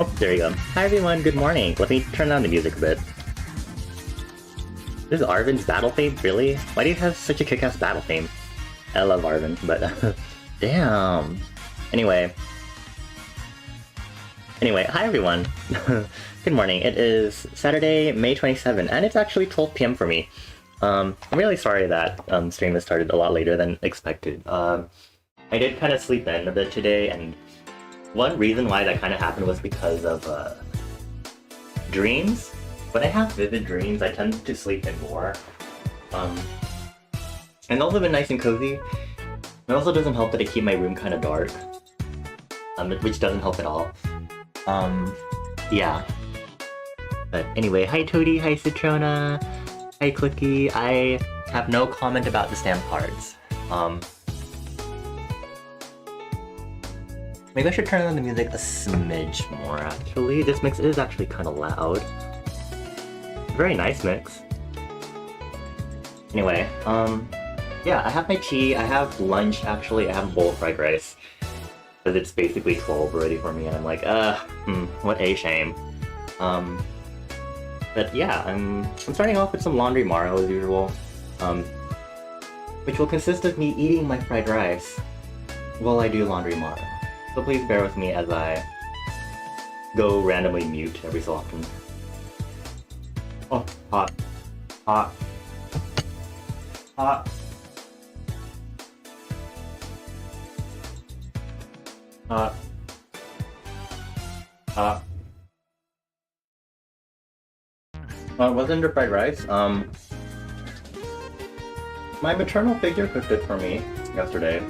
Oh, there you go. Hi everyone, good morning. Let me turn down the music a bit. This is Arvin's battle theme? Really? Why do you have such a kick-ass battle theme? I love Arvin, but damn. Anyway, hi everyone. Good morning. It is Saturday, May 27, and it's actually 12 p.m. for me. I'm really sorry that stream has started a lot later than expected. I did kind of sleep in a bit today, and one reason why that kind of happened was because of dreams. When I have vivid dreams, I tend to sleep in more. And those have been nice and cozy. It also doesn't help that I keep my room kind of dark, which doesn't help at all. Yeah. But anyway, hi Toadie, hi Citrona, hi Clicky. I have no comment about the stamp cards. Maybe I should turn on the music a smidge more, actually. This mix is actually kind of loud. Very nice mix. Anyway, yeah, I have my tea, I have lunch, actually. I have a bowl of fried rice. Because it's basically 12 already for me, and I'm like, what a shame. But yeah, I'm starting off with some Laundrymorrow as usual. Which will consist of me eating my fried rice while I do Laundrymorrow. So please bear with me as I go randomly mute every so often. Oh, hot. Hot. Hot. Hot. Hot. It wasn't the fried rice. My maternal figure cooked it for me yesterday.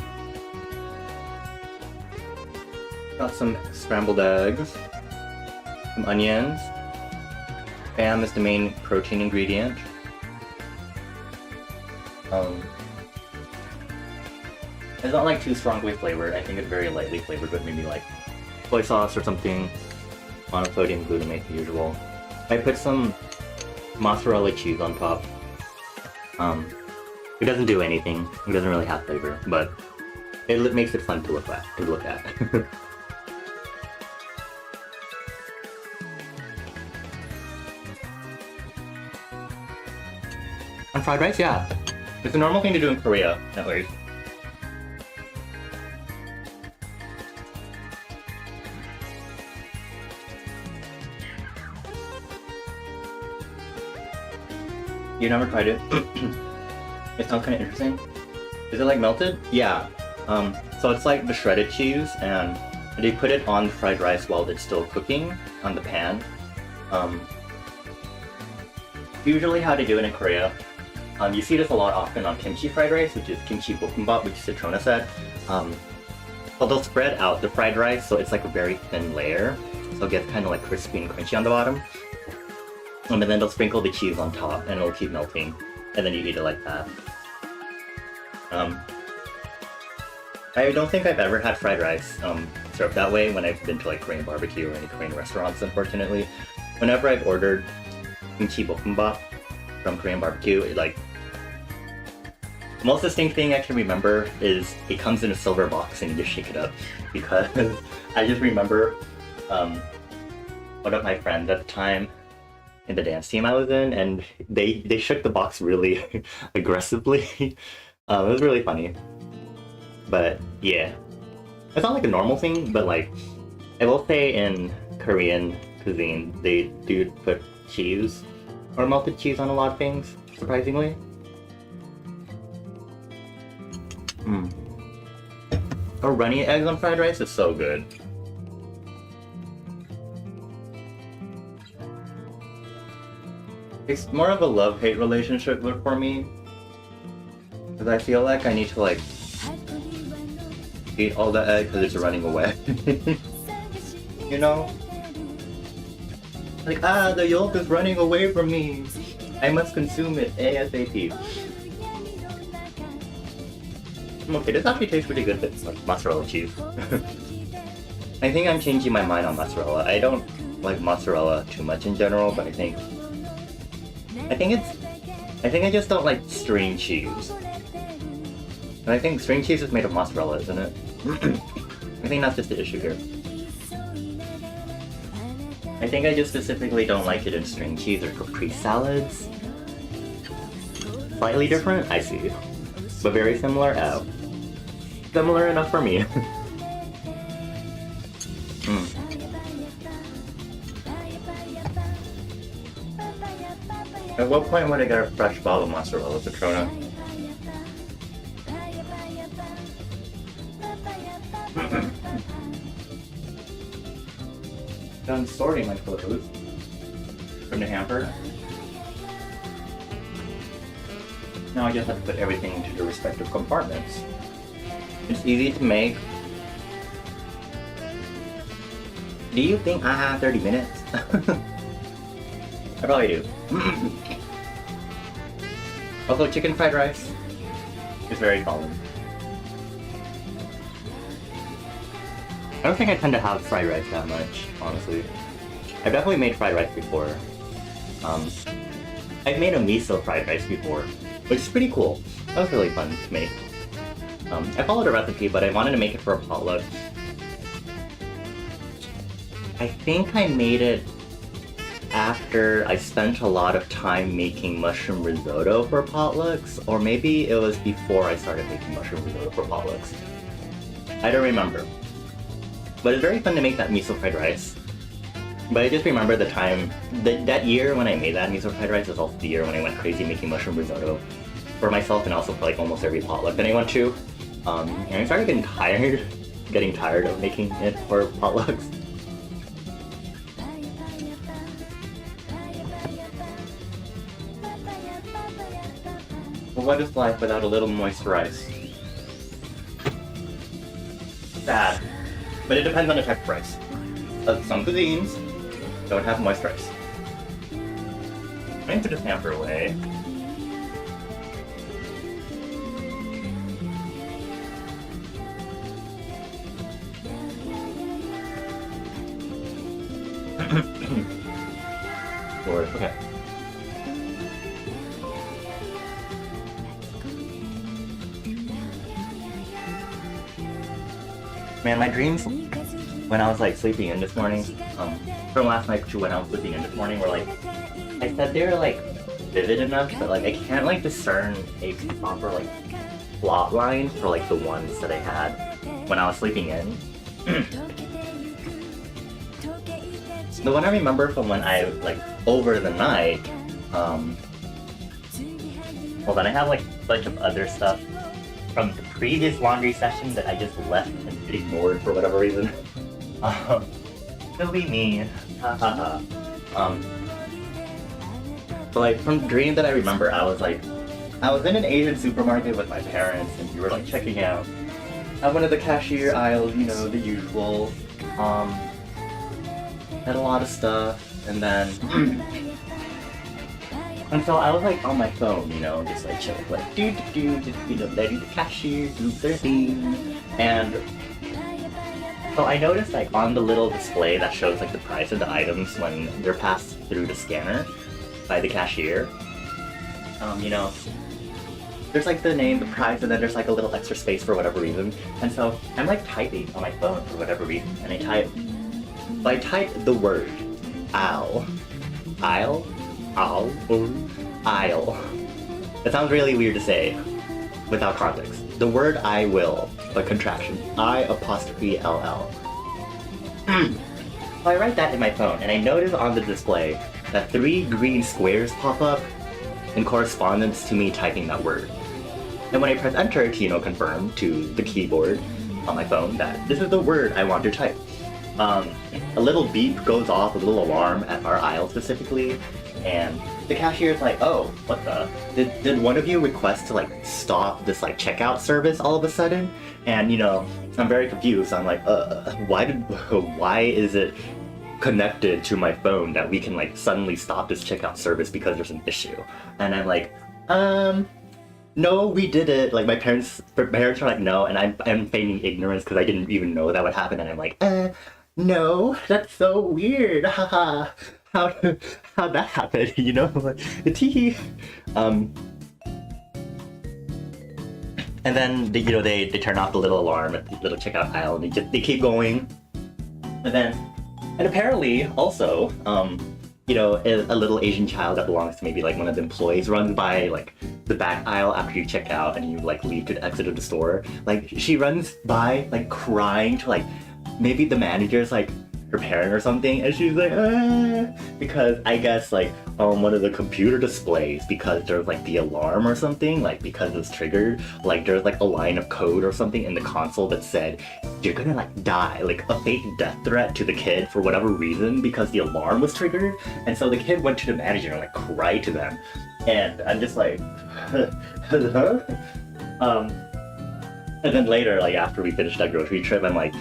Got some scrambled eggs, some onions. Spam is the main protein ingredient. It's not like too strongly flavored. I think it's very lightly flavored, but maybe like soy sauce or something. Monosodium glutamate, the usual. I put some mozzarella cheese on top. It doesn't do anything. It doesn't really have flavor, but it makes it fun to look at. On fried rice, yeah. It's a normal thing to do in Korea, at least. You never tried it? It sounds kind of interesting. Is it like melted? Yeah. So it's like the shredded cheese, and they put it on fried rice while it's still cooking on the pan. Usually how they do it in Korea. You see this a lot often on kimchi fried rice, which is kimchi bokkeumbap, which Citrona said. Well, they'll spread out the fried rice, so it's like a very thin layer, so it gets kind of like crispy and crunchy on the bottom. And then they'll sprinkle the cheese on top, and it'll keep melting, and then you eat it like that. I don't think I've ever had fried rice served that way when I've been to like Korean barbecue or any Korean restaurants, unfortunately. Whenever I've ordered kimchi bokkeumbap from Korean barbecue, the most distinct thing I can remember is it comes in a silver box and you just shake it up, because I just remember one of my friends at the time in the dance team I was in, and they shook the box really aggressively. It was really funny. But yeah, it's not like a normal thing, but like I will say in Korean cuisine they do put cheese or melted cheese on a lot of things, surprisingly. Or runny eggs on fried rice is so good. It's more of a love-hate relationship for me, because I feel like I need to like eat all the egg because it's running away. You know? Like, the yolk is running away from me. I must consume it ASAP. Okay, this actually tastes pretty good with like mozzarella cheese. I think I'm changing my mind on mozzarella. I don't like mozzarella too much in general, but I think I just don't like string cheese. And I think string cheese is made of mozzarella, isn't it? I think that's just the issue here. I think I just specifically don't like it in string cheese or caprese salads. Slightly different? I see. But very similar? Oh. Similar enough for me. At what point would I get a fresh bottle of mozzarella Patrona? Done sorting my clothes from the hamper. Now I just have to put everything into the respective compartments. It's easy to make. Do you think I have 30 minutes? I probably do. Also, chicken fried rice is very common. I don't think I tend to have fried rice that much, honestly. I've definitely made fried rice before. I've made a miso fried rice before, which is pretty cool. That was really fun to make. I followed a recipe, but I wanted to make it for a potluck. I think I made it after I spent a lot of time making mushroom risotto for potlucks, or maybe it was before I started making mushroom risotto for potlucks. I don't remember. But it's very fun to make that miso fried rice. But I just remember the time, that year when I made that miso fried rice was also the year when I went crazy making mushroom risotto for myself and also for like almost every potluck that I went to. And I started getting tired of making it for potlucks. Well, what is life without a little moist rice? Sad. But it depends on the type of rice. Some cuisines don't have moist rice. I need to just hamper away. Lord, okay. Man, my dreams when I was like sleeping in this morning, from last night to when I was sleeping in this morning were like, I said they were like vivid enough, but like I can't like discern a proper like plot line for like the ones that I had when I was sleeping in. The one I remember from when I like over the night, well then I have like a bunch of other stuff from the previous laundry session that I just left and ignored for whatever reason. It'll be me. But like from the dream that I remember, I was in an Asian supermarket with my parents and we were like checking out at one of the cashier aisles, you know, the usual. Had a lot of stuff, and then and so I was like on my phone, you know, just like chilling, like just you know, letting the cashier do their thing. And so I noticed like on the little display that shows like the price of the items when they're passed through the scanner by the cashier, you know, there's like the name, the price, and then there's like a little extra space for whatever reason. And so I'm like typing on my phone for whatever reason, and I typed the word aisle. Aisle? Aisle. It sounds really weird to say without context. The word I will, but contraction. I''LL. So I write that in my phone, and I notice on the display that 3 green squares pop up in correspondence to me typing that word. And when I press enter to, you know, confirm to the keyboard on my phone that this is the word I want to type, a little beep goes off, a little alarm at our aisle specifically, and the cashier's like, oh, what the? Did one of you request to like stop this like checkout service all of a sudden? And you know, I'm very confused. I'm like, why is it connected to my phone that we can like suddenly stop this checkout service because there's an issue? And I'm like, no, we did it. Like my parents are like, no, and I'm feigning ignorance because I didn't even know that would happen. And I'm like, no, that's so weird. Haha. How'd that happen? You know, like tee. And then they turn off the little alarm at the little checkout aisle, and they keep going. And then And apparently, also, you know, a little Asian child that belongs to maybe like one of the employees runs by like the back aisle after you check out and you like leave to the exit of the store. Like she runs by like crying to like maybe the manager's like her parent or something, and she's like, because I guess like one of the computer displays, because there's like the alarm or something, like because it's triggered, like there's like a line of code or something in the console that said you're gonna like die, like a fake death threat to the kid for whatever reason because the alarm was triggered. And so the kid went to the manager and like cried to them, and I'm just like and then later, like after we finished that grocery trip, I'm like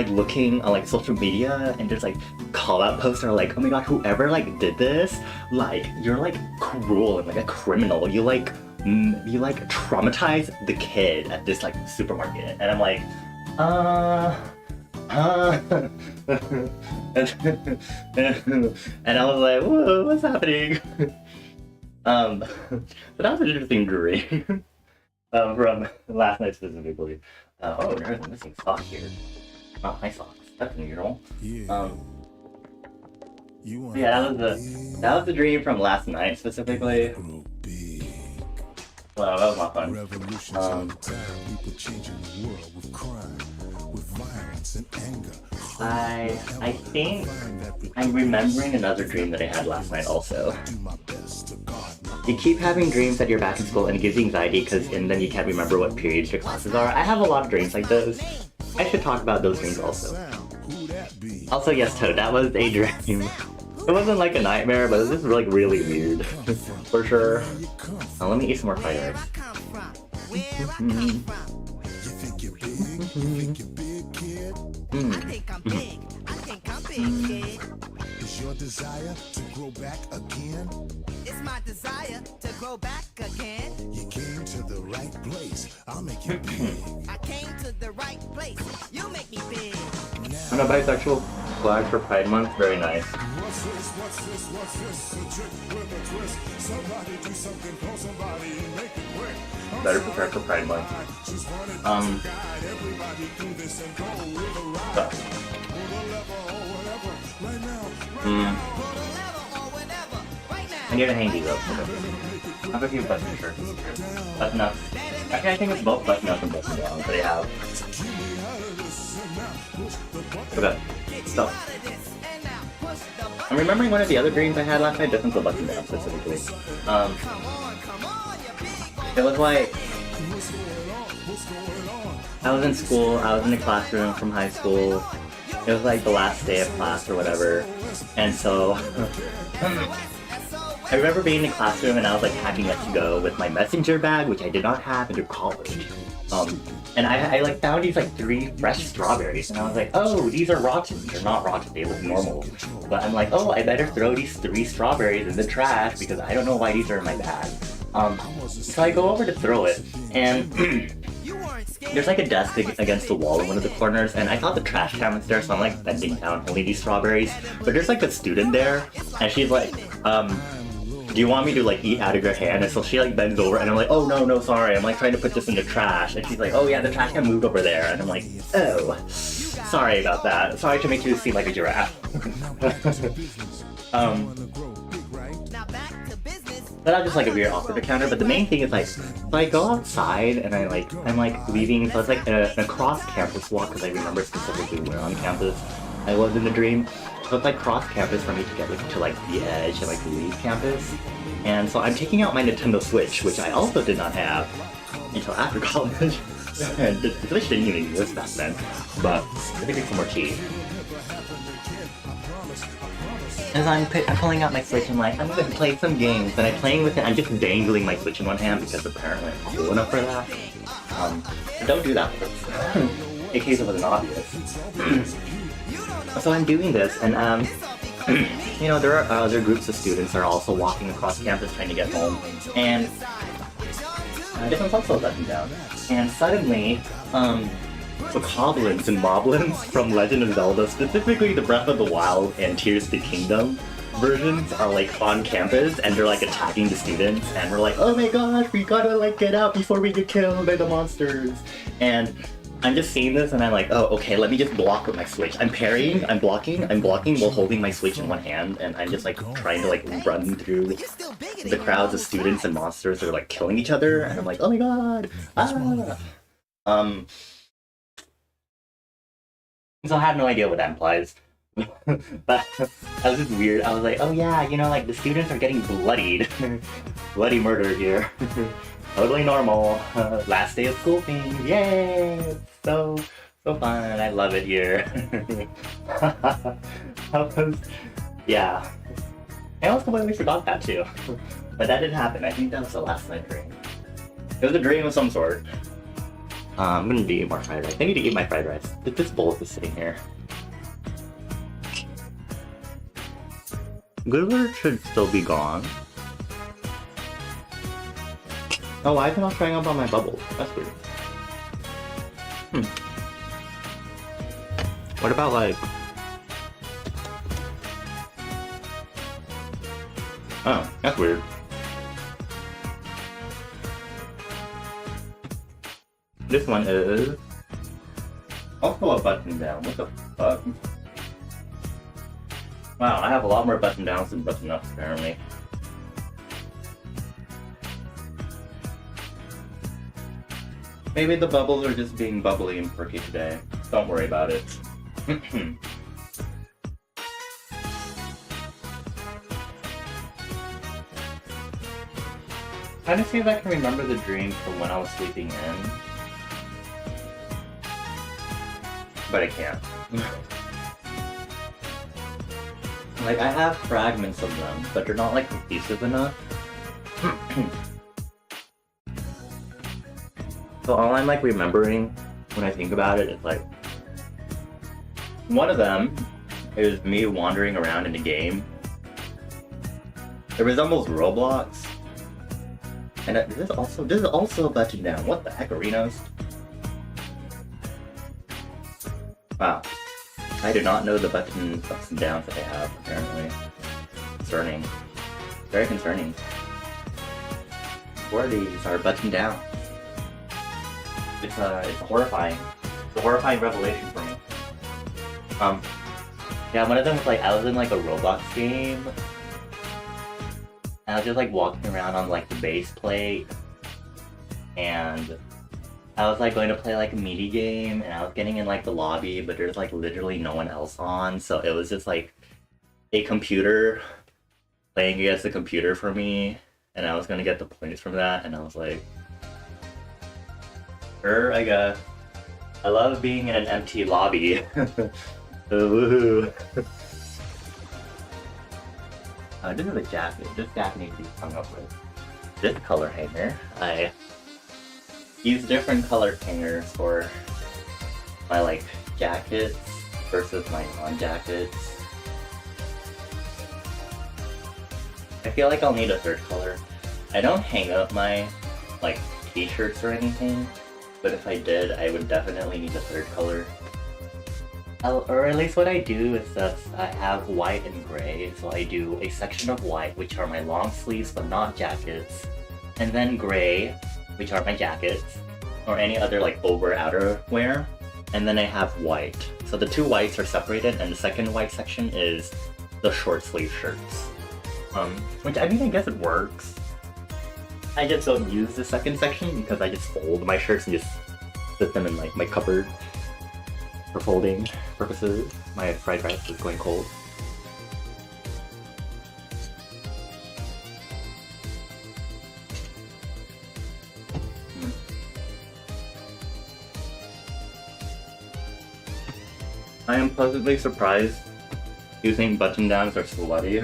looking on like social media, and there's like call out posts that are like, oh my god, whoever like did this, like you're like cruel and like a criminal. You like traumatize the kid at this like supermarket. And I'm like, and I was like, whoa, what's happening? So that was an interesting dream. From last night specifically. Oh, there's a missing sock here. Not my socks. That's unusual. Yeah, that was the dream from last night specifically. Well, that was not fun. I think I'm remembering another dream that I had last night also. You keep having dreams that you're back in school and it gives you anxiety because then you can't remember what periods your classes are. I have a lot of dreams like those. I should talk about those dreams also. Also, yes, Toad, that was a dream. It wasn't like a nightmare, but it was just like really weird. For sure. Now let me eat some more fried rice. Is your desire to grow back again? It's my desire to grow back again. You came to the right place. I'll make you big. I came to the right place. You make me big. On a bisexual flag for Pride Month, very nice. What's this? A trick with a twist. Somebody do something, call somebody and make it quick. Better prepare for Pride Month. I need to hang these up. Okay. I have a few button shirts. Button up. Actually, I think it's both button up and button down that I have. Okay. Stop. I'm remembering one of the other dreams I had last night, different from button down specifically. It was like I was in school, I was in the classroom from high school. It was like the last day of class or whatever. And so I remember being in the classroom and I was like packing up to go with my messenger bag, which I did not have into college. And I like found these like 3 fresh strawberries, and I was like, oh, these are rotten. They're not rotten, they look normal. But I'm like, oh, I better throw these 3 strawberries in the trash because I don't know why these are in my bag. So I go over to throw it, and there's like a desk against the wall in one of the corners, and I thought the trash can was there, so I'm like bending down holding these strawberries. But there's like a student there, and she's like, do you want me to like eat out of your hand? And so she like bends over, and I'm like, oh no, sorry, I'm like trying to put this in the trash. And she's like, oh yeah, the trash can moved over there. And I'm like, oh, sorry about that. Sorry to make you seem like a giraffe. But I'm just like a weird awkward encounter. But the main thing is like, so I go outside and I'm like leaving. So it's like a cross campus walk, because I remember specifically where on campus I was in the dream. So it's like cross campus for me to get like to like the edge and like leave campus. And so I'm taking out my Nintendo Switch, which I also did not have until after college. And the Switch didn't even exist back then. But let me get some more tea. As I'm pulling out my Switch, I'm like, I'm gonna play some games. And I'm playing with it, I'm just dangling my Switch in one hand because apparently I'm cool enough for that. Don't do that, in case it wasn't obvious. So I'm doing this, and you know, there are other groups of students that are also walking across campus trying to get home, and different also let me down. And suddenly, bokoblins and moblins from Legend of Zelda, specifically the Breath of the Wild and Tears of the Kingdom versions, are like on campus, and they're like attacking the students, and we're like, oh my gosh, we gotta like get out before we get killed by the monsters. And I'm just seeing this and I'm like, oh, okay, let me just block with my switch. I'm parrying, I'm blocking while holding my switch in one hand, and I'm just like trying to like run through the crowds of students and monsters that are like killing each other, and I'm like, oh my god! Ah! So I had no idea what that implies. But that was just weird. I was like, oh yeah, you know, like the students are getting bloodied. Bloody murder here. Totally normal. Last day of school things. Yay! It's so fun. I love it here. Yeah. I also completely forgot that too. But that did happen. I think that was the last night dream. It was a dream of some sort. I'm gonna eat more fried rice. I need to eat my fried rice. This bowl is sitting here. Goodword should still be gone. Oh, why is it not showing up on my bubbles? That's weird. What about like... Oh, that's weird. This one is... also a button down. What the fuck? Wow, I have a lot more button downs than button ups apparently. Maybe the bubbles are just being bubbly and perky today. Don't worry about it. Trying to see if I can remember the dream from when I was sleeping in. But I can't. Like, I have fragments of them, but they're not like cohesive enough. So all I'm like remembering when I think about it is like, one of them is me wandering around in the game. It resembles Roblox. And this is also a button down. What the heck, Arenas? Wow. I do not know the button ups and downs that they have, apparently. Concerning. Very concerning. Four of these are button down. It's horrifying. It's a horrifying revelation for me. Yeah, one of them was like, I was in like a Roblox game. And I was just like walking around on like the base plate. And I was like going to play like a meaty game, and I was getting in like the lobby, but there's like literally no one else on, so it was just like a computer playing against the computer for me, and I was gonna get the points from that, and I was like, sure, I guess. I love being in an empty lobby. Woohoo. This is a jacket. This jacket needs to be hung up with this color hanger. I use different colored hangers for my like jackets versus my non-jackets. I feel like I'll need a third color. I don't hang up my like t-shirts or anything, but if I did, I would definitely need a third color. Or at least what I do is that I have white and gray, so I do a section of white, which are my long sleeves but not jackets, and then gray, which are my jackets, or any other like over outer wear, and then I have white. So the two whites are separated, and the second white section is the short sleeve shirts. Which I mean, I guess it works. I just don't use the second section because I just fold my shirts and just put them in like my cupboard for folding purposes. My fried rice is going cold. I am pleasantly surprised using button downs are sweaty.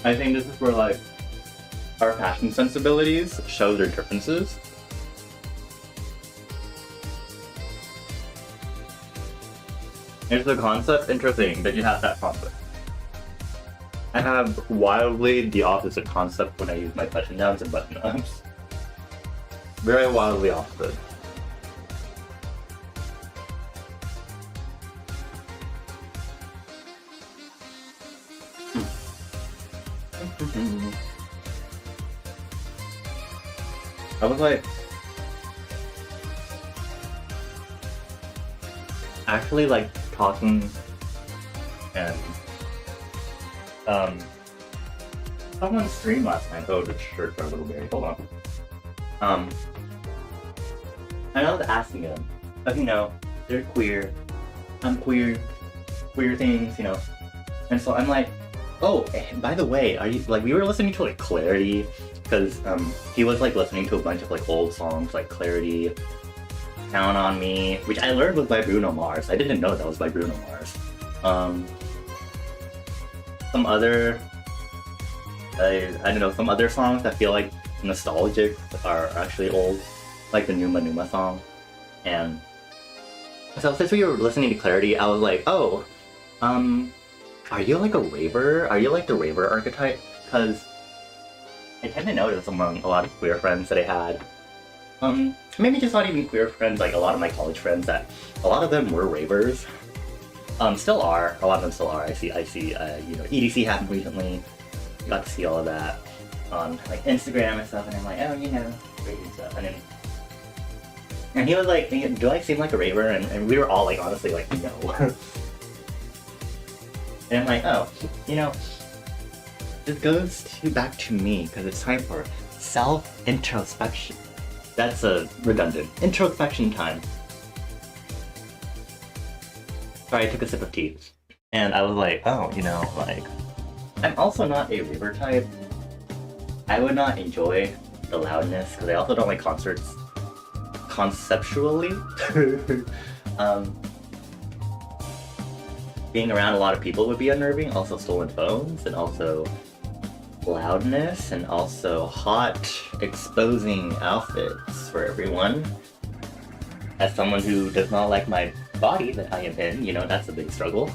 I think this is where like our fashion sensibilities show their differences. Is the concept interesting that you have that concept? I have wildly the opposite concept when I use my button downs and button ups. Very wildly opposite. I was like actually like talking and someone streamed last night. Oh, the shirt for a little bit. Hold on. And I was asking them, like, you know, they're queer, I'm queer, queer things, you know. And so I'm like, oh, by the way, are you, like, we were listening to, like, Clarity, because, he was, like, listening to a bunch of, like, old songs, like Clarity, Count on Me, which I learned was by Bruno Mars. I didn't know that was by Bruno Mars. Some other, I don't know, some other songs that feel, like, nostalgic are actually old, like the Numa Numa song. And so since we were listening to Clarity, I was like, oh, are you like a raver? Are you like the raver archetype? Because I tend to notice among a lot of queer friends that I had, maybe just not even queer friends, like a lot of my college friends, that a lot of them were ravers. Still are. A lot of them still are. I see, you know, EDC happened recently. Got to see all of that on like Instagram and stuff, and I'm like, oh, you know, raving stuff. And he was like, do I seem like a raver? And we were all like, honestly, like, no. And I'm like, oh, you know, this goes back to me, because it's time for self-introspection. That's a redundant. Introspection time. Sorry, I took a sip of tea. And I was like, oh, you know, like, I'm also not a raver type. I would not enjoy the loudness, because I also don't like concerts conceptually. Being around a lot of people would be unnerving. Also stolen phones, and also loudness, and also hot, exposing outfits for everyone. As someone who does not like my body that I am in, you know, that's a big struggle.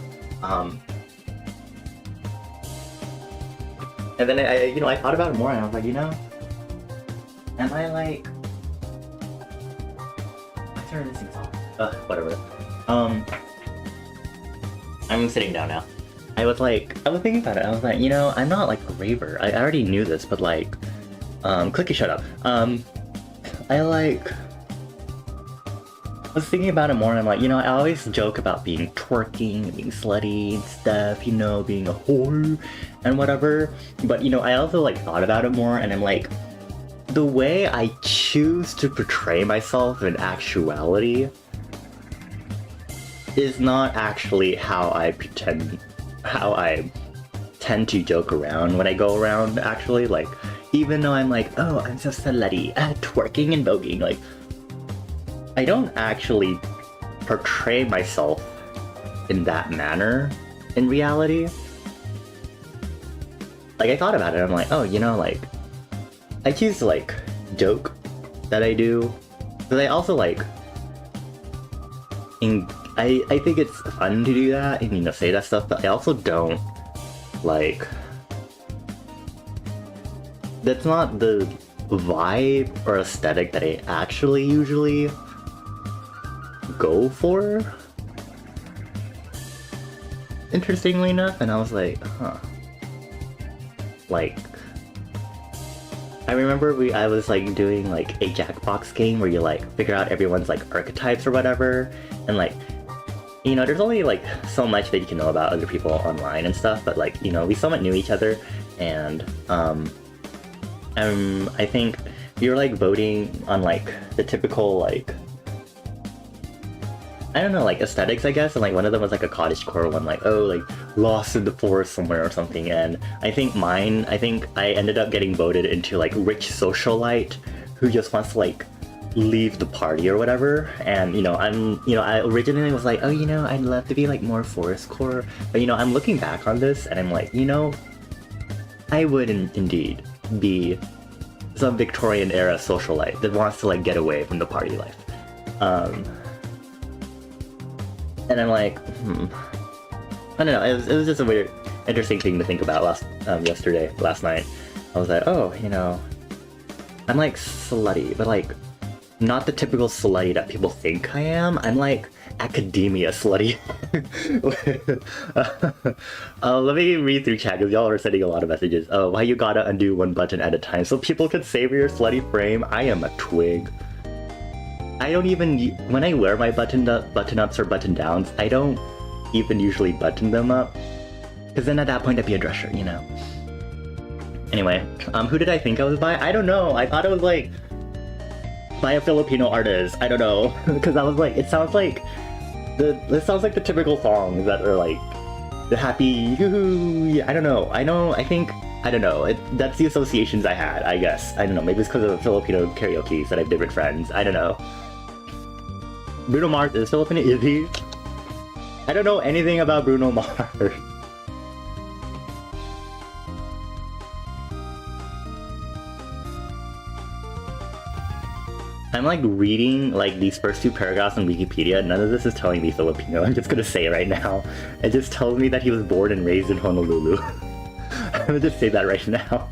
And then I thought about it more, and I was like, you know, am I like, what's her this song? Whatever. I'm sitting down now. I was thinking about it. I was like, you know, I'm not like a raver. I already knew this, but like, Clicky, shut up. I was thinking about it more, and I'm like, you know, I always joke about being twerking, being slutty and stuff, you know, being a whore and whatever. But, you know, I also like thought about it more, and I'm like, the way I choose to portray myself in actuality is not actually how I tend to joke around when I go around, actually. Like, even though I'm like, oh, I'm so slutty, twerking and voguing, like, I don't actually portray myself in that manner in reality. Like, I thought about it, I'm like, oh, you know, like, I choose to, like, joke that I do, but I also, like, I think it's fun to do that and, you know, say that stuff, but I also don't, like, that's not the vibe or aesthetic that I actually usually go for, interestingly enough. And I was like, huh. Like, I remember I was like doing like a Jackbox game where you like figure out everyone's like archetypes or whatever, and like, you know, there's only like so much that you can know about other people online and stuff, but like, you know, we somewhat knew each other, and I think we were like voting on like the typical like, I don't know, like aesthetics, I guess, and like one of them was like a cottagecore one, like, oh, like lost in the forest somewhere or something. And I think I ended up getting voted into like rich socialite who just wants to like leave the party or whatever. And, you know, I originally was like, oh, you know, I'd love to be like more forest core, but, you know, I'm looking back on this and I'm like, you know, I would indeed be some Victorian era socialite that wants to like get away from the party life. And I'm like, I don't know, it was just a weird, interesting thing to think about last night. I was like, oh, you know, I'm like slutty, but like, not the typical slutty that people think I am. I'm like academia slutty. Let me read through chat because y'all are sending a lot of messages. Oh, why you gotta undo one button at a time so people can savor your slutty frame? I am a twig. I don't even, when I wear my button-ups or button-downs, I don't even usually button them up. Because then at that point I'd be a dresser, you know? Anyway, who did I think I was by? I don't know. I thought it was like by a Filipino artist. I don't know. Because I was like, it sounds like the typical songs that are like the happy yoo-hoo. I don't know. I don't know. That's the associations I had, I guess. I don't know. Maybe it's because of Filipino karaoke that I did with friends. I don't know. Bruno Mars is Filipino, is he? I don't know anything about Bruno Mars. I'm like reading like these first two paragraphs on Wikipedia. None of this is telling me Filipino. I'm just gonna say it right now. It just tells me that he was born and raised in Honolulu. I'm gonna just say that right now.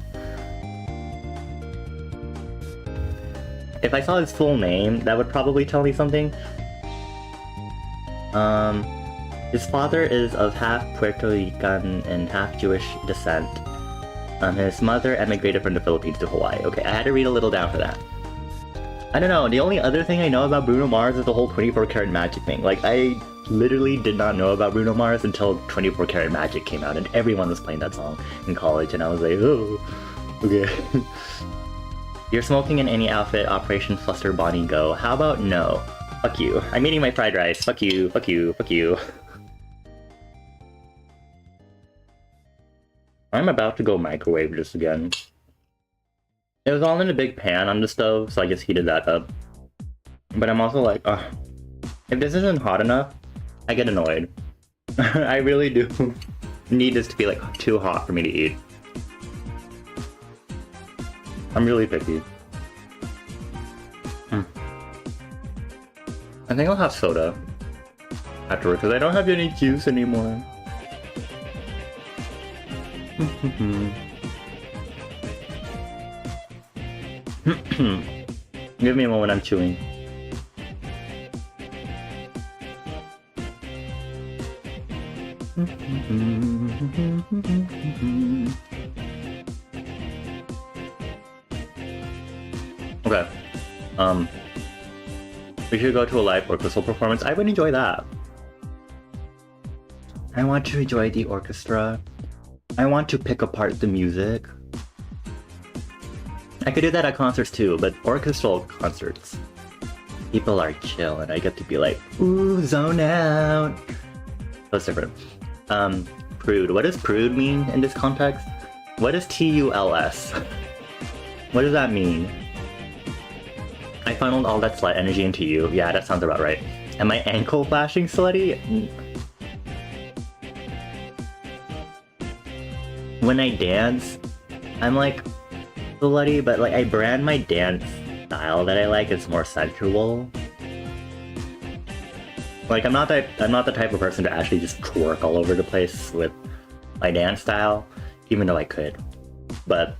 If I saw his full name, that would probably tell me something. His father is of half Puerto Rican and half Jewish descent. His mother emigrated from the Philippines to Hawaii. Okay, I had to read a little down for that. I don't know, the only other thing I know about Bruno Mars is the whole 24 Karat Magic thing. Like, I literally did not know about Bruno Mars until 24 Karat Magic came out and everyone was playing that song in college and I was like, oh, okay. You're smoking in any outfit, Operation Fluster Bonnie Go. How about no? Fuck you. I'm eating my fried rice. Fuck you, fuck you, fuck you. I'm about to go microwave this again. It was all in a big pan on the stove, so I just heated that up. But I'm also like, if this isn't hot enough, I get annoyed. I really do need this to be like too hot for me to eat. I'm really picky. I think I'll have soda afterwards because I don't have any juice anymore. Give me a moment, I'm chewing. Okay. We should go to a live orchestral performance. I would enjoy that. I want to enjoy the orchestra. I want to pick apart the music. I could do that at concerts too, but orchestral concerts, people are chill and I get to be like, ooh, zone out. That's different. Prude. What does prude mean in this context? What is TULS? What does that mean? I funneled all that slut energy into you. Yeah, that sounds about right. Am I ankle flashing slutty? When I dance, I'm like slutty, but like I brand my dance style that I like is more sensual. Like I'm not the type of person to actually just twerk all over the place with my dance style, even though I could. But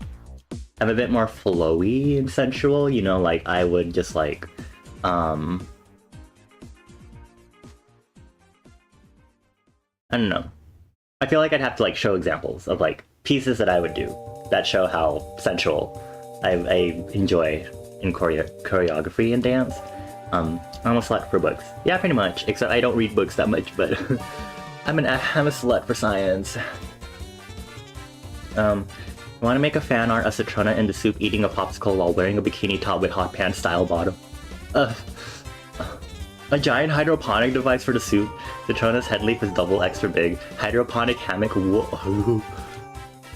I'm a bit more flowy and sensual, you know, like I would just like I don't know. I feel like I'd have to like show examples of like pieces that I would do that show how sensual I enjoy in choreography and dance. I'm a slut for books. Yeah, pretty much. Except I don't read books that much, but I'm a slut for science. Want to make a fan art of Citrona in the soup eating a popsicle while wearing a bikini top with hot pants style bottom. A giant hydroponic device for the soup. Citrona's head leaf is double extra big. Hydroponic hammock. Whoa.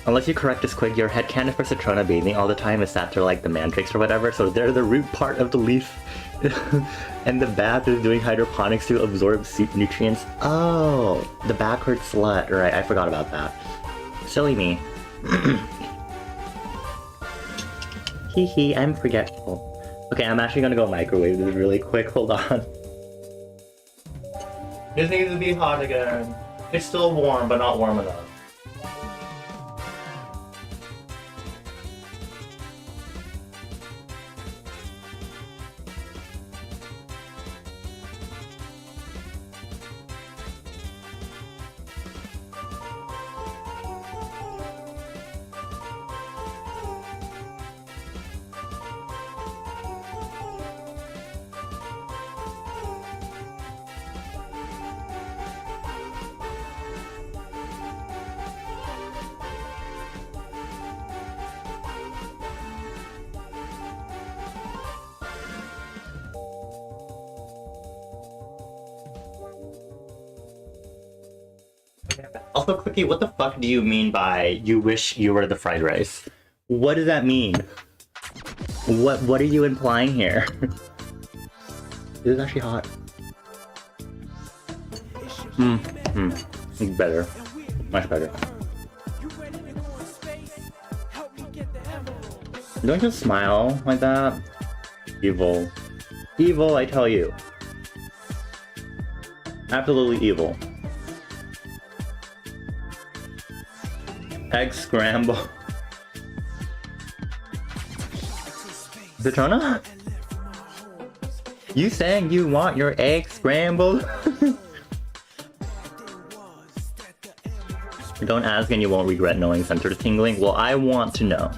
Unless you correct this quick, your headcanon for Citrona bathing all the time is that they're like the mandrake or whatever, so they're the root part of the leaf. And the bath is doing hydroponics to absorb soup nutrients. Oh, the backward slut. Right, I forgot about that. Silly me. Hee, I'm forgetful. Okay, I'm actually gonna go microwave this really quick. Hold on. This needs to be hot again. It's still warm, but not warm enough. Also, Cookie, what the fuck do you mean by you wish you were the fried rice? What does that mean? What are you implying here? This is actually hot. Better. Much better. Don't just smile like that. Evil. Evil, I tell you. Absolutely evil. Egg scramble. Zatrona? You saying you want your egg scrambled? Don't ask and you won't regret knowing center tingling. Well, I want to know.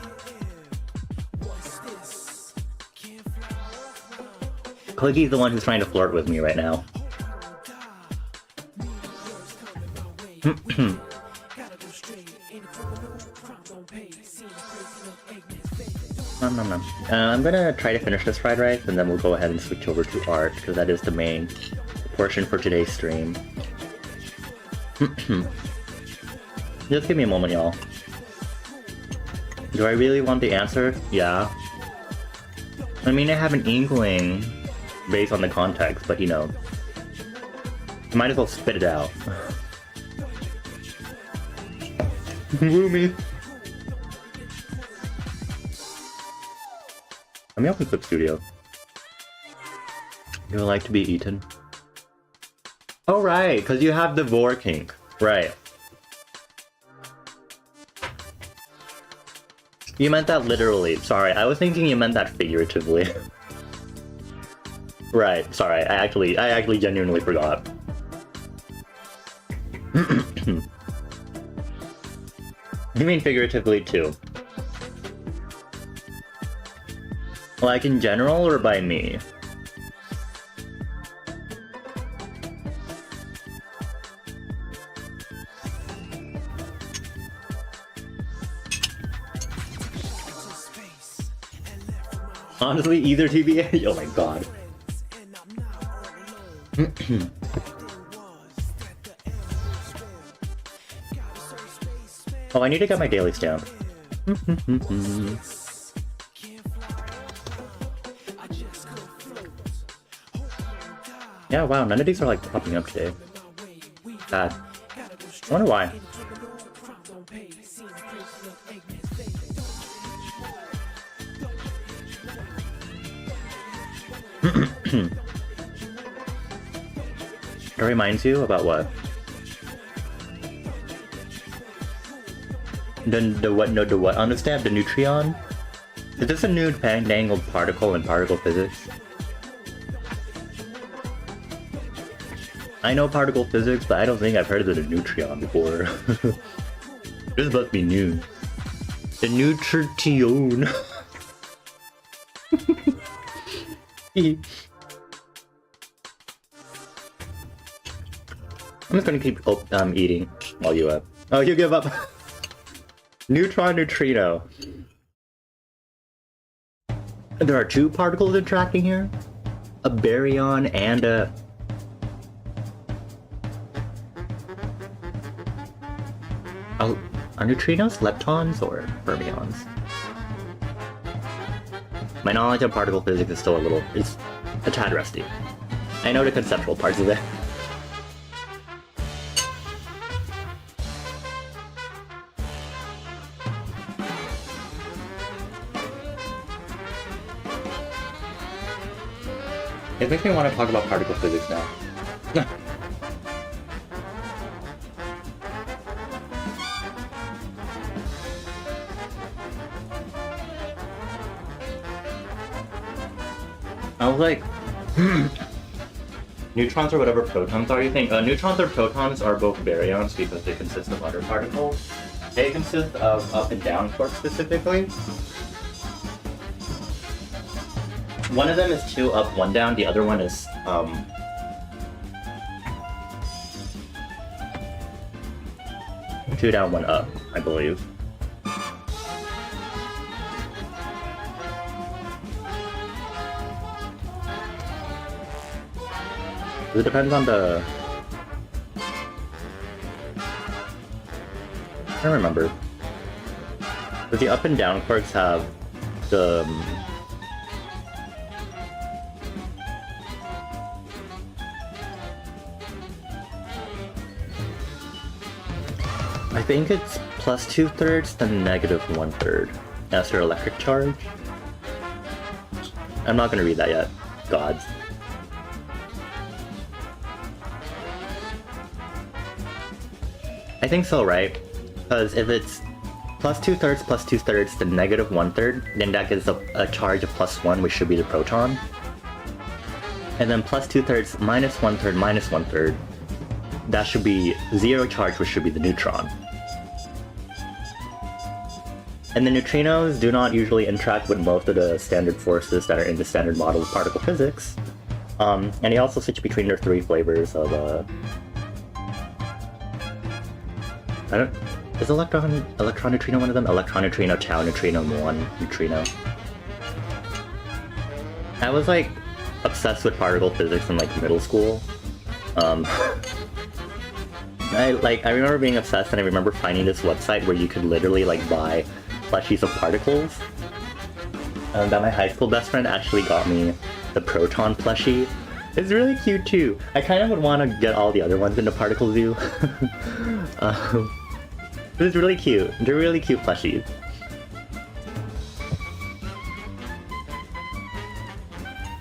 Cliggie's the one who's trying to flirt with me right now. I'm gonna try to finish this fried rice and then we'll go ahead and switch over to art because that is the main portion for today's stream. Just give me a moment, y'all. Do I really want the answer? Yeah. I mean, I have an inkling based on the context, but you know, might as well spit it out. Woo me. Let me open Clip Studio. You would like to be eaten? Oh right, because you have the vor kink. Right. You meant that literally. Sorry, I was thinking you meant that figuratively. Right, sorry, I actually genuinely forgot. You mean figuratively too? Like in general or by me? Honestly, either TBA. Oh my god. Oh, I need to get my daily stamp. Yeah, wow, none of these are like popping up today. Sad. I wonder why. It reminds you about what? The what? No, the what? Understand the Neutron? Is this a new pandangled particle in particle physics? I know particle physics, but I don't think I've heard of the Neutron before. This must be new. The Neutron. I'm just gonna keep eating while you oh, you give up. Neutron, neutrino. There are two particles interacting here? A baryon and a... Oh, are neutrinos leptons or fermions? My knowledge of particle physics is still it's a tad rusty. I know the conceptual parts of it. It makes me want to talk about particle physics now. I was like, neutrons or whatever protons are, you think? Neutrons or protons are both baryons because they consist of other particles. They consist of up and down quarks specifically. One of them is 2 up, 1 down, the other one is, 2 down, 1 up, I believe. It depends on the... I don't remember. Does the up and down quirks have the... I think it's plus 2/3 to negative 1/3. That's your electric charge. I'm not gonna read that yet. Gods. I think so, right? Because if it's plus 2/3 plus 2/3 to negative 1/3, then that gives a charge of plus 1, which should be the proton. And then plus 2/3 minus 1/3 minus 1/3, that should be 0 charge, which should be the neutron. And the neutrinos do not usually interact with most of the standard forces that are in the standard model of particle physics. And they also switch between their 3 flavors of is electron neutrino one of them? Electron neutrino, tau neutrino, muon neutrino. I was like obsessed with particle physics in like middle school. I remember being obsessed, and I remember finding this website where you could literally like buy plushies of particles. That my high school best friend actually got me the proton plushie. It's really cute too. I kind of would want to get all the other ones in the particle zoo. It's really cute. They're really cute plushies.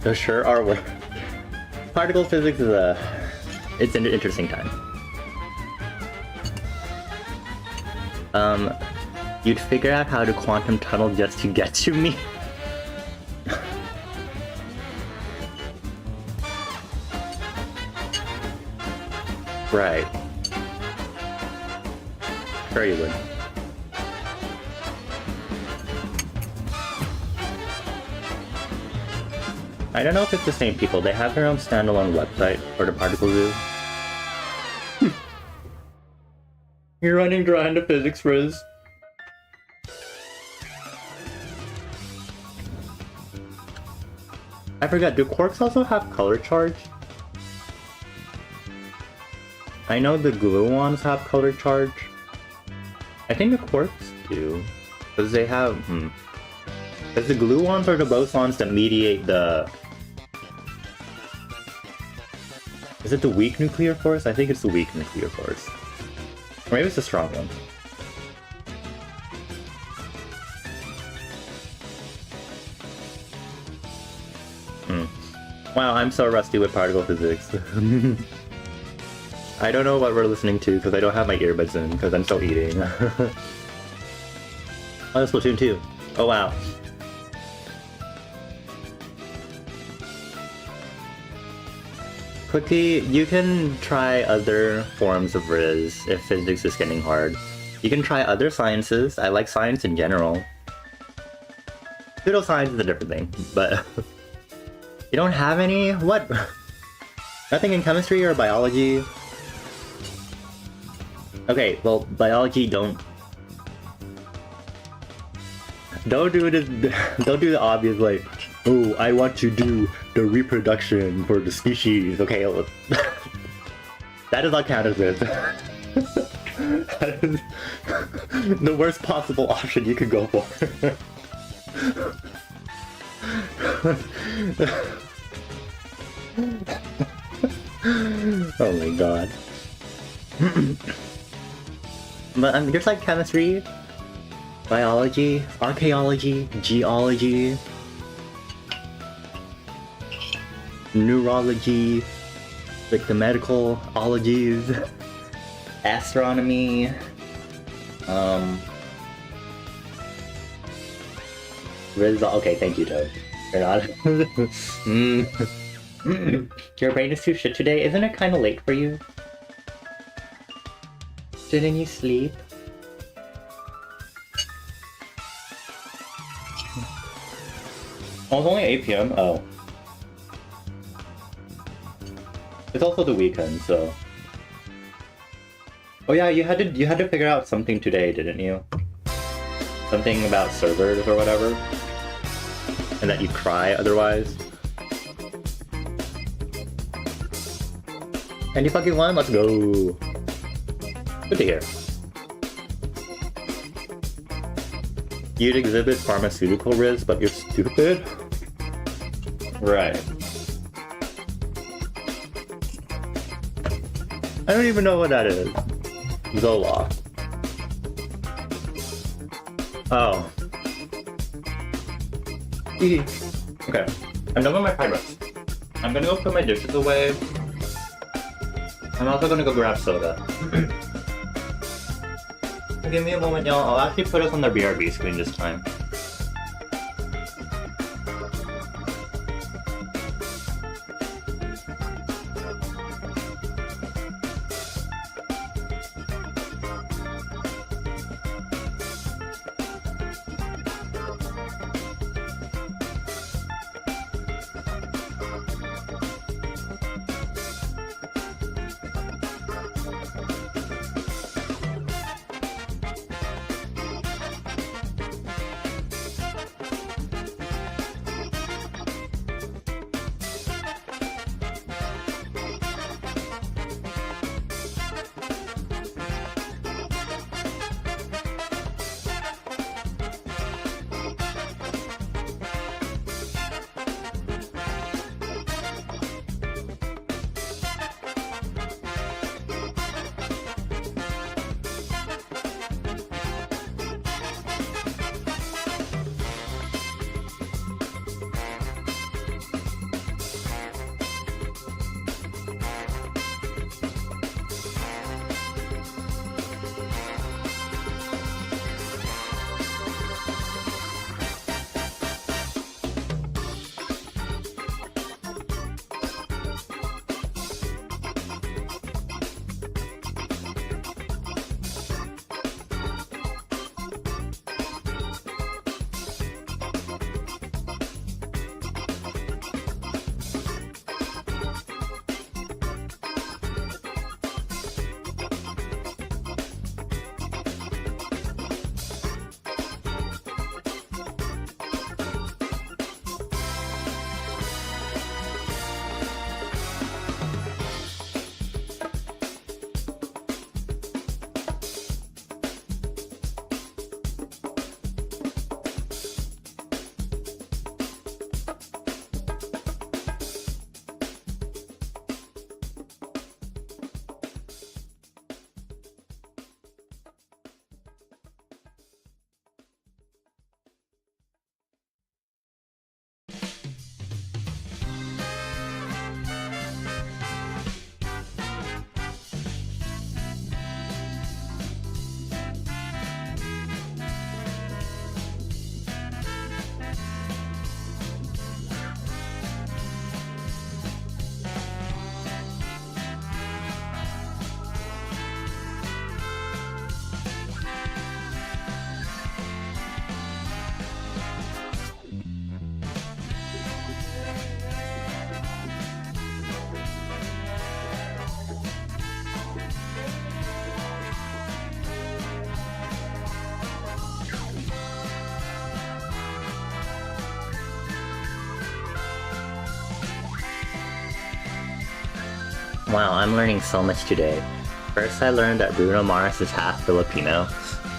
They sure are worth. Particle physics is it's an interesting time. You'd figure out how to quantum tunnel just to get to me? Right. Sure you would. I don't know if it's the same people. They have their own standalone website for the particle zoo. You're running dry into physics, Riz. I forgot, do quarks also have color charge? I know the gluons have color charge. I think the quarks do. Because they have... Because the gluons are the bosons that mediate the... Is it the weak nuclear force? I think it's the weak nuclear force. Or maybe it's the strong one. Wow, I'm so rusty with particle physics. I don't know what we're listening to because I don't have my earbuds in because I'm still eating. Oh, that's Splatoon 2. Oh wow. Quickly, you can try other forms of Riz if physics is getting hard. You can try other sciences. I like science in general. Pseudoscience is a different thing, but... You don't have any? What? Nothing in chemistry or biology? Okay, well, biology don't do this. Don't do the obvious like, oh, I want to do the reproduction for the species. Okay, that does not count as this. That is the worst possible option you could go for. Oh my god. But there's like chemistry, biology, archaeology, geology, neurology, like the medical ologies, astronomy, okay, thank you, Toad. You're not. Your brain is too shit today. Isn't it kind of late for you? Didn't you sleep? Oh, it's only 8 PM? Oh. It's also the weekend, so... Oh yeah, you had to figure out something today, didn't you? Something about servers or whatever? And that you'd cry otherwise? And you fucking won? Let's go! Good to hear. You'd exhibit pharmaceutical risk, but you're stupid? Right. I don't even know what that is. Zola. Oh. Okay. I'm done with my fried rice. I'm gonna go put my dishes away. I'm also gonna go grab soda. Give me a moment, y'all. I'll actually put us on the BRB screen this time. Wow, I'm learning so much today. First I learned that Bruno Mars is half Filipino,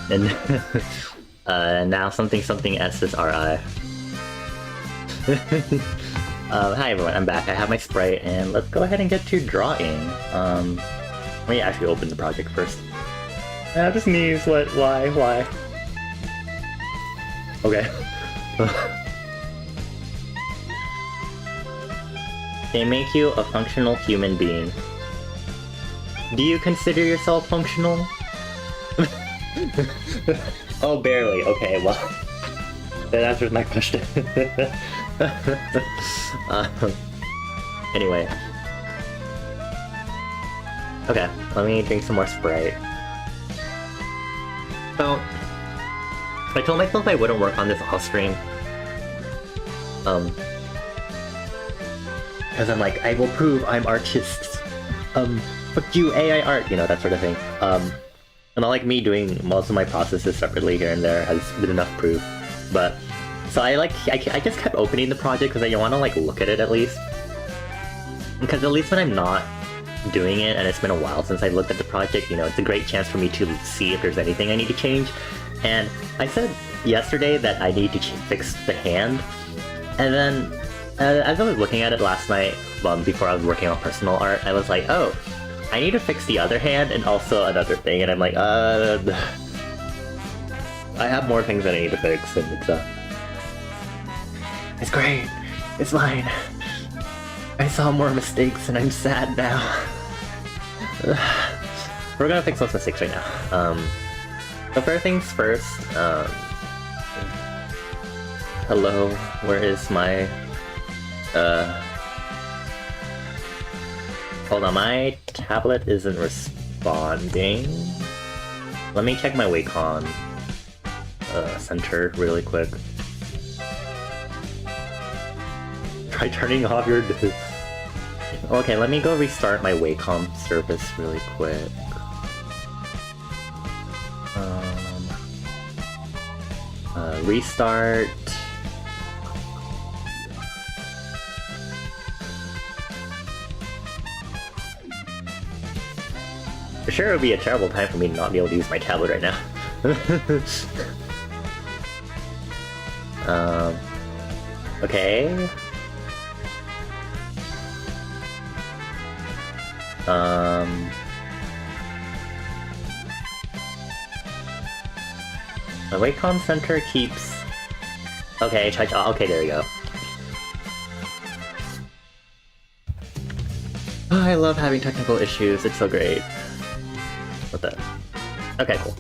and now something S is RI. Hi everyone, I'm back. I have my Sprite, and let's go ahead and get to drawing. Let me actually open the project first. I have to sneeze, why? Okay. They make you a functional human being. Do you consider yourself functional? Oh, barely. Okay, well, that answers my question. Anyway. Okay, let me drink some more Sprite. So, I told myself I wouldn't work on this off stream. Because I'm like, I will prove I'm artist. Fuck you, AI art, you know, that sort of thing. And not like me doing most of my processes separately here and there has been enough proof. But, so I just kept opening the project because I want to like look at it at least. Because at least when I'm not doing it and it's been a while since I looked at the project, you know, it's a great chance for me to see if there's anything I need to change. And I said yesterday that I need to fix the hand, and then as I was looking at it last night, before I was working on personal art, I was like, oh, I need to fix the other hand and also another thing, and I'm like, I have more things that I need to fix, and it's great, it's fine. I saw more mistakes and I'm sad now. We're gonna fix those mistakes right now. So first things first, hello, where is my, hold on, my tablet isn't responding. Let me check my Wacom center really quick. Try turning off your... Okay, let me go restart my Wacom service really quick. Restart. For sure it would be a terrible time for me to not be able to use my tablet right now. Okay. My Wacom center keeps... Okay, okay, there we go. Oh, I love having technical issues, it's so great. What the... Okay, cool.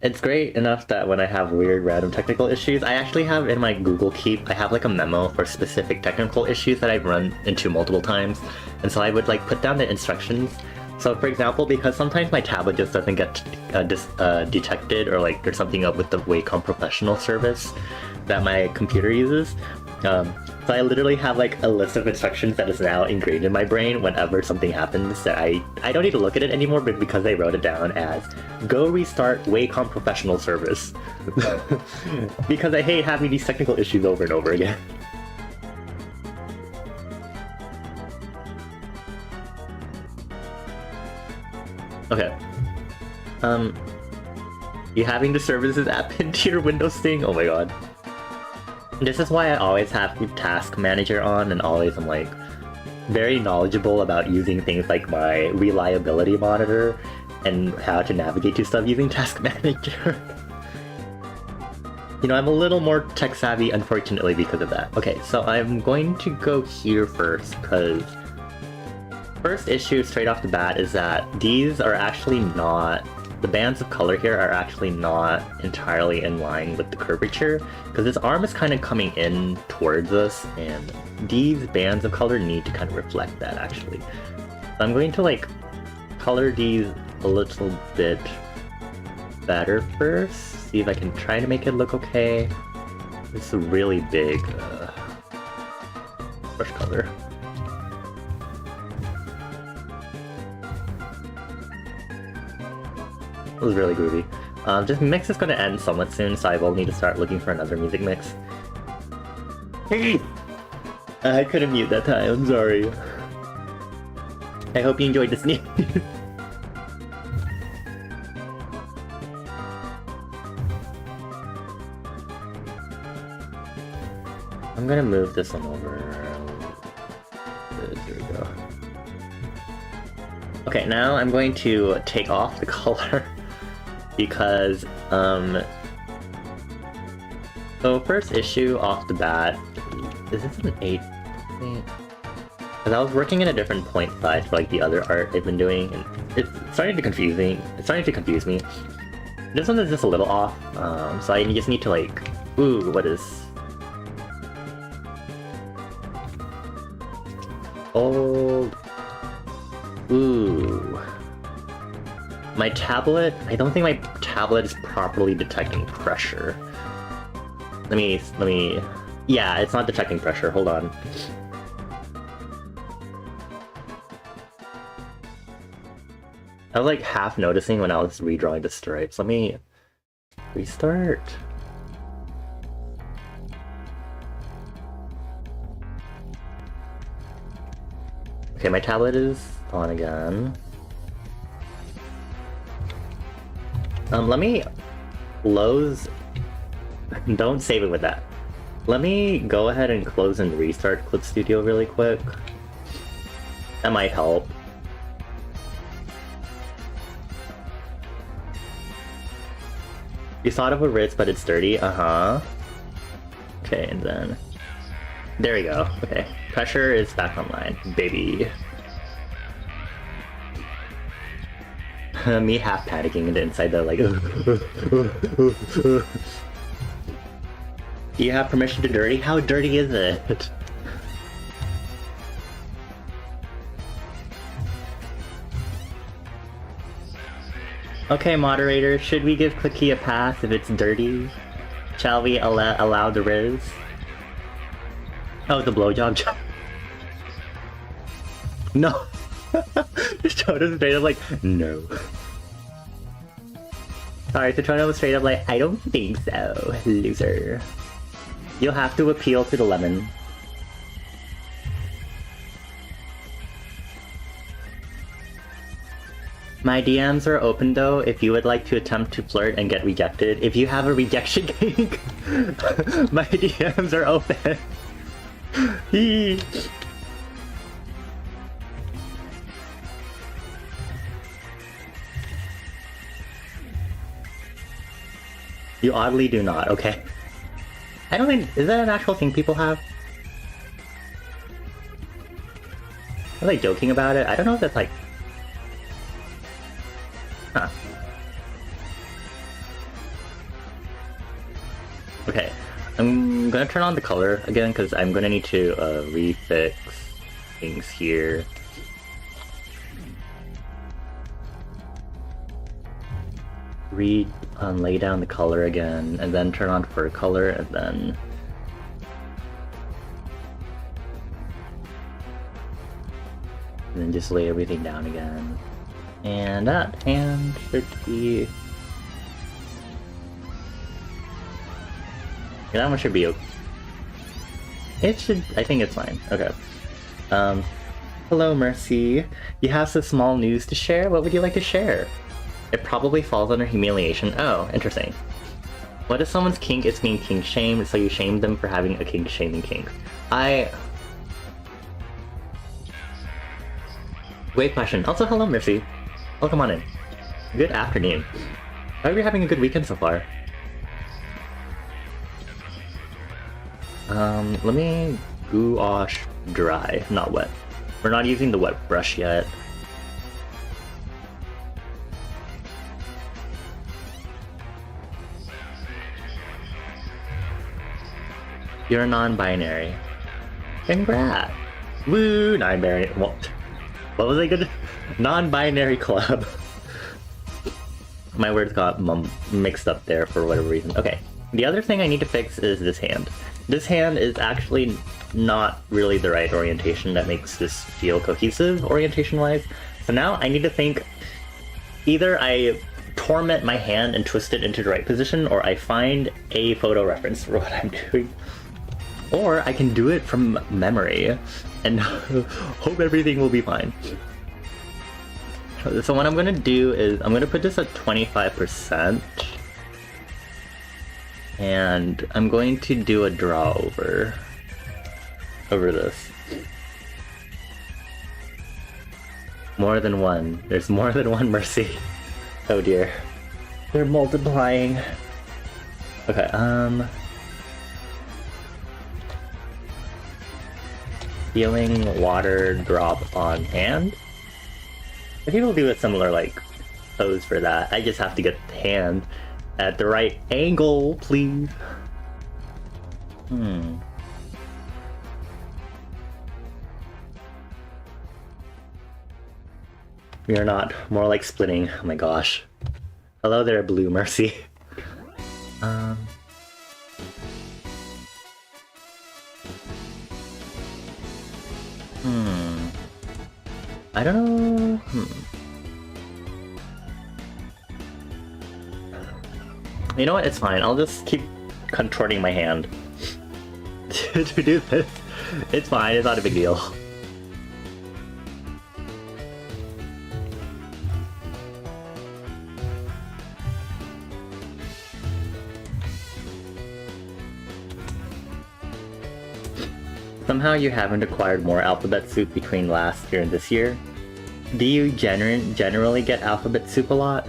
It's great enough that when I have weird random technical issues, I actually have in my Google Keep, I have like a memo for specific technical issues that I've run into multiple times. And so I would like put down the instructions. So for example, because sometimes my tablet just doesn't get detected, or like there's something up with the Wacom Professional service that my computer uses. So I literally have like a list of instructions that is now ingrained in my brain whenever something happens that I don't need to look at it anymore, but because I wrote it down as go restart Wacom Professional service. Because I hate having these technical issues over and over again. Okay. You having the services app into your Windows thing? Oh my god. This is why I always have Task Manager on, and always I'm like very knowledgeable about using things like my reliability monitor and how to navigate to stuff using Task Manager. You know, I'm a little more tech savvy, unfortunately, because of that. Okay, so I'm going to go here first, because first issue straight off the bat is that these are actually not... The bands of color here are actually not entirely in line with the curvature, because this arm is kind of coming in towards us, and these bands of color need to kind of reflect that, actually. So I'm going to, like, color these a little bit better first, see if I can try to make it look okay. This is a really big brush color. It was really groovy. This mix is going to end somewhat soon, so I will need to start looking for another music mix. I couldn't mute that time, I'm sorry. I hope you enjoyed this news. I'm gonna move this one over. There we go. Okay, now I'm going to take off the color. Because, so first issue off the bat, is this an 8 point? Because I was working in a different point size for like the other art I've been doing, and it's starting to confuse me. This one is just a little off, so I just need to like, ooh, what is... Old... Ooh... My tablet, I don't think my tablet is properly detecting pressure. Let me, yeah, it's not detecting pressure, hold on. I was like half noticing when I was redrawing the stripes. Let me restart. Okay, my tablet is on again. Let me... Lowe's... Don't save it with that. Let me go ahead and close and restart Clip Studio really quick. That might help. You thought of a Ritz, but it's dirty? Uh-huh. Okay, and then... There we go. Okay. Pressure is back online, baby. Me half panicking and inside though, like... You have permission to dirty? How dirty is it? Okay, moderator, should we give Clicky a pass if it's dirty? Shall we allow the Riz? Oh, the blowjob job. No. Shoto's straight up like, no. Sorry, so Shoto was straight up like, I don't think so, loser. You'll have to appeal to the lemon. My DMs are open though, if you would like to attempt to flirt and get rejected. If you have a rejection kink, my DMs are open. You oddly do not, okay. I don't think... Is that an actual thing people have? I'm like joking about it. I don't know if that's like... Huh. Okay. I'm gonna turn on the color again because I'm gonna need to refix things here. Lay down the color again, and then turn on fur color, and then... just lay everything down again. And that hand should be... Yeah, that one should be okay. It should... I think it's fine. Okay. Hello, Mercy. You have some small news to share? What would you like to share? It probably falls under humiliation. Oh, interesting. What if someone's kink is being kink shamed, so you shame them for having a kink shaming kink? Great question. Also, hello, Mercy. Welcome on in. Good afternoon. I hope you're having a good weekend so far. Let me gouache dry, not wet. We're not using the wet brush yet. You're non-binary. Congrats! Woo! Non-binary. What was I good? Non-binary club. My words got mixed up there for whatever reason. Okay. The other thing I need to fix is this hand. This hand is actually not really the right orientation that makes this feel cohesive orientation-wise. So now I need to think, either I torment my hand and twist it into the right position, or I find a photo reference for what I'm doing. Or I can do it from memory and hope everything will be fine. So what I'm gonna do is I'm gonna put this at 25%. And I'm going to do a draw over this. More than one. There's more than one Mercy. Oh dear. They're multiplying. Okay, healing water drop on hand. People do a similar like pose for that. I just have to get the hand at the right angle, please. We are not. More like splitting. Oh my gosh. Hello there, Blue Mercy. I don't know. You know what? It's fine. I'll just keep contorting my hand to do this. It's fine. It's not a big deal. Somehow you haven't acquired more alphabet soup between last year and this year. Do you generally get alphabet soup a lot?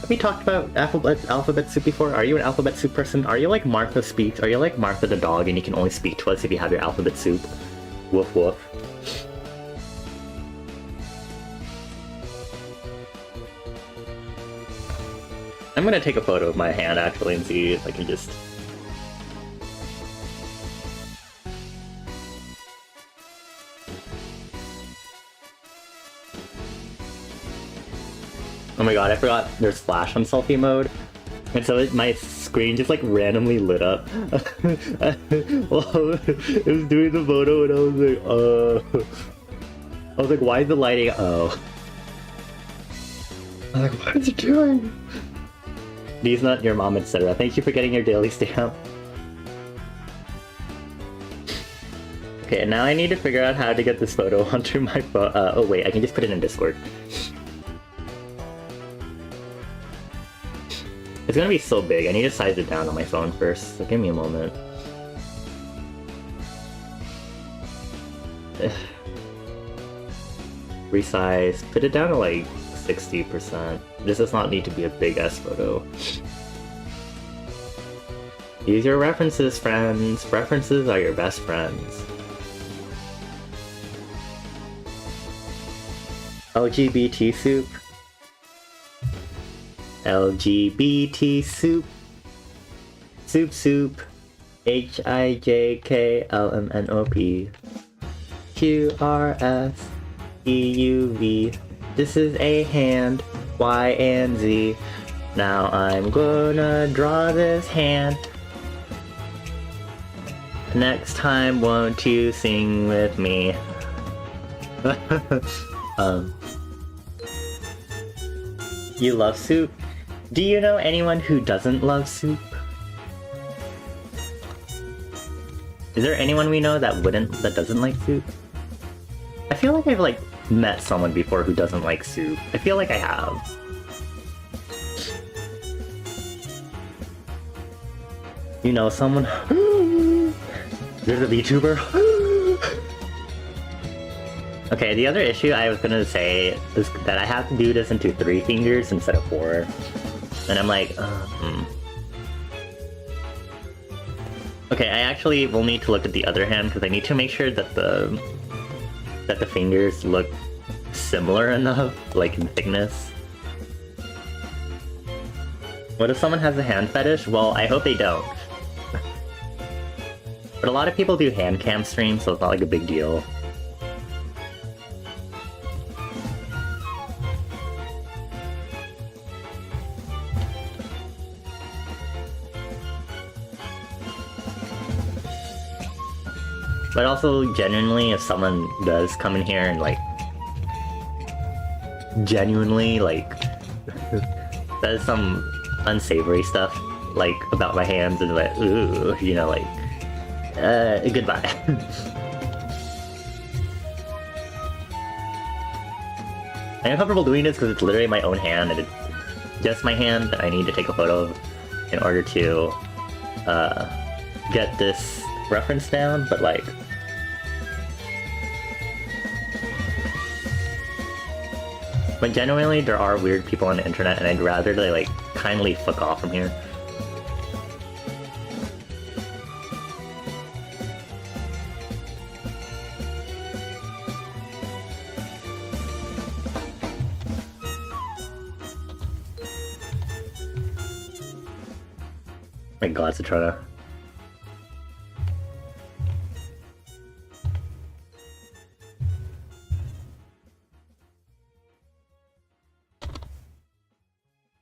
Have we talked about alphabet soup before? Are you an alphabet soup person? Are you like Martha speaks? Are you like Martha the dog and you can only speak to us if you have your alphabet soup? Woof woof. I'm gonna take a photo of my hand actually and see if I can just... Oh my god, I forgot there's flash on selfie mode. And so my screen just like randomly lit up. Well, it was doing the photo and I was like, why is the lighting? Oh. I was like, what is it doing? D's not your mom, etc. Thank you for getting your daily stamp. Okay, and now I need to figure out how to get this photo onto my phone. Oh wait, I can just put it in Discord. It's gonna be so big, I need to size it down on my phone first, so give me a moment. Resize, put it down to like 60%. This does not need to be a big S photo. Use your references, friends. References are your best friends. LGBT soup. LGBT soup. Soup soup. HIJKLMNOP. QRSEUV. This is a hand. Y and Z. Now I'm gonna draw this hand. Next time, won't you sing with me? You love soup? Do you know anyone who doesn't love soup? Is there anyone we know that doesn't like soup? I feel like I've like met someone before who doesn't like soup. I feel like I have. You know someone? There's a VTuber? Okay, the other issue I was gonna say is that I have to do this into 3 fingers instead of 4. And I'm like, Okay, I actually will need to look at the other hand because I need to make sure that the fingers look similar enough, like in thickness. What if someone has a hand fetish? Well, I hope they don't. But a lot of people do hand cam streams, so it's not like a big deal. But also, genuinely, if someone does come in here and like genuinely like says some unsavory stuff like about my hands and like ooh, you know, like goodbye. I'm comfortable doing this because it's literally my own hand and it's just my hand that I need to take a photo of in order to get this reference down, but like but genuinely, there are weird people on the internet, and I'd rather they, like, kindly fuck off from here. My god, Citrona.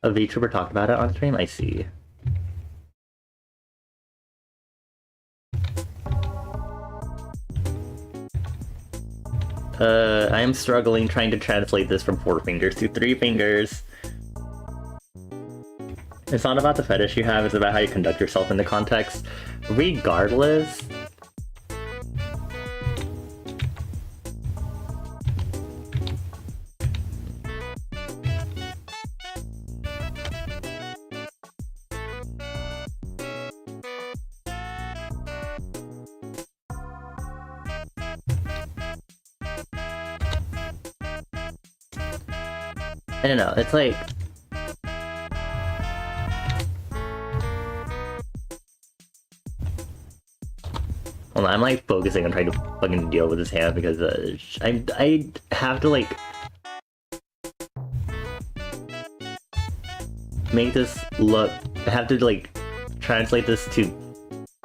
A VTuber talked about it on stream? I see. I am struggling trying to translate this from 4 fingers to 3 fingers. It's not about the fetish you have, it's about how you conduct yourself in the context. Regardless... I don't know, it's like... Hold on, I'm like focusing on trying to fucking deal with this hand because I have to like... make this look... I have to like translate this to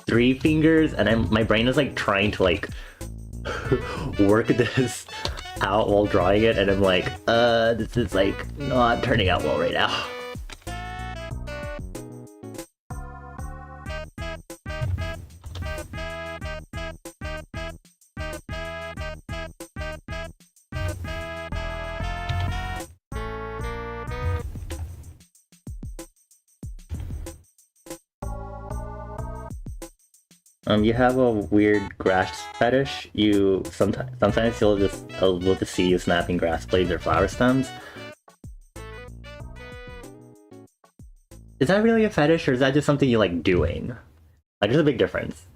3 fingers, and my brain is like trying to like work this out while drawing it, and I'm like, this is like not turning out well right now. You have a weird grass fetish. Sometimes you'll just see you snapping grass blades or flower stems. Is that really a fetish, or is that just something you like doing? Like, there's a big difference.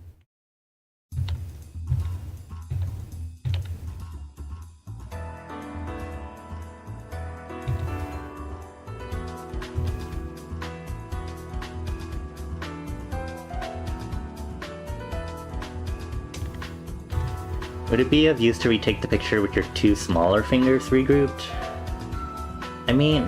Would it be of use to retake the picture with your 2 smaller fingers regrouped? I mean...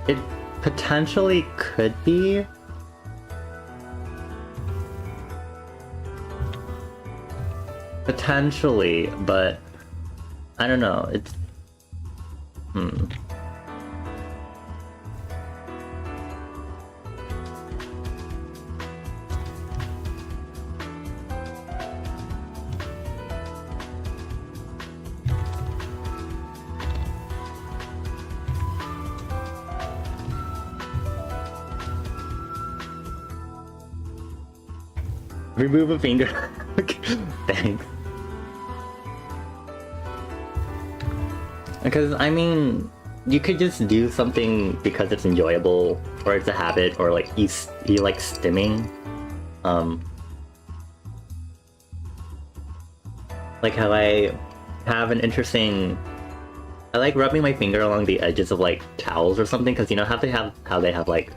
it potentially could be. Potentially, but... I don't know, it's... Remove a finger. Thanks. Because, I mean, you could just do something because it's enjoyable, or it's a habit, or like you like stimming. Like how I have an interesting... I like rubbing my finger along the edges of like towels or something, because you know how they have like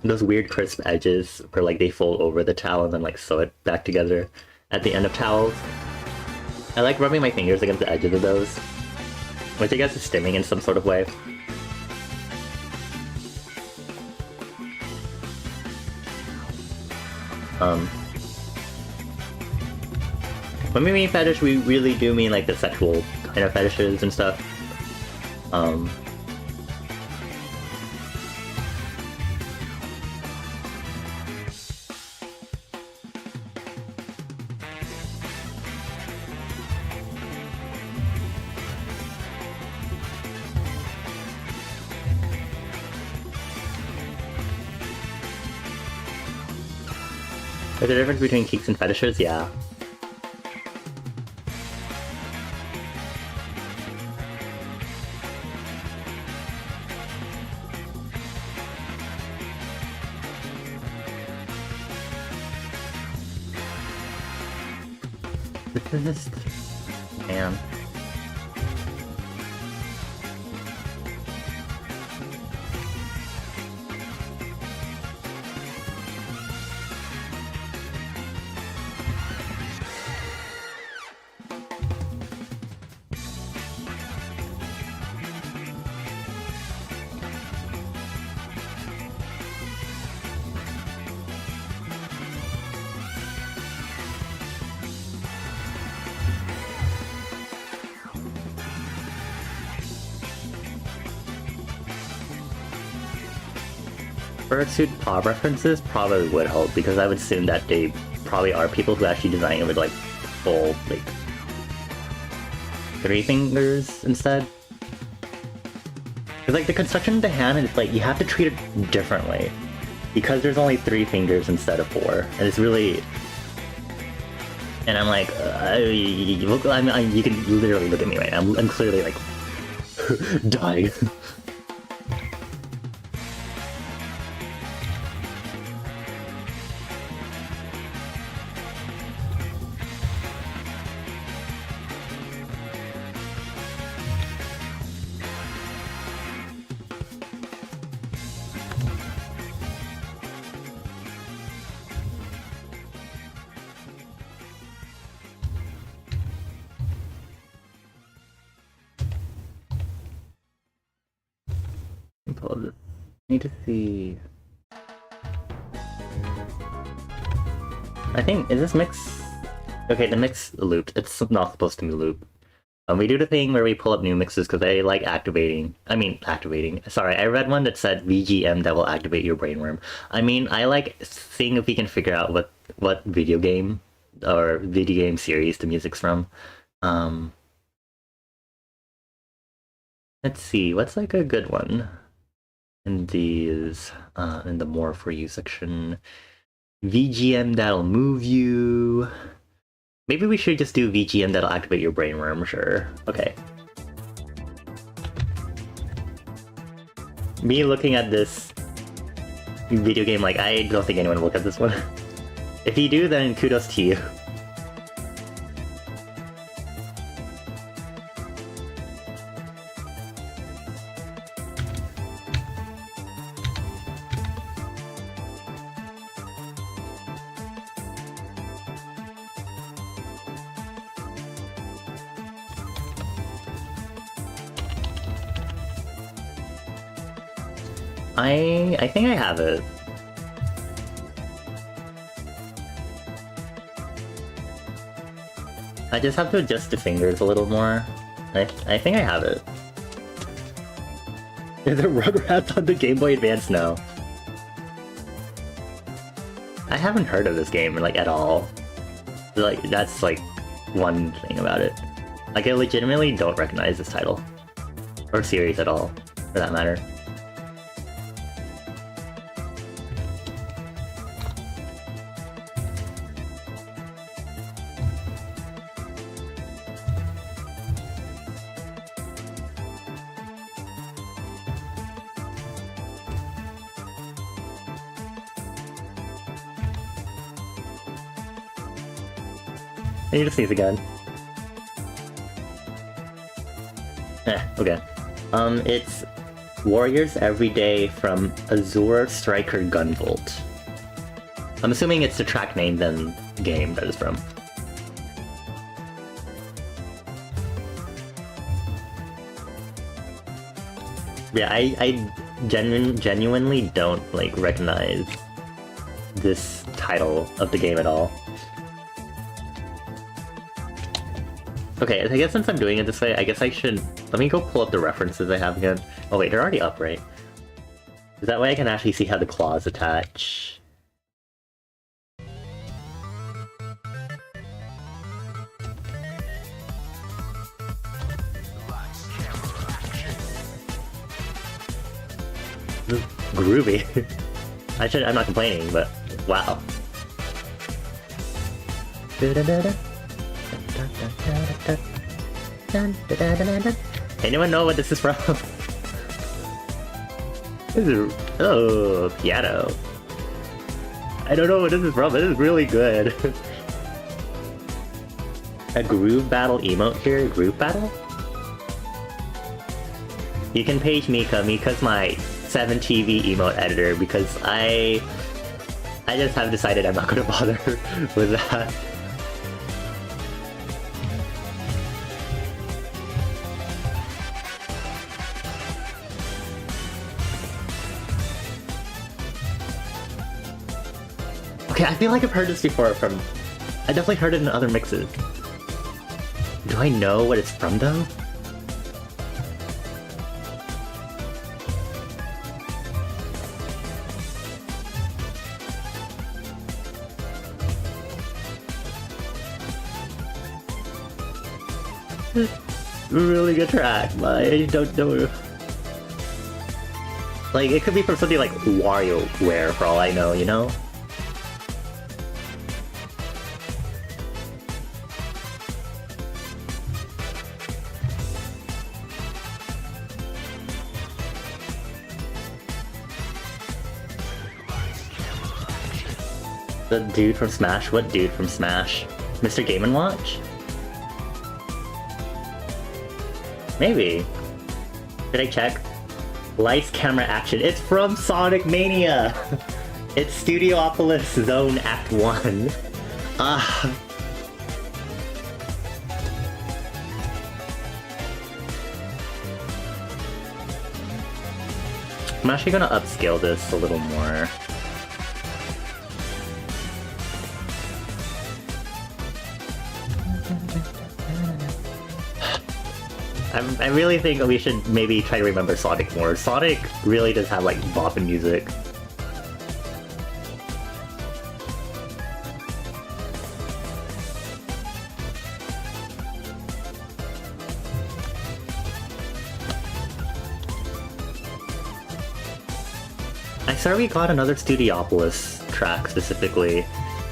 those weird crisp edges where like they fold over the towel and then like sew it back together at the end of towels. I like rubbing my fingers against the edges of those, which I guess is stimming in some sort of way. When we mean fetish, we really do mean like the sexual kind of fetishes and stuff. There's a difference between kinks and fetishes, yeah. This is... man. Fursuit paw references probably would hold, because I would assume that they probably are people who actually design it with like full, like 3 fingers instead. Because like the construction of the hand is like, you have to treat it differently, because there's only 3 fingers instead of 4, and it's really... And I'm like, you can literally look at me right now, I'm clearly like dying. pull up this. Need to see. I think, is this mix? Okay, the mix looped. It's not supposed to be looped. We do the thing where we pull up new mixes because I like activating. Sorry, I read one that said VGM that will activate your brainworm. I mean, I like seeing if we can figure out what video game or video game series the music's from. Let's see, what's like a good one in these in the more for you section. VGM that'll move you. Maybe we should just do VGM that'll activate your brainworm, sure. Okay. Me looking at this video game, like, I don't think anyone will look at this one. If you do, then kudos to you. I think I have it. I just have to adjust the fingers a little more. I think I have it. Is there Rugrats on the Game Boy Advance now? I haven't heard of this game, like, at all. Like, that's, like, one thing about it. Like, I legitimately don't recognize this title. Or series at all, for that matter. I need to sneeze again. Okay. It's Warriors Every Day from Azure Striker Gunvolt. I'm assuming it's the track name then game that is from. Yeah, I genuinely don't, like, recognize this title of the game at all. Okay, I guess since I'm doing it this way, I guess I should... Let me go pull up the references I have again. Oh wait, they're already up, right? That way I can actually see how the claws attach. This is groovy. I'm not complaining, but wow. Anyone know what this is from? This is... Oh, piano. I don't know what this is from, but this is really good. A groove battle emote here? Groove battle? You can page Mika. Mika's my 7TV emote editor because I just have decided I'm not gonna bother with that. Okay, I feel like I've heard this before from... I definitely heard it in other mixes. Do I know what it's from, though? Really good track, but I don't know. Like, it could be from something like WarioWare for all I know, you know? The dude from Smash? What dude from Smash? Mr. Game & Watch? Maybe. Did I check? Lights, camera, action. It's from Sonic Mania! It's Studiopolis Zone Act 1. Ah. I'm actually gonna upscale this a little more. I really think we should maybe try to remember Sonic more. Sonic really does have like bopping music. I swear we got another Studiopolis track specifically,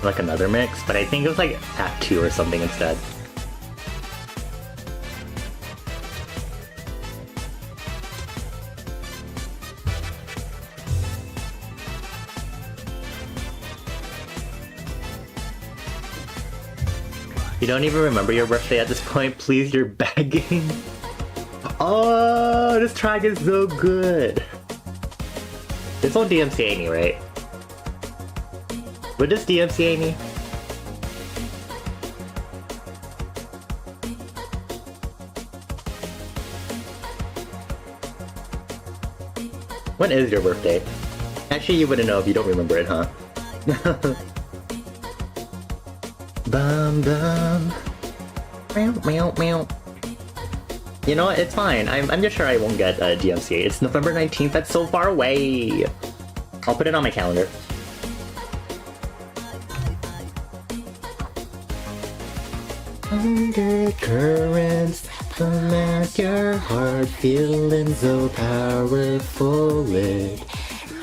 like another mix, but I think it was like Act 2 or something instead. You don't even remember your birthday at this point? Please, you're begging. Oh, this track is so good. It's on DMCA me, right? Would this DMCA me? When is your birthday? Actually, you wouldn't know if you don't remember it, huh? Bum bum. Meow meow meow. You know what? It's fine. I'm just sure I won't get DMCA. It's November 19th. That's so far away. I'll put it on my calendar. Undercurrents, make your heart feeling so powerful. It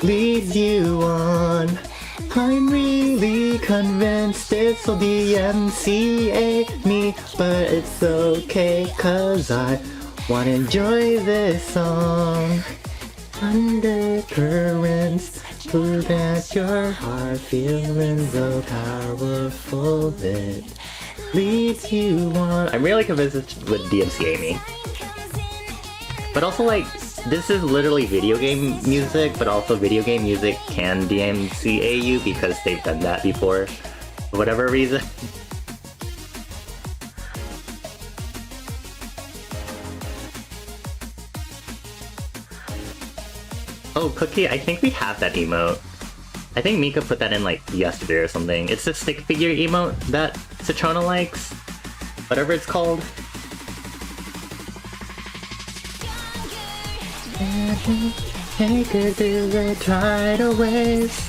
leads you on. I'm really convinced this'll DMCA me, but it's okay, cause I wanna enjoy this song. Undercurrents, pull at your heart, feeling so powerful it leads you on. I'm really convinced it would DMCA me. But also, like, this is literally video game music, but also video game music can DMCA you because they've done that before, for whatever reason. Oh, Cookie, I think we have that emote. I think Mika put that in like yesterday or something. It's the stick figure emote that Citrona likes. Whatever it's called. Take her through the tidal waves.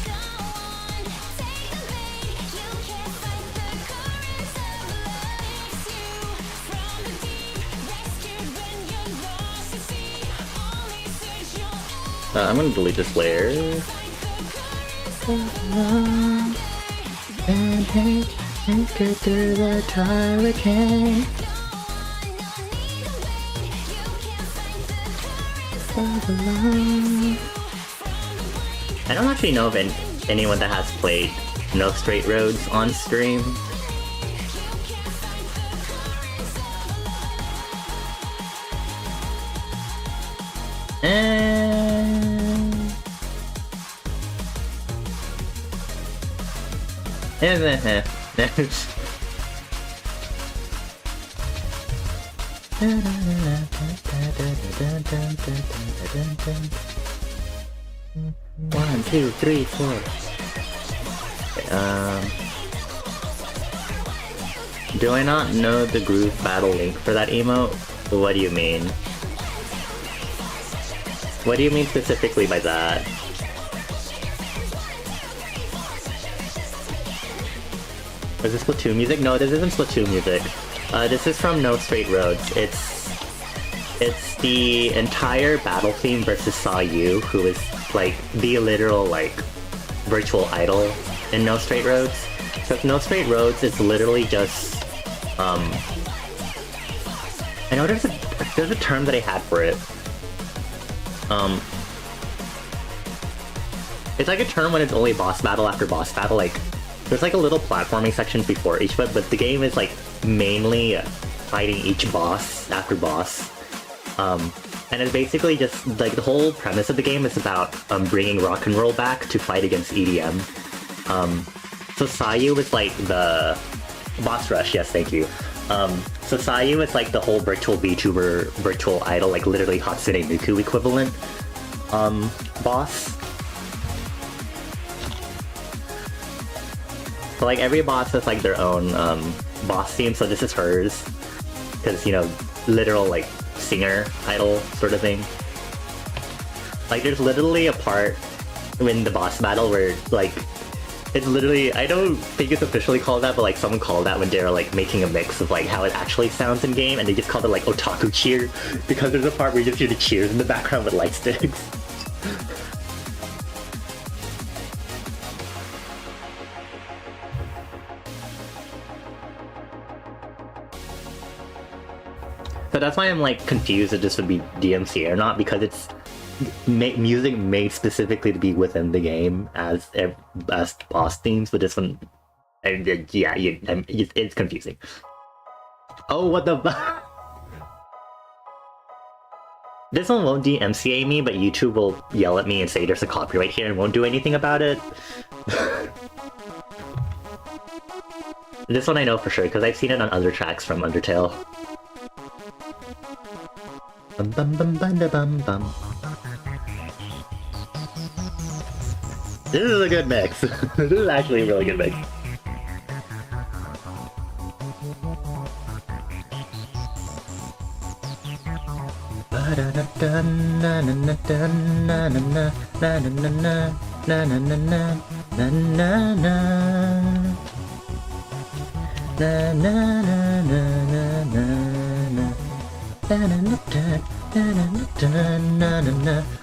I'm gonna delete this layer. And take her through the hurricane. I don't actually know of anyone that has played No Straight Roads on stream. One, two, three, four. Do I not know the groove battle link for that emote? What do you mean? What do you mean specifically by that? Is this Splatoon music? No, this isn't Splatoon music. This is from No Straight Roads. It's the entire battle theme versus Saw You, who is like the literal like virtual idol in No Straight Roads. So No Straight Roads is literally just I know there's a term that I had for it. It's like a term when it's only boss battle after boss battle. Like there's like a little platforming section before each, but the game is like mainly fighting each boss after boss. And it's basically just like the whole premise of the game is about bringing rock and roll back to fight against EDM. So Sayu is like the boss rush. Yes, thank you. So Sayu is like the whole virtual VTuber, virtual idol, like literally Hatsune Miku equivalent. boss. So like every boss has like their own boss theme, so this is hers. Because, you know, literal like singer idol sort of thing. Like there's literally a part in the boss battle where like it's literally, I don't think it's officially called that, but like someone called that when they're like making a mix of like how it actually sounds in game, and they just called it like otaku cheer, because there's a part where you just hear the cheers in the background with light sticks. So that's why I'm like confused if this would be DMCA or not, because it's music made specifically to be within the game as boss themes, but this one, yeah, it's confusing. Oh, what the This one won't DMCA me, but YouTube will yell at me and say there's a copyright here and won't do anything about it. This one I know for sure, because I've seen it on other tracks from Undertale. Bum bum bum bum da bum bum. This is a good mix. This is actually a really good mix.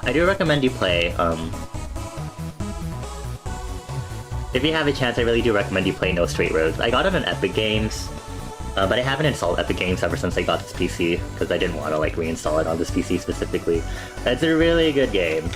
I do recommend you play, if you have a chance, I really do recommend you play No Straight Roads. I got it on Epic Games, but I haven't installed Epic Games ever since I got this PC, because I didn't want to like reinstall it on this PC specifically. It's a really good game.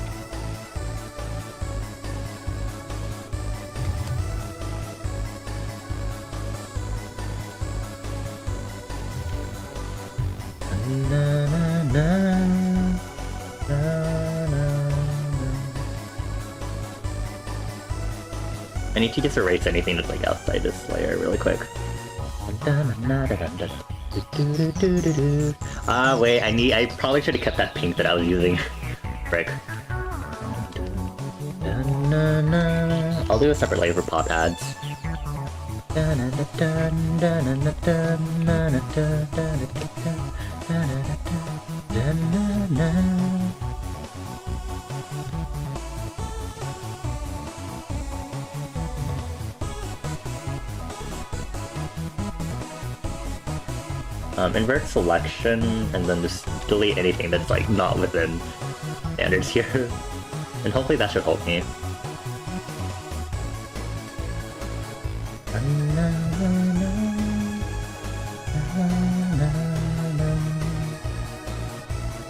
I need to just erase anything that's like outside this layer really quick. Wait, I probably should have kept that pink that I was using. Frick. I'll do a separate layer for pop ads. Invert selection, and then just delete anything that's like not within standards here. And hopefully that should help me.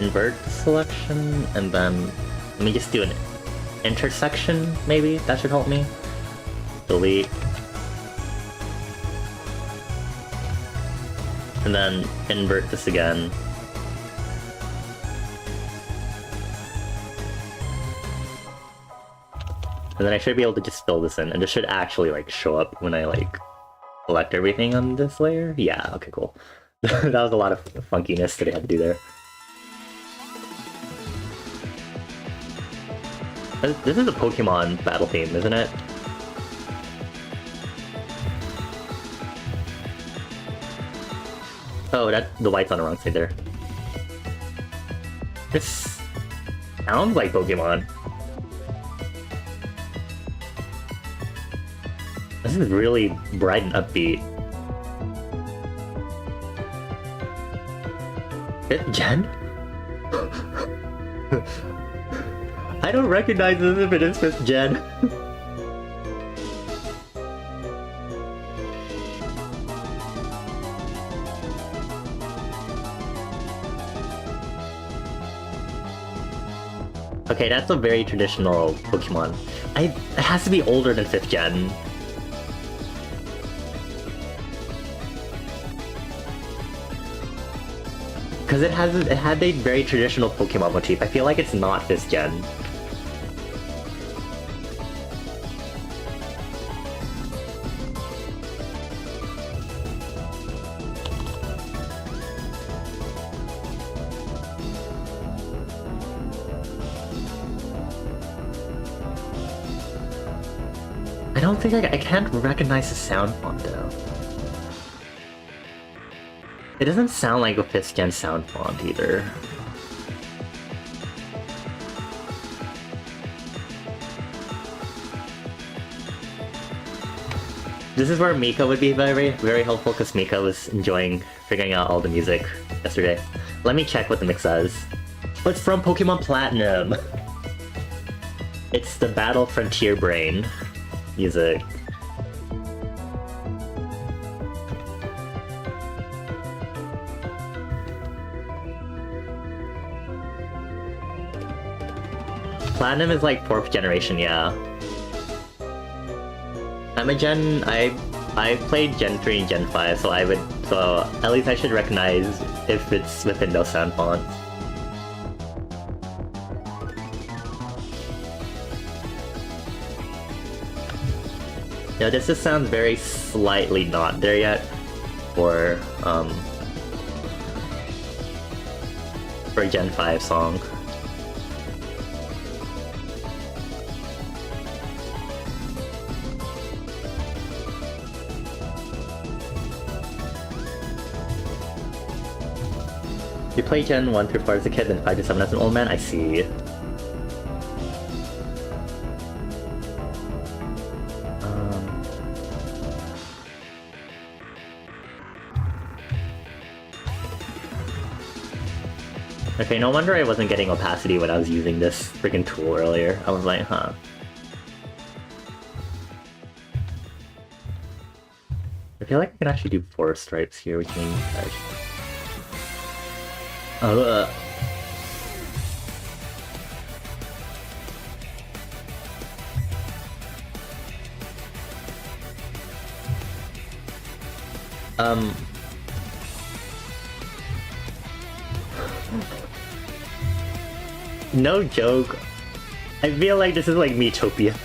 Invert the selection, and then let me just do an intersection, maybe? That should help me. Delete. And then invert this again. And then I should be able to just fill this in, and this should actually like show up when I like select everything on this layer. Yeah, okay, cool. That was a lot of funkiness that I had to do there. This is a Pokemon battle theme, isn't it? Oh, the white's on the wrong side there. This sounds like Pokemon. This is really bright and upbeat. 5th gen? I don't recognize this if it is 5th gen. Okay, that's a very traditional Pokemon. It has to be older than 5th gen. Because it had a very traditional Pokemon motif. I feel like it's not 5th gen. don't think I can't recognize the sound font though. It doesn't sound like a 5th gen sound font either. This is where Mika would be very, very helpful because Mika was enjoying figuring out all the music yesterday. Let me check what the mix says. Oh, it's from Pokemon Platinum! It's the Battle Frontier Brain music. Platinum is like 4th generation, yeah. I'm a Gen... I played Gen 3 and Gen 5, so at least I should recognize if it's within those sound fonts. Yeah, this just sounds very slightly not there yet for a Gen 5 song. You play Gen 1 through 4 as a kid, then 5 to 7 as an old man? I see. Okay, no wonder I wasn't getting opacity when I was using this freaking tool earlier. I was like, huh. I feel like I can actually do 4 stripes here, which means I should... No joke. I feel like this is like Miitopia.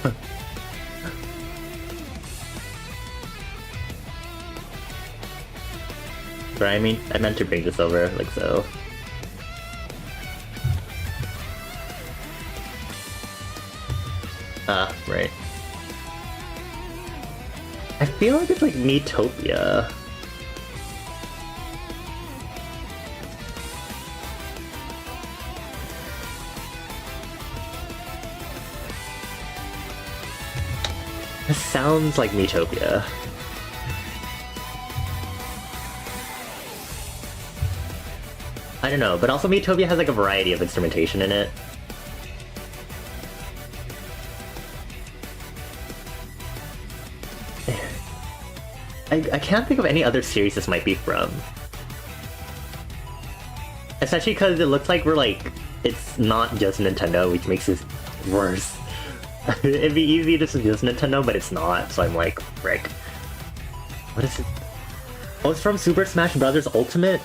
But I meant to bring this over, like so. Ah, right. I feel like it's like Miitopia. This sounds like Miitopia. I don't know, but also Miitopia has like a variety of instrumentation in it. I can't think of any other series this might be from. Especially because it looks like it's not just Nintendo, which makes it worse. It'd be easy to just Nintendo, but it's not, so I'm like, frick. What is it? Oh, it's from Super Smash Bros. Ultimate?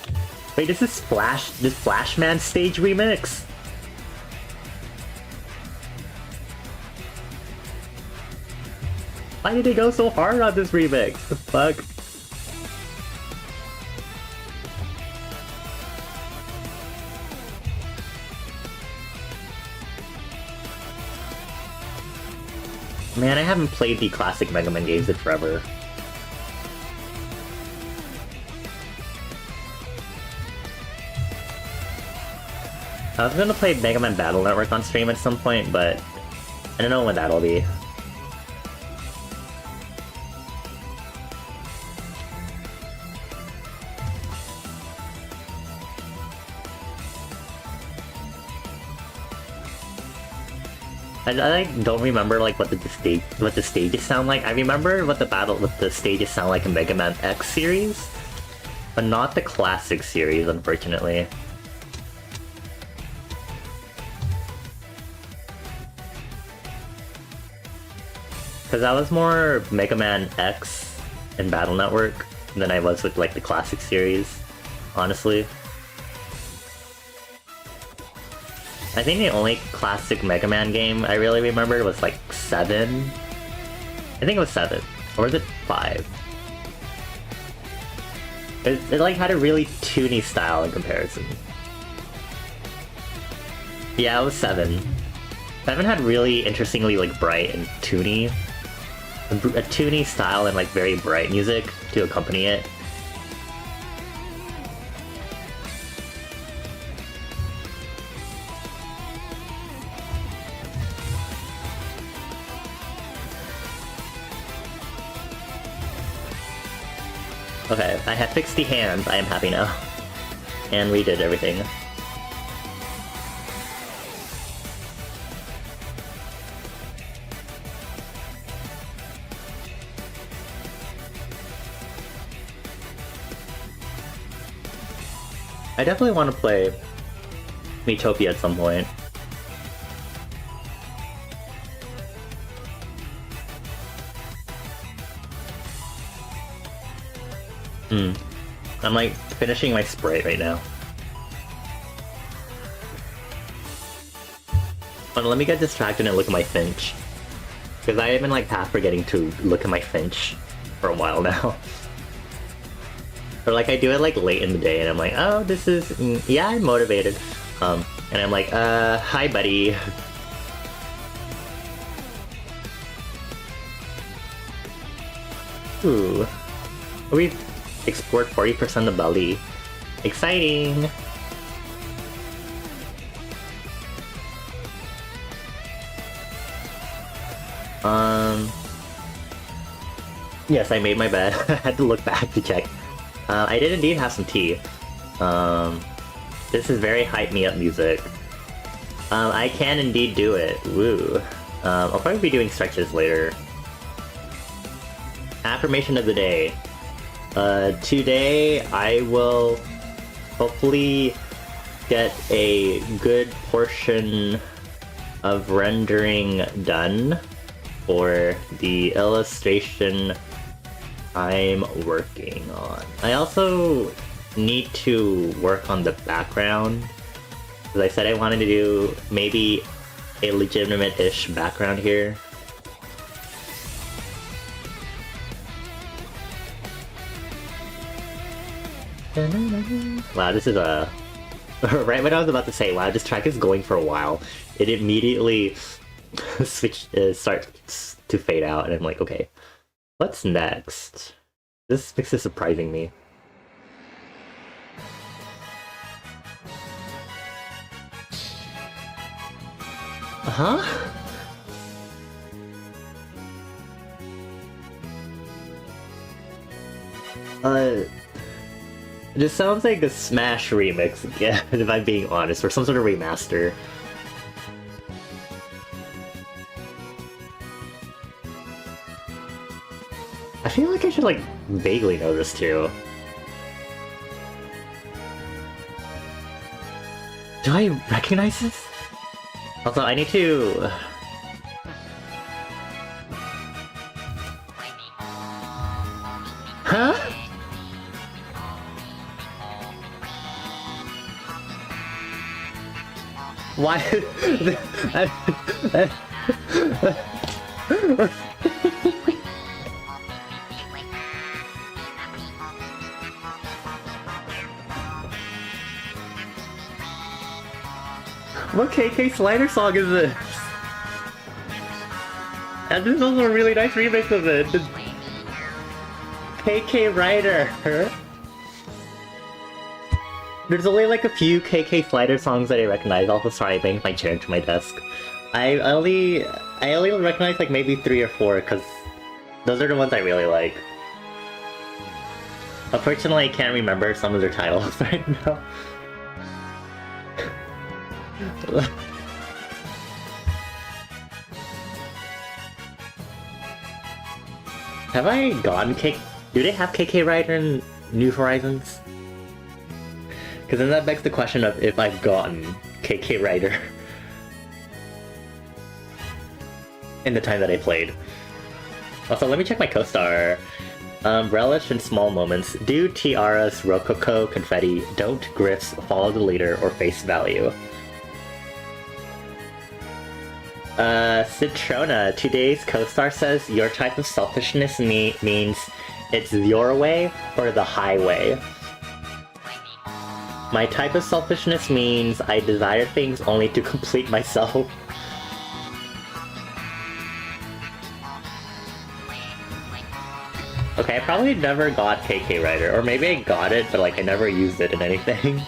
Wait, this is this Flashman stage remix? Why did they go so hard on this remix? The fuck? Man, I haven't played the classic Mega Man games in forever. I was gonna play Mega Man Battle Network on stream at some point, but I don't know when that'll be. I don't remember like what the stages sound like. I remember what the stages sound like in Mega Man X series, but not the classic series, unfortunately. Because I was more Mega Man X and Battle Network than I was with like the classic series, honestly. I think the only classic Mega Man game I really remember was like 7. I think it was 7. Or was it 5? It like had a really toony style in comparison. Yeah, it was 7. 7 had really interestingly like bright and toony a toony style and like very bright music to accompany it. Okay, I have fixed the hands. I am happy now. And we did everything. I definitely want to play Miitopia at some point. I'm like finishing my Sprite right now. But let me get distracted and look at my Finch. Because I have been like half forgetting to look at my Finch for a while now. Or like I do it like late in the day and I'm like, oh, this is, yeah, I'm motivated. And I'm like, hi buddy. Ooh. We've explored 40% of Bali. Exciting! Yes, I made my bed. I had to look back to check. I did indeed have some tea. This is very hype me up music. I can indeed do it. Woo. I'll probably be doing stretches later. Affirmation of the day. Today I will hopefully get a good portion of rendering done for the illustration I'm working on. I also need to work on the background, because I said I wanted to do maybe a legitimate-ish background here. Wow, this is a... right when I was about to say, wow, this track is going for a while, it immediately starts to fade out, and I'm like, okay, what's next? This mix is surprising me. This sounds like a Smash remix again, if I'm being honest, or some sort of remaster. I feel like I should like vaguely know this too. Do I recognize this? Also, I need to... Huh? Why? What KK Slider song is this? And this is also a really nice remix of it. KK Rider. There's only like a few KK Slider songs that I recognize. Also, sorry, I banged my chair into my desk. I only recognize like maybe 3 or 4 because those are the ones I really like. Unfortunately, I can't remember some of their titles right now. Have I gotten KK? Do they have KK Rider in New Horizons? Because then that begs the question of if I've gotten KK Rider in the time that I played. Also, let me check my co-star. Relish in small moments. Do tiaras, rococo, confetti, don't grifts, follow the leader, or face value. Citrona, today's co-star says your type of selfishness means it's your way or the highway. My type of selfishness means I desire things only to complete myself. Okay, I probably never got KK Rider, or maybe I got it, but like I never used it in anything.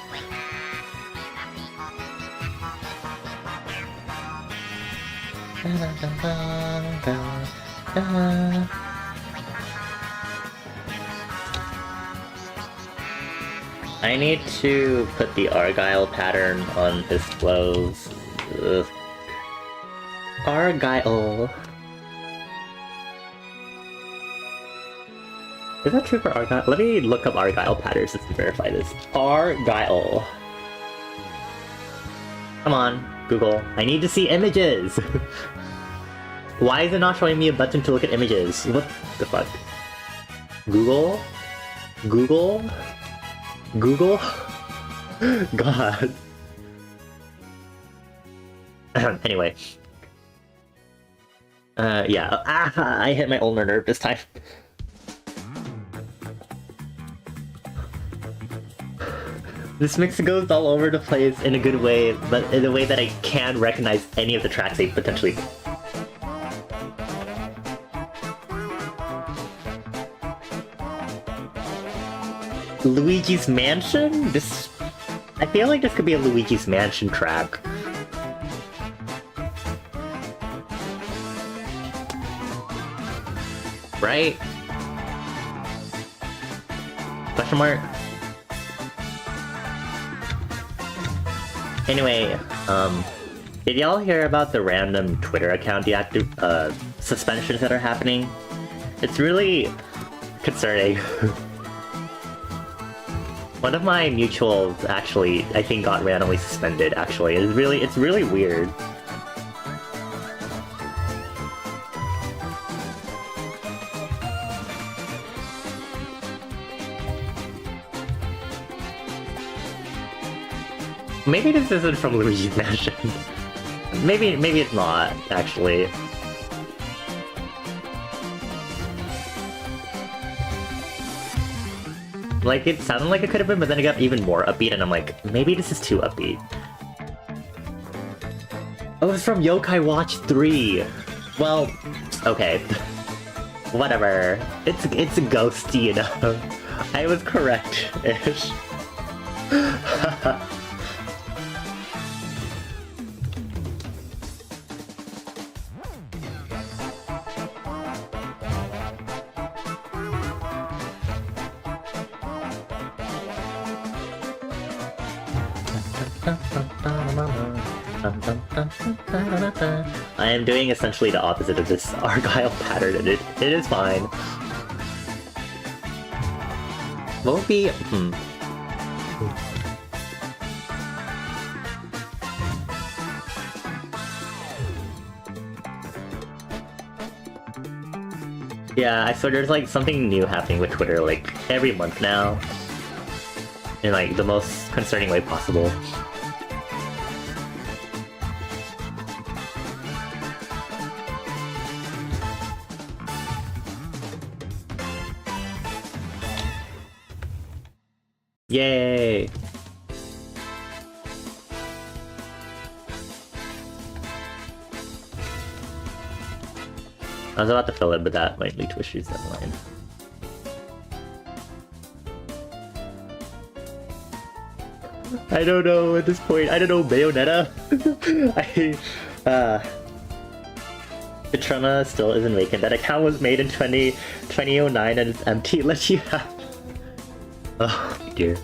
I need to put the Argyle pattern on his clothes. Ugh. Argyle. Is that true for Argyle? Let me look up Argyle patterns just to verify this. Argyle. Come on, Google. I need to see images! Why is it not showing me a button to look at images? What the fuck? Google? Google? Google? God. Anyway. Yeah. I hit my ulnar nerve this time. This mix goes all over the place in a good way, but in a way that I can't recognize any of the tracks they potentially... Luigi's Mansion? This... I feel like this could be a Luigi's Mansion track. Right? Question mark? Anyway, did y'all hear about the random Twitter account deactive suspensions that are happening? It's really concerning. One of my mutuals actually, I think, got randomly suspended. Actually, it's really weird. Maybe this isn't from Luigi's Mansion. maybe it's not, actually. Like, it sounded like it could have been, but then it got even more upbeat, and I'm like, maybe this is too upbeat. Oh, it's from Yokai Watch 3! Well, okay. Whatever. It's ghosty enough. I was correct-ish. I am doing essentially the opposite of this Argyle pattern, and it is fine. What would be... Yeah, I swear there's like something new happening with Twitter like every month now. In like the most concerning way possible. Yay! I was about to fill it, but that might lead to issues down the line. I don't know at this point. I don't know, Bayonetta? Petrona still isn't vacant. That account was made in 2009 and it's empty. Let you have... Oh, dear.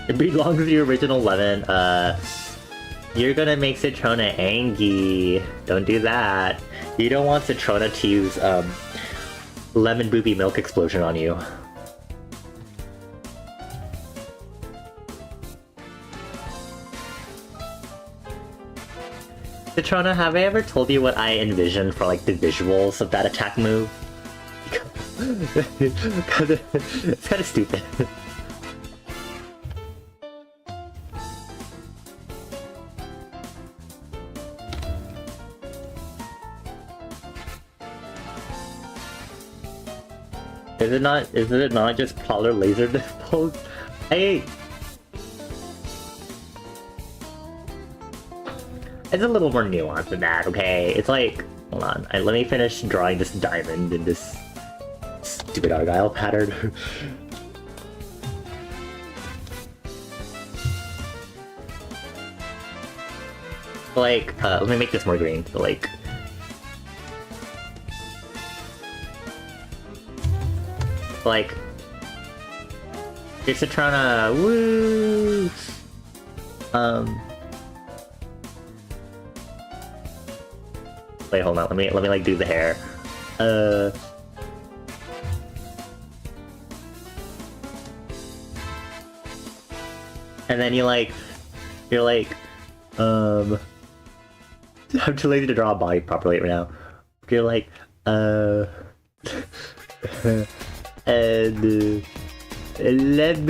It belongs to the original Lemon. You're gonna make Citrona angry. Don't do that. You don't want Citrona to use, Lemon Booby Milk Explosion on you. Citrona, have I ever told you what I envisioned for, like, the visuals of that attack move? It's kinda stupid. Is it not just polar laser dispose? Hey! It's a little more nuanced than that, okay? It's like, hold on, let me finish drawing this diamond in this stupid Argyle pattern. Like, let me make this more green, so like... Like... Here's Citrona, woo! Wait, hold on, let me like do the hair. And then you're like, I'm too lazy to draw a body properly right now. You're like, and let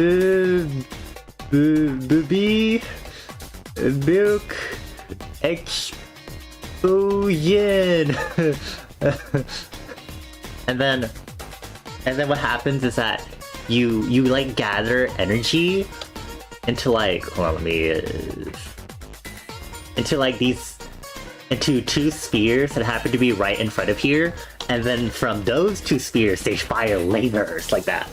be milk explosion. and then what happens is that you like gather energy into like, hold on, let me into two spheres that happen to be right in front of here, and then from those two spheres they fire lasers like that.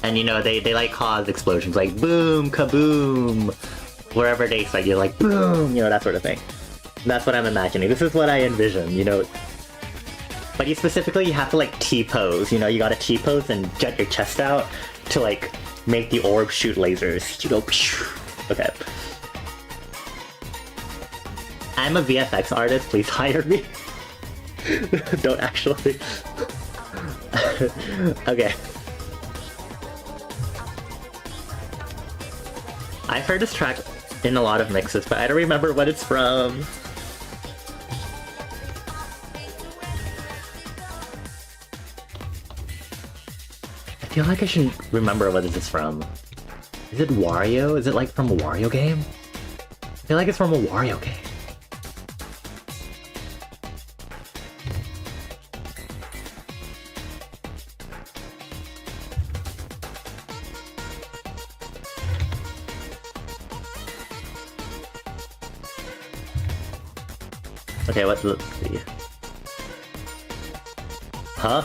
And you know, they like cause explosions like boom, kaboom, wherever they strike, you're like boom, you know, that sort of thing. That's what I'm imagining. This is what I envision, you know. But you have to like T-pose, you know, you gotta T-pose and jet your chest out to like make the orb shoot lasers. You go, okay. I'm a VFX artist, please hire me. Don't actually. Okay. I've heard this track in a lot of mixes, but I don't remember what it's from. I feel like I should remember what this is from. Is it Wario? Is it like from a Wario game? I feel like it's from a Wario game. Okay, let's see. Huh?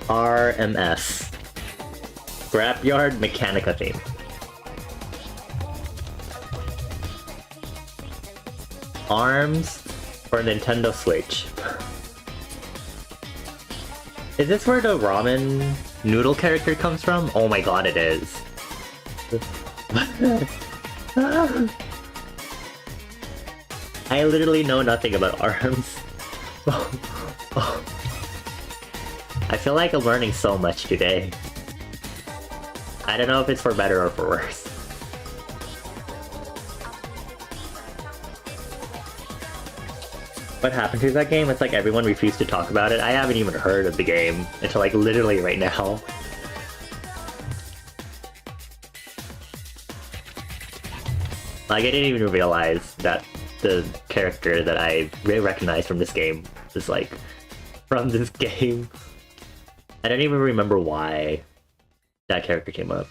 ARMS. Scrapyard Mechanica theme. ARMS for Nintendo Switch. Is this where the ramen noodle character comes from? Oh my god, it is. I literally know nothing about ARMS. I feel like I'm learning so much today. I don't know if it's for better or for worse. What happened to that game? It's like everyone refused to talk about it. I haven't even heard of the game until like literally right now. Like I didn't even realize that the character that I really recognize from this game is like from this game. I don't even remember why that character came up.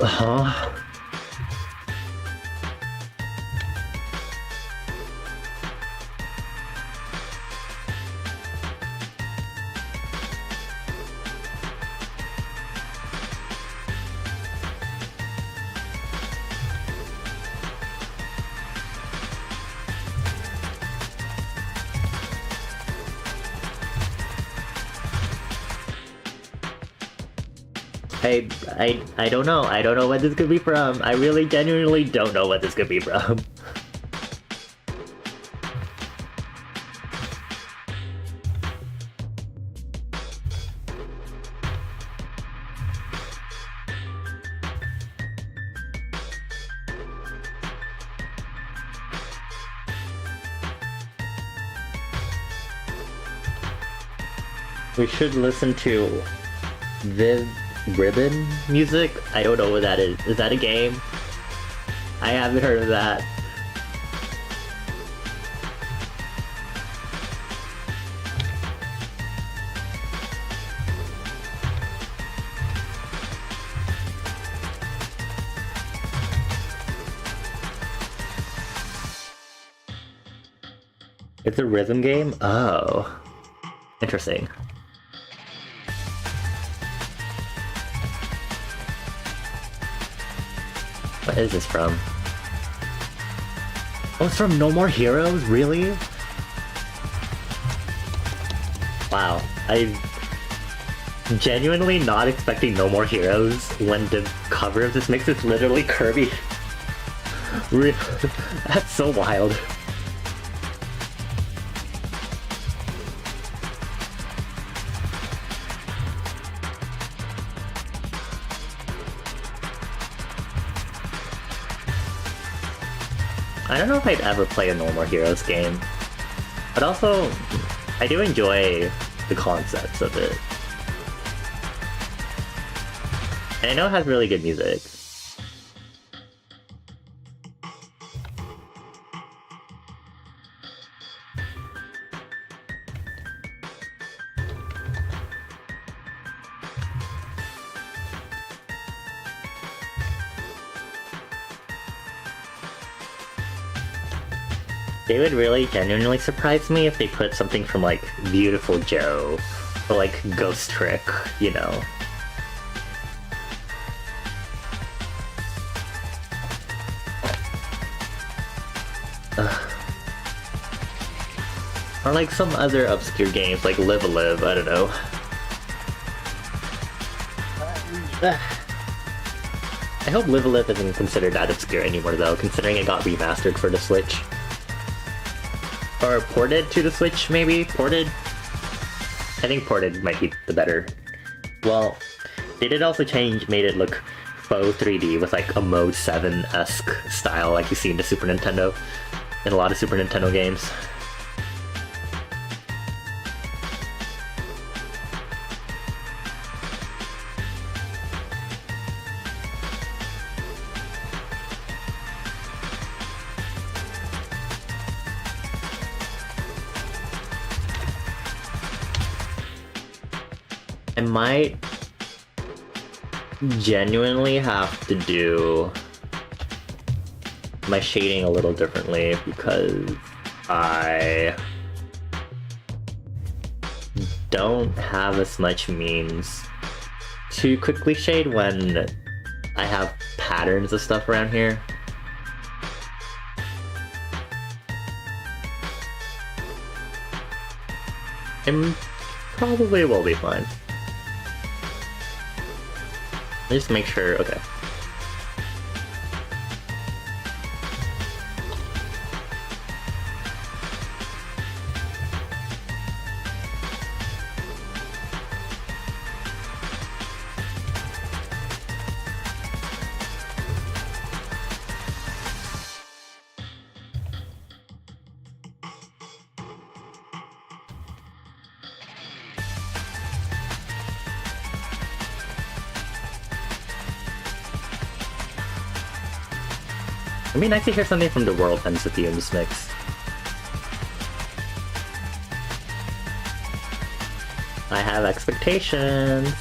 Uh-huh. I don't know. I don't know what this could be from. I really genuinely don't know what this could be from. We should listen to Viv Ribbon music? I don't know what that is. Is that a game? I haven't heard of that. It's a rhythm game? Oh. Interesting. What is this from? Oh, it's from No More Heroes? Really? Wow. I'm genuinely not expecting No More Heroes when the cover of this mix is literally Kirby. That's so wild. I don't know if I'd ever play a No More Heroes game, but also, I do enjoy the concepts of it. And I know it has really good music. They would really genuinely surprise me if they put something from like Beautiful Joe or like Ghost Trick, you know. Or like some other obscure games like Live a Live, I don't know. I hope Live a Live isn't considered that obscure anymore though, considering it got remastered for the Switch. Or ported to the Switch, maybe? Ported? I think ported might be the better. Well, they did also made it look faux 3D with like a Mode 7-esque style like you see in the Super Nintendo, in a lot of Super Nintendo games. I might genuinely have to do my shading a little differently because I don't have as much means to quickly shade when I have patterns of stuff around here. And probably will be fine. Just make sure, okay. It'd be nice to hear something from The World Ends With You in this mix. I have expectations.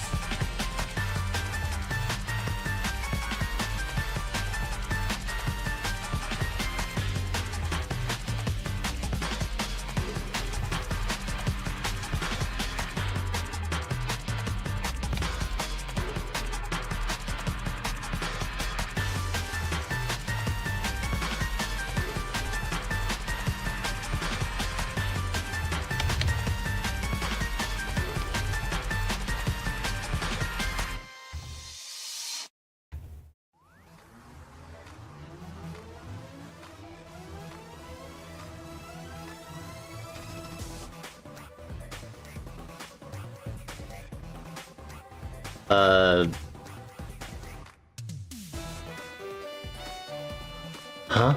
Huh?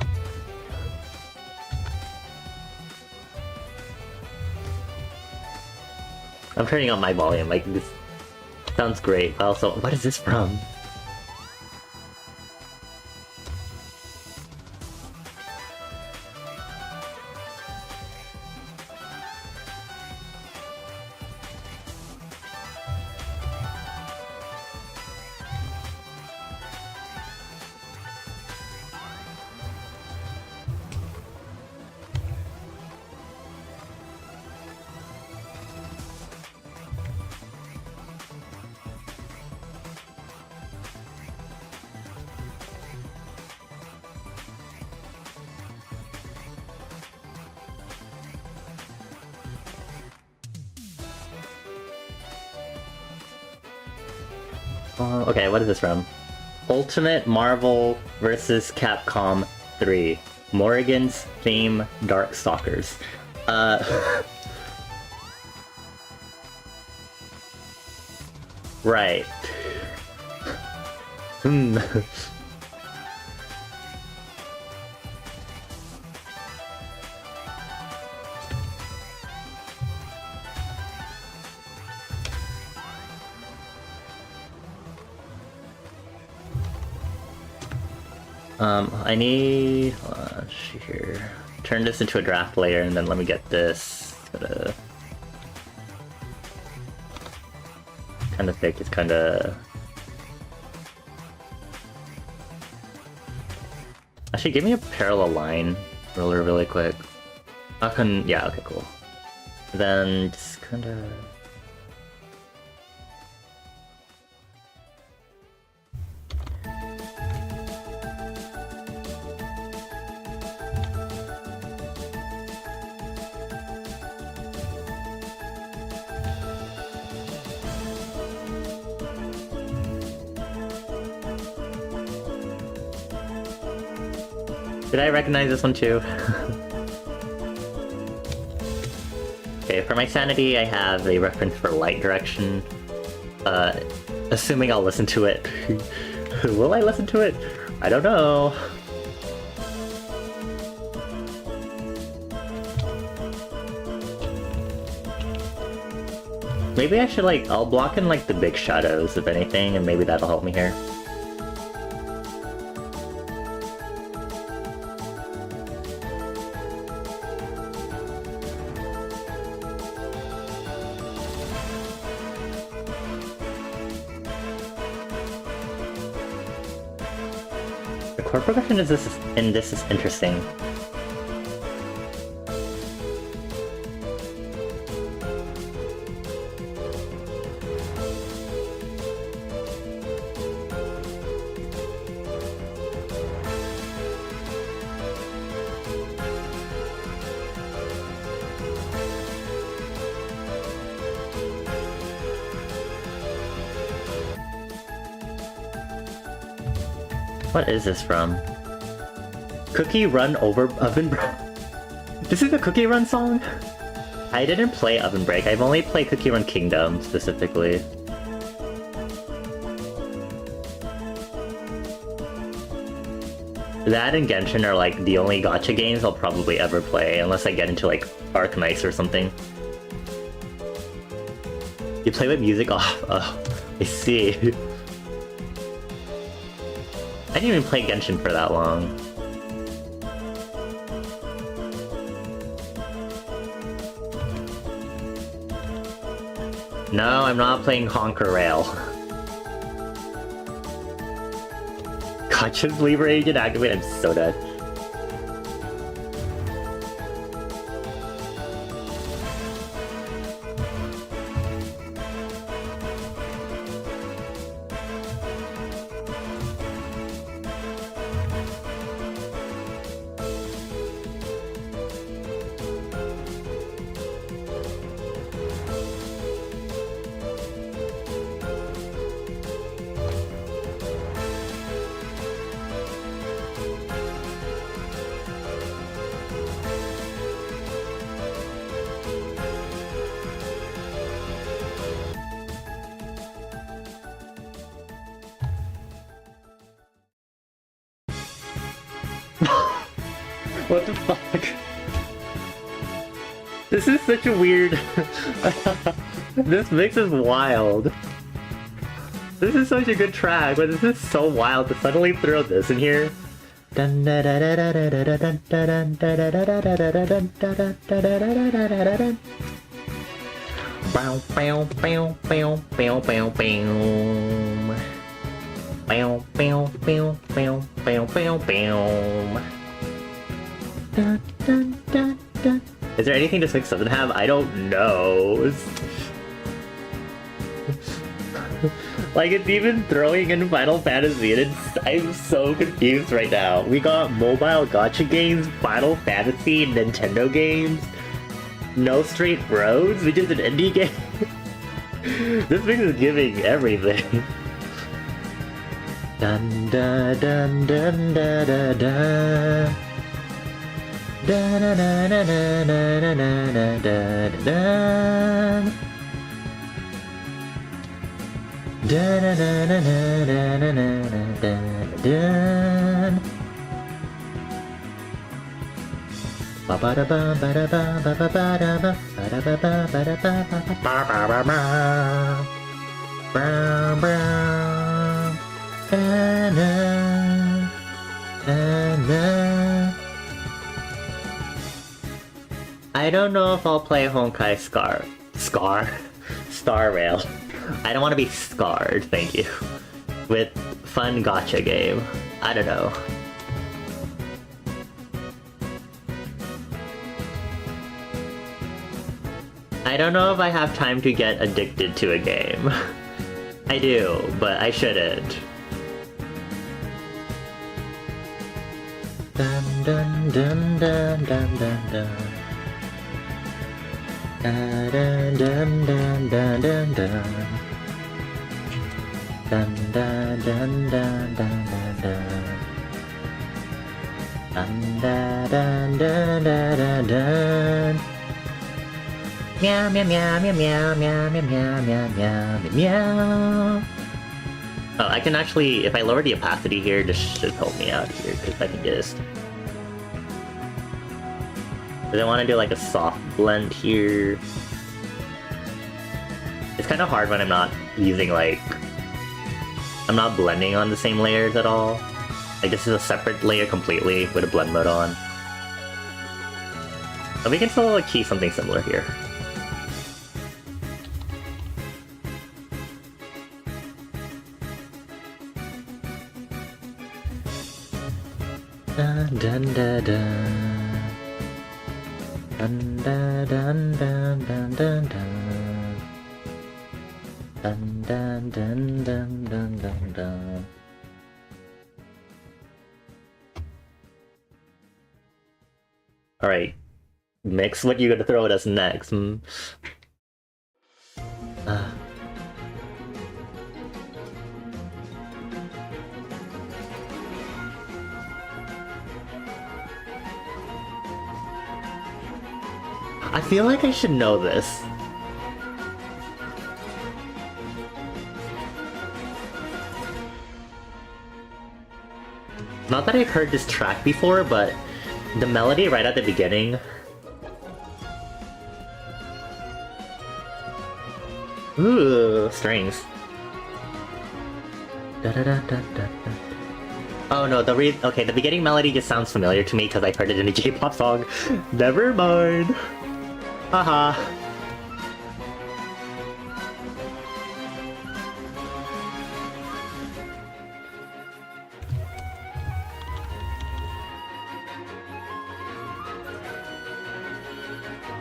I'm turning up my volume, like, this sounds great, but also, what is this from? Okay, what is this from? Ultimate Marvel vs. Capcom 3. Morrigan's Theme Darkstalkers. Right. I need... here. Turn this into a draft layer and then let me get this. Kind of thick, it's kind of... Actually, give me a parallel line really quick. Yeah, okay, cool. Then just kind of... Did I recognize this one too? Okay, for my sanity, I have a reference for light direction. Assuming I'll listen to it. Will I listen to it? I don't know. Maybe I should I'll block in the big shadows if anything, and maybe that'll help me here. The chord progression in this is interesting. What is this from? Cookie Run over Oven Break. This is a Cookie Run song? I didn't play Oven Break, I've only played Cookie Run Kingdom, specifically. That and Genshin are the only gacha games I'll probably ever play, unless I get into Arc Mice or something. You play with music off? Oh, I see. I didn't even play Genshin for that long. No, I'm not playing Conquer Rail. Gotcha's Libra Agent activate, I'm so dead. What the fuck? This is such a weird... This mix is wild. This is such a good track, but this is so wild to suddenly throw this in here. Is there anything this mix doesn't have? I don't know. It's even throwing in Final Fantasy, and I'm so confused right now. We got mobile gacha games, Final Fantasy, Nintendo games, no straight roads, which is an indie game. This mix is giving everything. Dun dun dun dun da da da. Da da da da da da da da da. Da da da da da da da da da. Ba ba da ba ba da ba ba ba ba da ba ba da ba ba ba da ba ba ba ba ba ba. Brown brown. Na na na na. I don't know if I'll play Honkai Star Rail. I don't want to be scarred, thank you. With fun gacha game. I don't know. I don't know if I have time to get addicted to a game. I do, but I shouldn't. Dun dun dun dun dun dun dun. Dun dun dun dun dun dun dun. Dun dun dun dun dun dun dun. Dun dun dun dun dun dun. Meow meow meow meow meow meow meow meow meow meow meow. Oh, I can actually, if I lower the opacity here, this should help me out here, because I can just... Because I want to do like a soft blend here. It's kind of hard when I'm not using like... I'm not blending on the same layers at all. Like this is a separate layer completely with a blend mode on. But we can still like, key something similar here. Dun dun dun dun. Dun dun dun dun dun dun dun. Dun dun dun dun dun dun dun. Alright. Mix, what you gonna throw at us next? I feel like I should know this. Not that I've heard this track before, but the melody right at the beginning. Ooh, strings. Da da da da da da. Oh no, okay, the beginning melody just sounds familiar to me because I've heard it in a J-pop song. Never mind. Haha.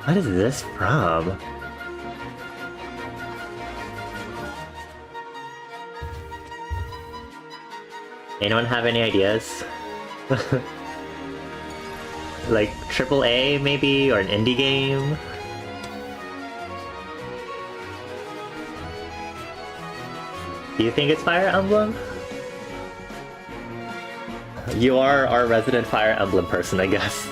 What is this from? Anyone have any ideas? Like AAA maybe, or an indie game? Do you think it's Fire Emblem? You are our resident Fire Emblem person, I guess.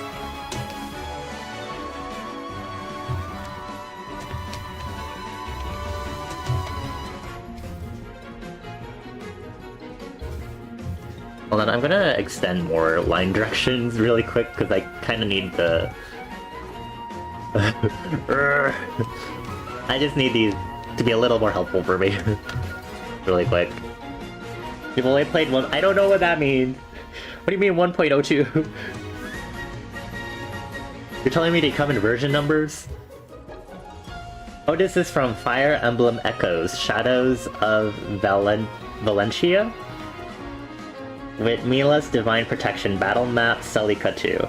Hold on, I'm gonna extend more line directions really quick because I kind of need the... I just need these to be a little more helpful for me. Really quick. You've only played one. I don't know what that means. What do you mean 1.02? You're telling me they come in version numbers? Oh, this is from Fire Emblem Echoes, Shadows of Valentia? With Mila's Divine Protection Battle Map Celica 2.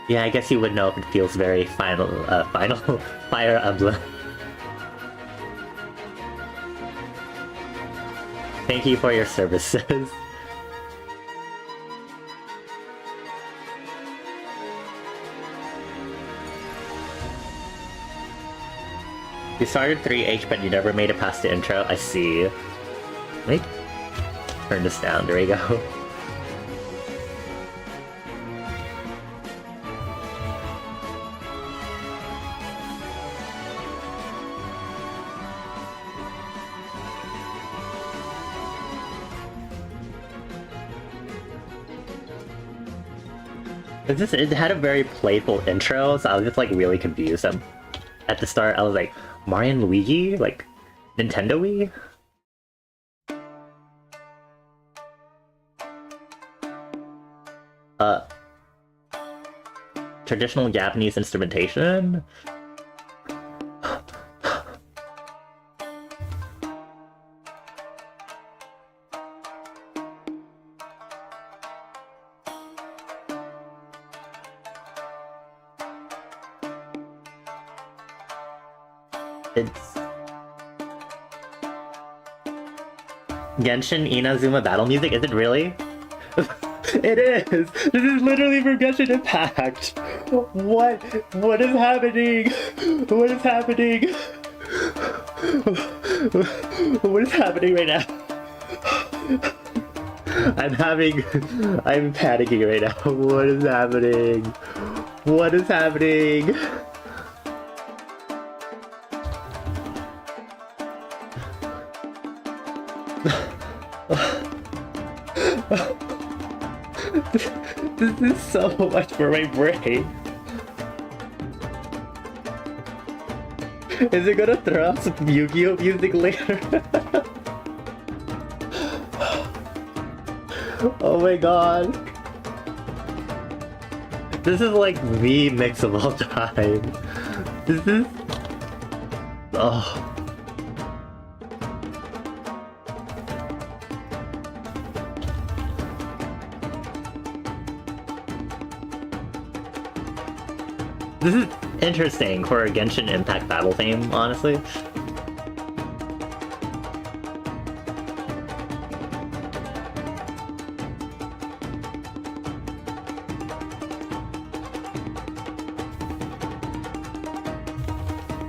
Yeah, I guess you would know if it feels very final Fire Emblem. Thank you for your services. You started 3H, but you never made it past the intro. I see. Let me turn this down. There we go. It had a very playful intro, so I was just like really confused. At the start, I was like, Mario and Luigi? Like, Nintendo Wii? Traditional Japanese instrumentation? It's Genshin Inazuma battle music? Is it really? It is! This is literally from Genshin Impact! What is happening? What is happening? What is happening right now? I'm panicking right now. What is happening? What is happening? This is so much for my brain. Is it gonna throw out some Yu-Gi-Oh music later? Oh my god. This is like the mix of all time. This is... Oh. This is interesting for a Genshin Impact battle theme, honestly.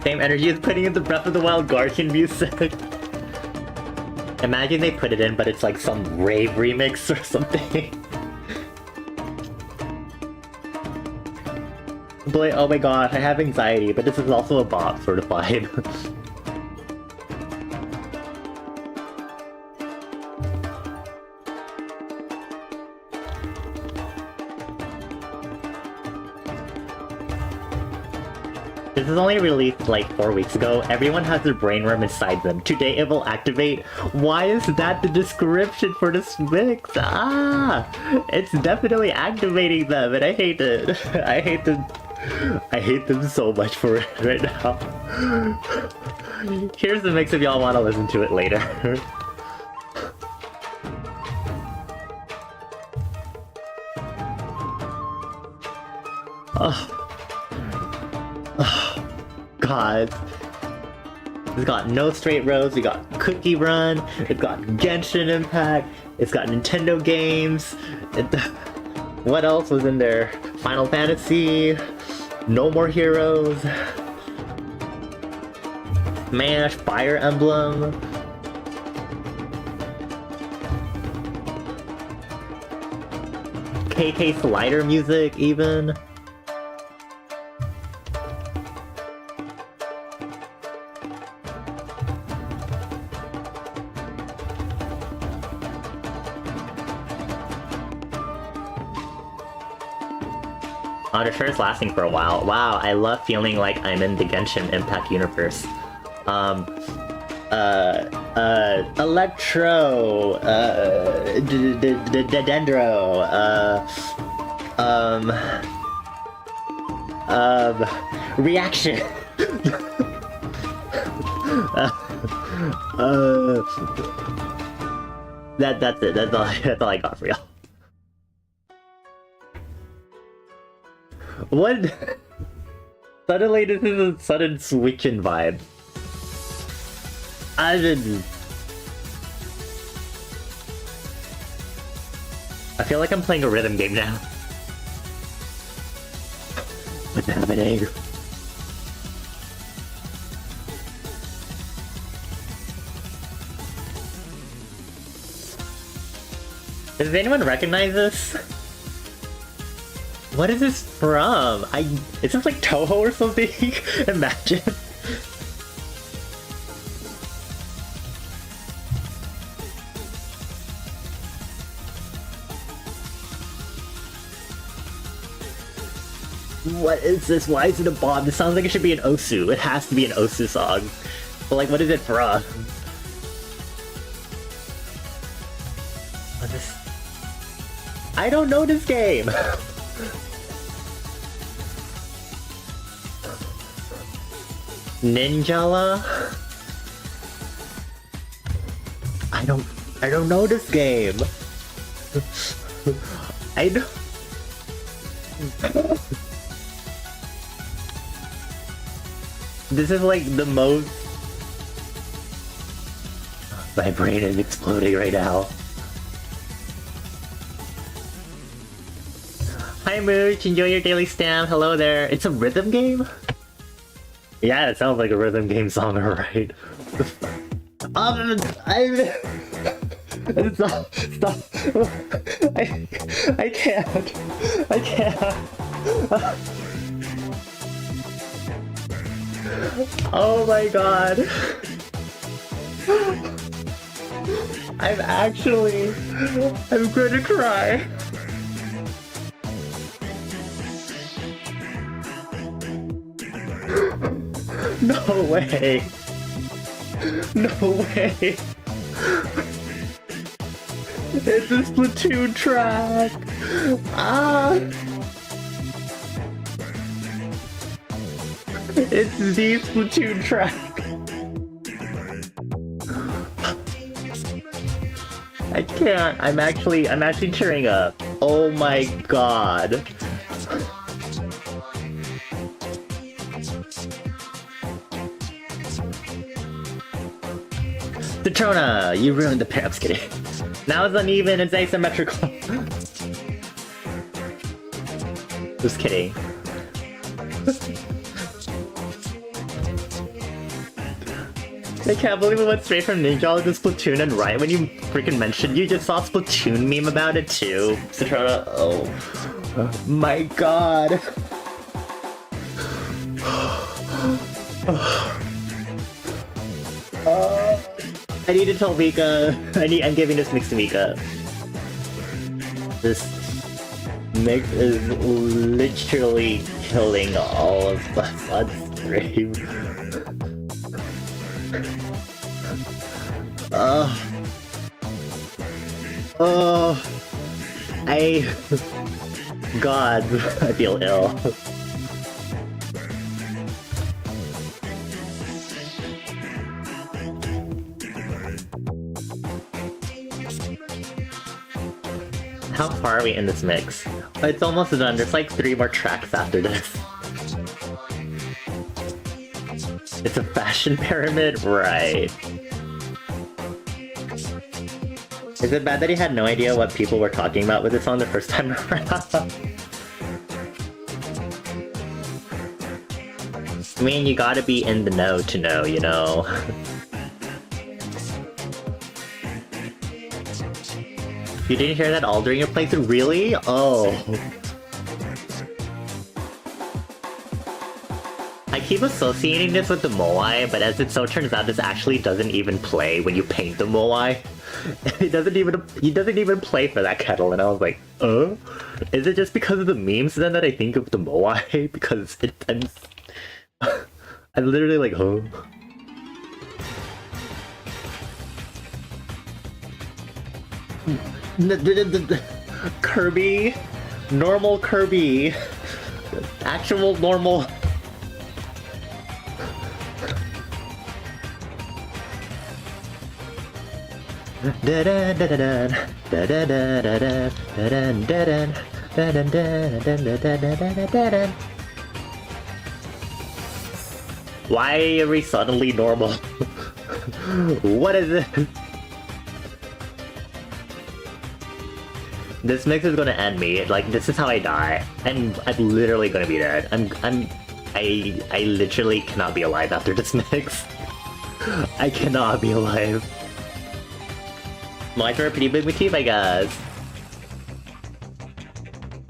Same energy as putting in the Breath of the Wild Guardian music. Imagine they put it in, but it's like some rave remix or something. Oh my god, I have anxiety, but this is also a bot sort of vibe. This is only released like 4 weeks ago. Everyone has their brain worm inside them. Today it will activate. Why is that the description for this mix? Ah! It's definitely activating them, and I hate it. I hate them. I hate them so much for it right now. Here's the mix if y'all want to listen to it later. Oh, God. It's got No Straight Roads, we got Cookie Run, it's got Genshin Impact, it's got Nintendo games. What else was in there? Final Fantasy, No More Heroes, Smash, Fire Emblem. KK Slider music, even. Oh, the shirt's lasting for a while. Wow, I love feeling like I'm in the Genshin Impact universe. Electro, Dendro, Reaction. That's it. That's all I got for y'all. What? Suddenly this is a sudden switch in vibe. I feel like I'm playing a rhythm game now. What's happening? Does anyone recognize this? What is this from? Is this like Toho or something? Imagine. What is this? Why is it a bomb? This sounds like it should be an Osu. It has to be an Osu song. But like, what is it from? What is this? I don't know this game! Ninjala? I don't know this game. I don't. This is like the most. My brain is exploding right now. Hi Mooch, enjoy your daily stamp. Hello there. It's a rhythm game? Yeah, it sounds like a rhythm game song, alright. Stop. I can't. Oh my god. I'm gonna cry. No way. No way. It's a Splatoon track. Ah. It's the Splatoon track. I can't. I'm actually tearing up. Oh my god. Detrona, you ruined the pair. I'm just kidding. Now it's uneven, it's asymmetrical. Just kidding. I can't believe we went straight from Ninja to Splatoon, and right when you freaking mentioned you just saw a Splatoon meme about it too. Citrona, oh my god. I need to tell Mika. I'm giving this mix to Mika. This mix is literally killing all of us on stream. God, I feel ill. How far are we in this mix? It's almost done. There's like 3 more tracks after this. It's a fashion pyramid? Right. Is it bad that he had no idea what people were talking about with this song the first time around? I mean, you gotta be in the know to know, you know? You didn't hear that all during your playthrough? Really? Oh. I keep associating this with the Moai, but as it so turns out, this actually doesn't even play when you paint the Moai. He doesn't even play for that kettle, and I was like, Is it just because of the memes then that I think of the Moai? Because I'm literally like, Kirby, normal Kirby, actual normal. Why are we suddenly normal? What is it? This mix is gonna end me. Like, this is how I die. I'm literally gonna be dead. I literally cannot be alive after this mix. I cannot be alive. Like, for a pretty big motif, I guess.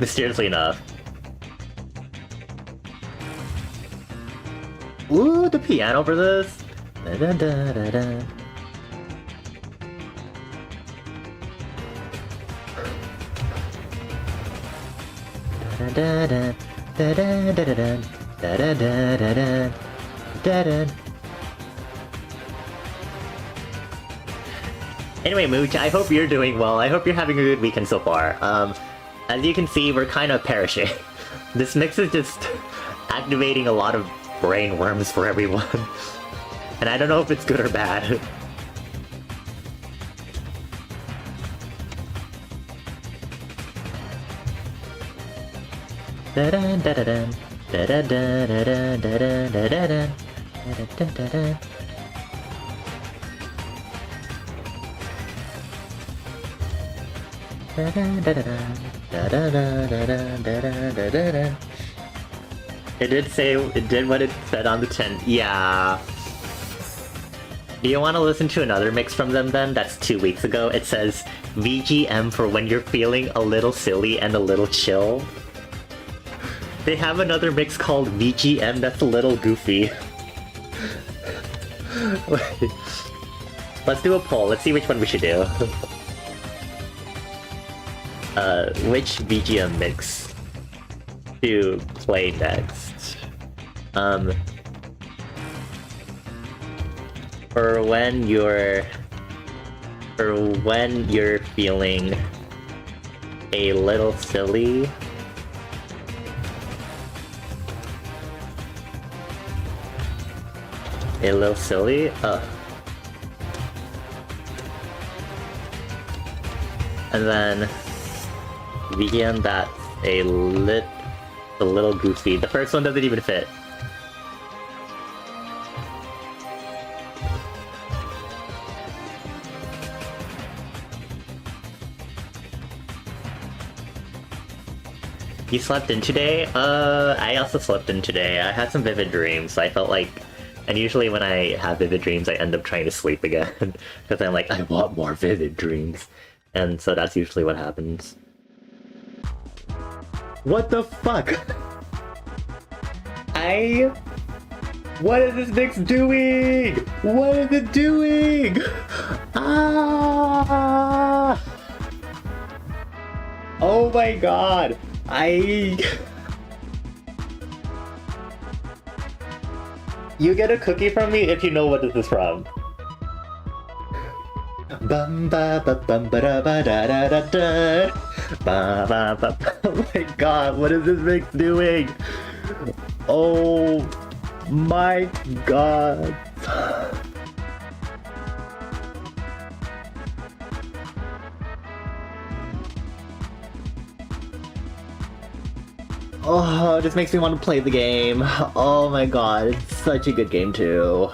Mysteriously enough. Ooh, the piano for this. Da, da, da, da, da. Da, da, da, da, da, da, da, da, da, da, da, da, da. Anyway, Mooch, I hope you're doing well. I hope you're having a good weekend so far. As you can see, we're kind of perishing. This mix is just activating a lot of brain worms for everyone. And I don't know if it's good or bad. It did say, it did what it said on the tin. Yeah. Do you want to listen to another mix from them then? That's 2 weeks ago. It says, VGM for when you're feeling a little silly and a little chill. They have another mix called VGM that's a little goofy. Wait. Let's do a poll. Let's see which one we should do. Which VGM mix to play next? For when you're feeling a little silly. A little silly? And then VGM that's a little goofy. The first one doesn't even fit. You slept in today? I also slept in today. I had some vivid dreams, so I felt like... And usually when I have vivid dreams, I end up trying to sleep again. Because I'm like, I want more vivid dreams. And so that's usually what happens. What the fuck? What is this mix doing? What is it doing? Ah! Oh my god! You get a cookie from me if you know what this is from. Bum ba ba bum ba da ba da da da da. Ba ba ba. Oh my god, what is this mix doing? Oh my god. Oh, this makes me want to play the game. Oh my god, it's such a good game too.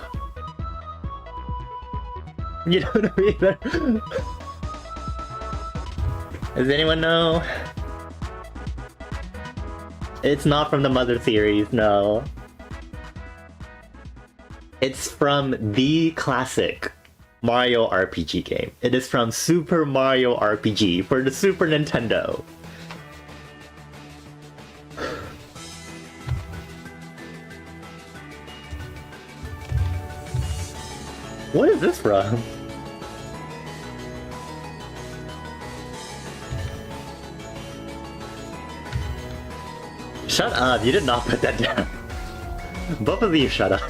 You don't know either. Does anyone know? It's not from the Mother series, no. It's from the classic Mario RPG game. It is from Super Mario RPG for the Super Nintendo. What is this from? Shut up, you did not put that down. Both of you shut up.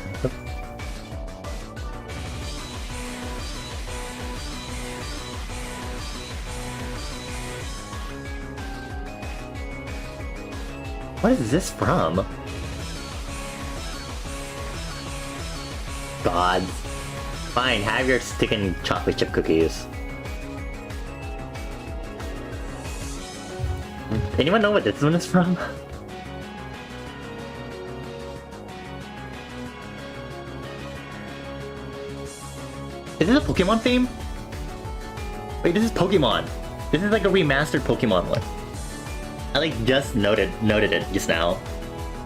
What is this from? God. Fine, have your sticking chocolate chip cookies. Anyone know what this one is from? Is this a Pokemon theme? Wait, this is Pokemon. This is like a remastered Pokemon one. I like just noted it just now.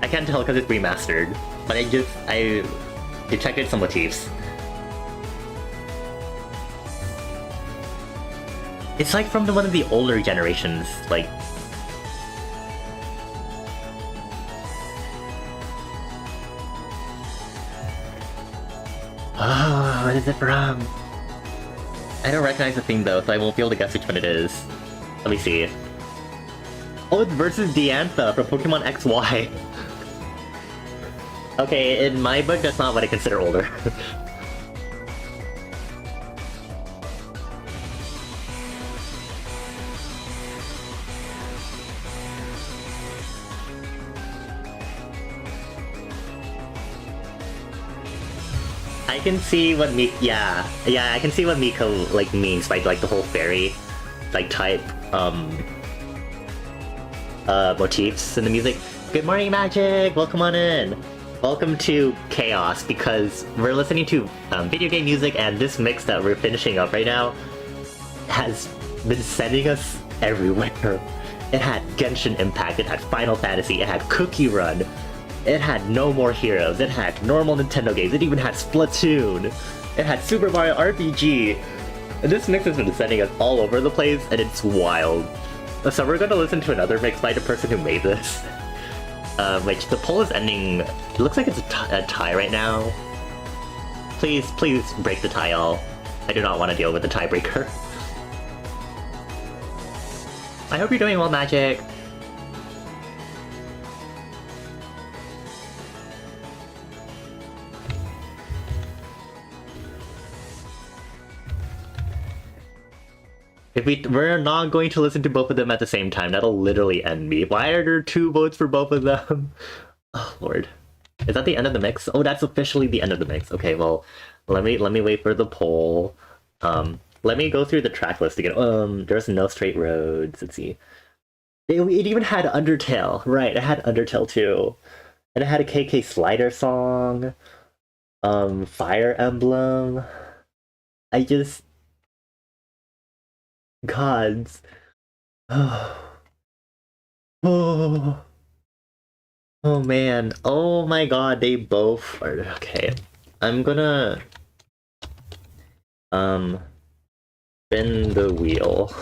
I can't tell because it's remastered, but I detected some motifs. It's like from one of the older generations, like Oh, what is it from? I don't recognize the theme though, so I won't be able to guess which one it is. Let me see. Oh, it's versus Diantha from Pokemon XY. Okay, in my book, that's not what I consider older. I can see what yeah, I can see what Mika like means by like the whole fairy like type motifs in the music. Good morning, Magic! Welcome on in! Welcome to Chaos, because we're listening to video game music, and this mix that we're finishing up right now has been sending us everywhere. It had Genshin Impact, it had Final Fantasy, it had Cookie Run, it had No More Heroes, it had normal Nintendo games, it even had Splatoon, it had Super Mario RPG, and this mix has been sending us all over the place, and it's wild. So we're gonna listen to another mix by the person who made this. Which the poll is ending. It looks like it's a tie right now. Please break the tie, y'all. I do not want to deal with the tiebreaker. I hope you're doing well, Magic. If we're not going to listen to both of them at the same time, that'll literally end me. Why are there 2 votes for both of them? Oh lord. Is that the end of the mix? Oh, that's officially the end of the mix. Okay, well, let me wait for the poll. Let me go through the track list again. There's no straight roads. Let's see. It even had Undertale. Right, it had Undertale too. And it had a KK Slider song. Fire Emblem. I just... Gods. Oh. Oh. Oh man. Oh my god, they both are okay. I'm gonna spin the wheel.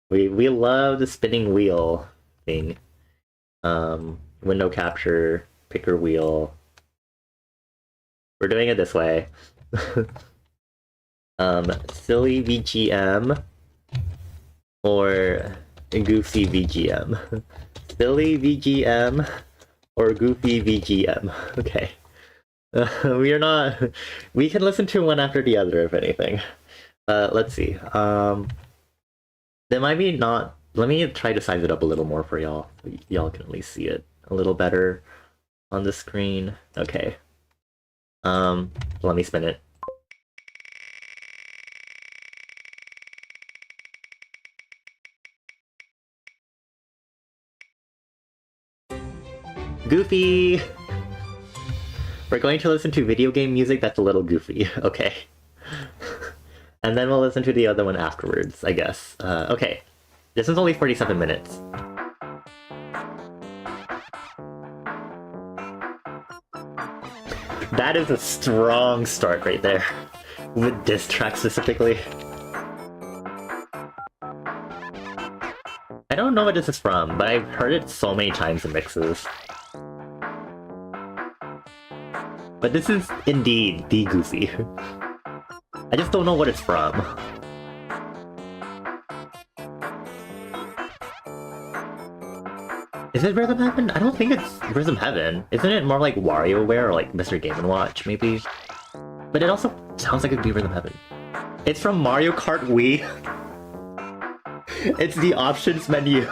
We love the spinning wheel thing. Window capture, picker wheel. We're doing it this way. Silly VGM or goofy VGM. Silly VGM or goofy VGM. Okay. We are not... We can listen to one after the other, if anything. Let's see. There might be not... Let me try to size it up a little more for y'all. Y'all can at least see it a little better on the screen. Okay. Let me spin it. Goofy! We're going to listen to video game music that's a little goofy, okay. And then we'll listen to the other one afterwards, I guess. Okay. This is only 47 minutes. That is a strong start right there. With this track specifically. I don't know what this is from, but I've heard it so many times in mixes. But this is indeed the Goofy. I just don't know what it's from. Is it Rhythm Heaven? I don't think it's Rhythm Heaven. Isn't it more like WarioWare or like Mr. Game & Watch, maybe? But it also sounds like it could be Rhythm Heaven. It's from Mario Kart Wii. It's the options menu.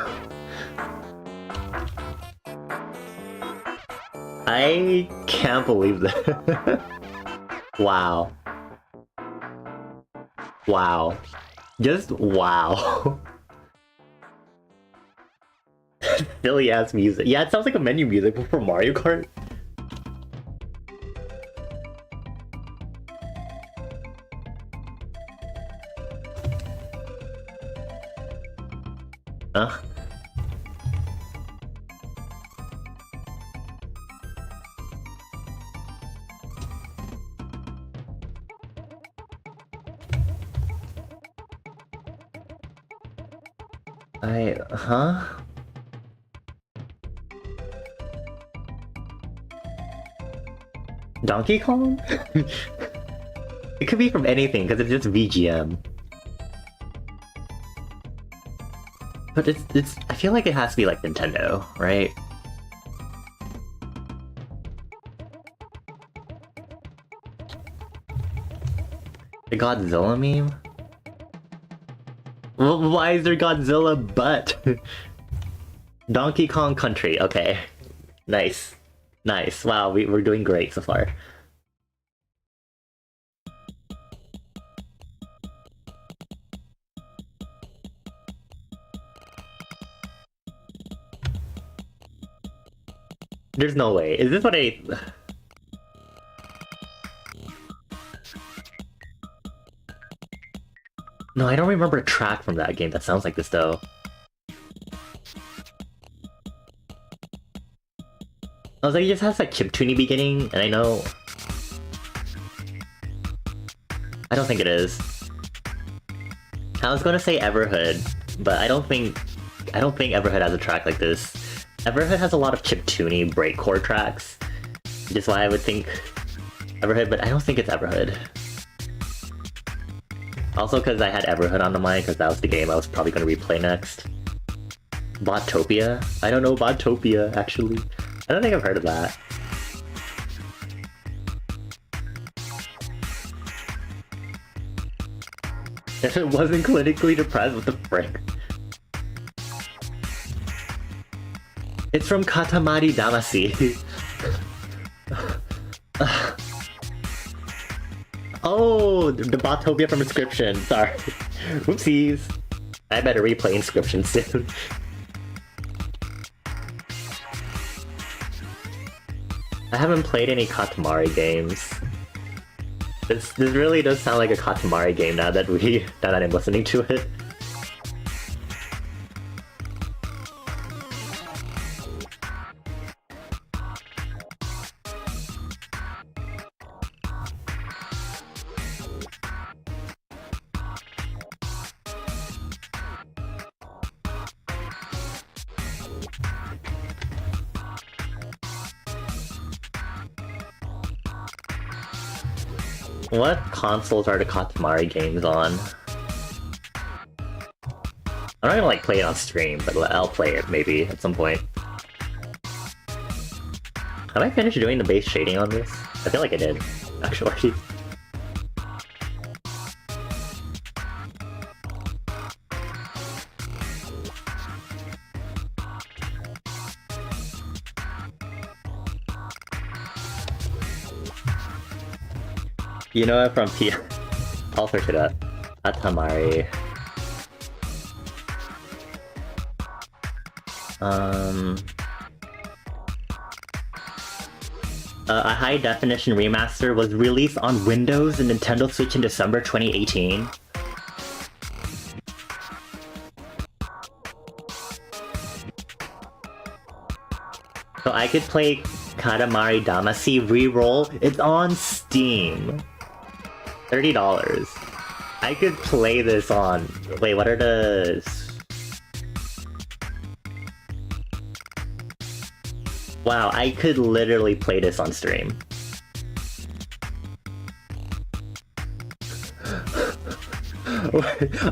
I can't believe that. Wow. Wow. Just wow. Silly ass music. Yeah, it sounds like a menu music for Mario Kart. Huh? Huh? Donkey Kong? It could be from anything, because it's just VGM. But it's I feel like it has to be like Nintendo, right? The Godzilla meme? Well, why is there Godzilla but? Donkey Kong Country, okay. Nice. Nice. Wow, we're doing great so far. There's no way. Is this what I... No, I don't remember a track from that game that sounds like this though. I was like, it just has like chiptune beginning, and I know... I don't think it is. I was gonna say Everhood, but I don't think Everhood has a track like this. Everhood has a lot of chiptune breakcore tracks, which is why I would think Everhood, but I don't think it's Everhood. Also because I had Everhood on the mind, because that was the game I was probably going to replay next. Botopia? I don't know Botopia, actually. I don't think I've heard of that. If it wasn't clinically depressed, what the frick? It's from Katamari Damacy. Oh, the Botopia from Inscription. Sorry. Whoopsies. I better replay Inscription soon. I haven't played any Katamari games. This really does sound like a Katamari game now that I'm listening to it. What consoles are the Katamari games on? I'm not gonna like play it on stream, but I'll play it maybe at some point. Have I finished doing the base shading on this? I feel like I did, actually. You know it from P. I'll search it up. Katamari. A high definition remaster was released on Windows and Nintendo Switch in December 2018. So I could play Katamari Damacy Reroll. It's on Steam. $30. I could play this on... Wait, what are the... Wow, I could literally play this on stream.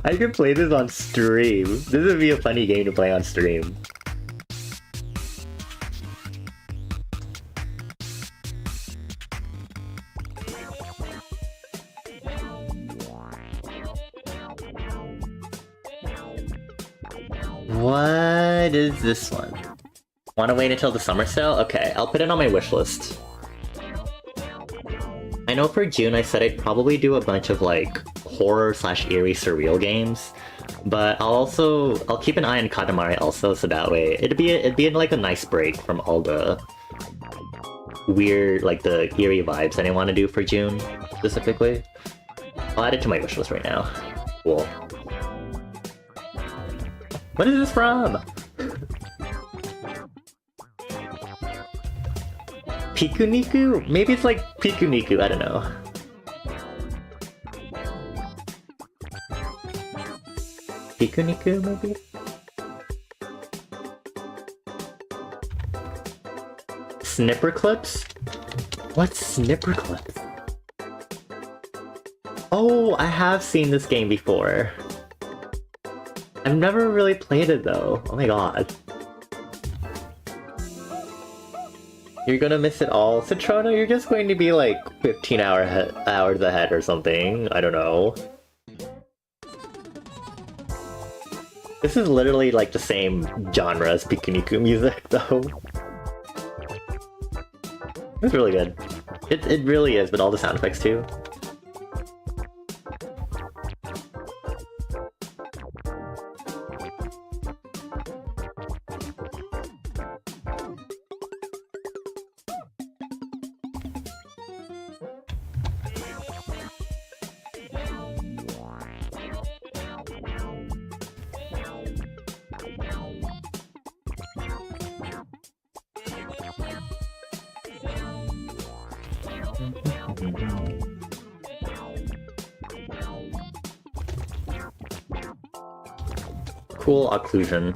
I could play this on stream. This would be a funny game to play on stream. What is this one? Want to wait until the summer sale? Okay, I'll put it on my wish list. I know for June I said I'd probably do a bunch of like horror / eerie surreal games, but I'll keep an eye on Katamari also, so that way it'd be like a nice break from all the weird, like the eerie vibes that I want to do for June specifically. I'll add it to my wish list right now. Cool. What is this from? Pikuniku? Maybe it's like Pikuniku, I don't know. Pikuniku, maybe? Snipper clips? What's Snippercliff? Oh, I have seen this game before. I've never really played it though. Oh my god. You're gonna miss it all. Citrona, you're just going to be like 15 hours ahead or something. I don't know. This is literally like the same genre as Pikuniku music though. It's really good. It really is, but all the sound effects too. Cool occlusion,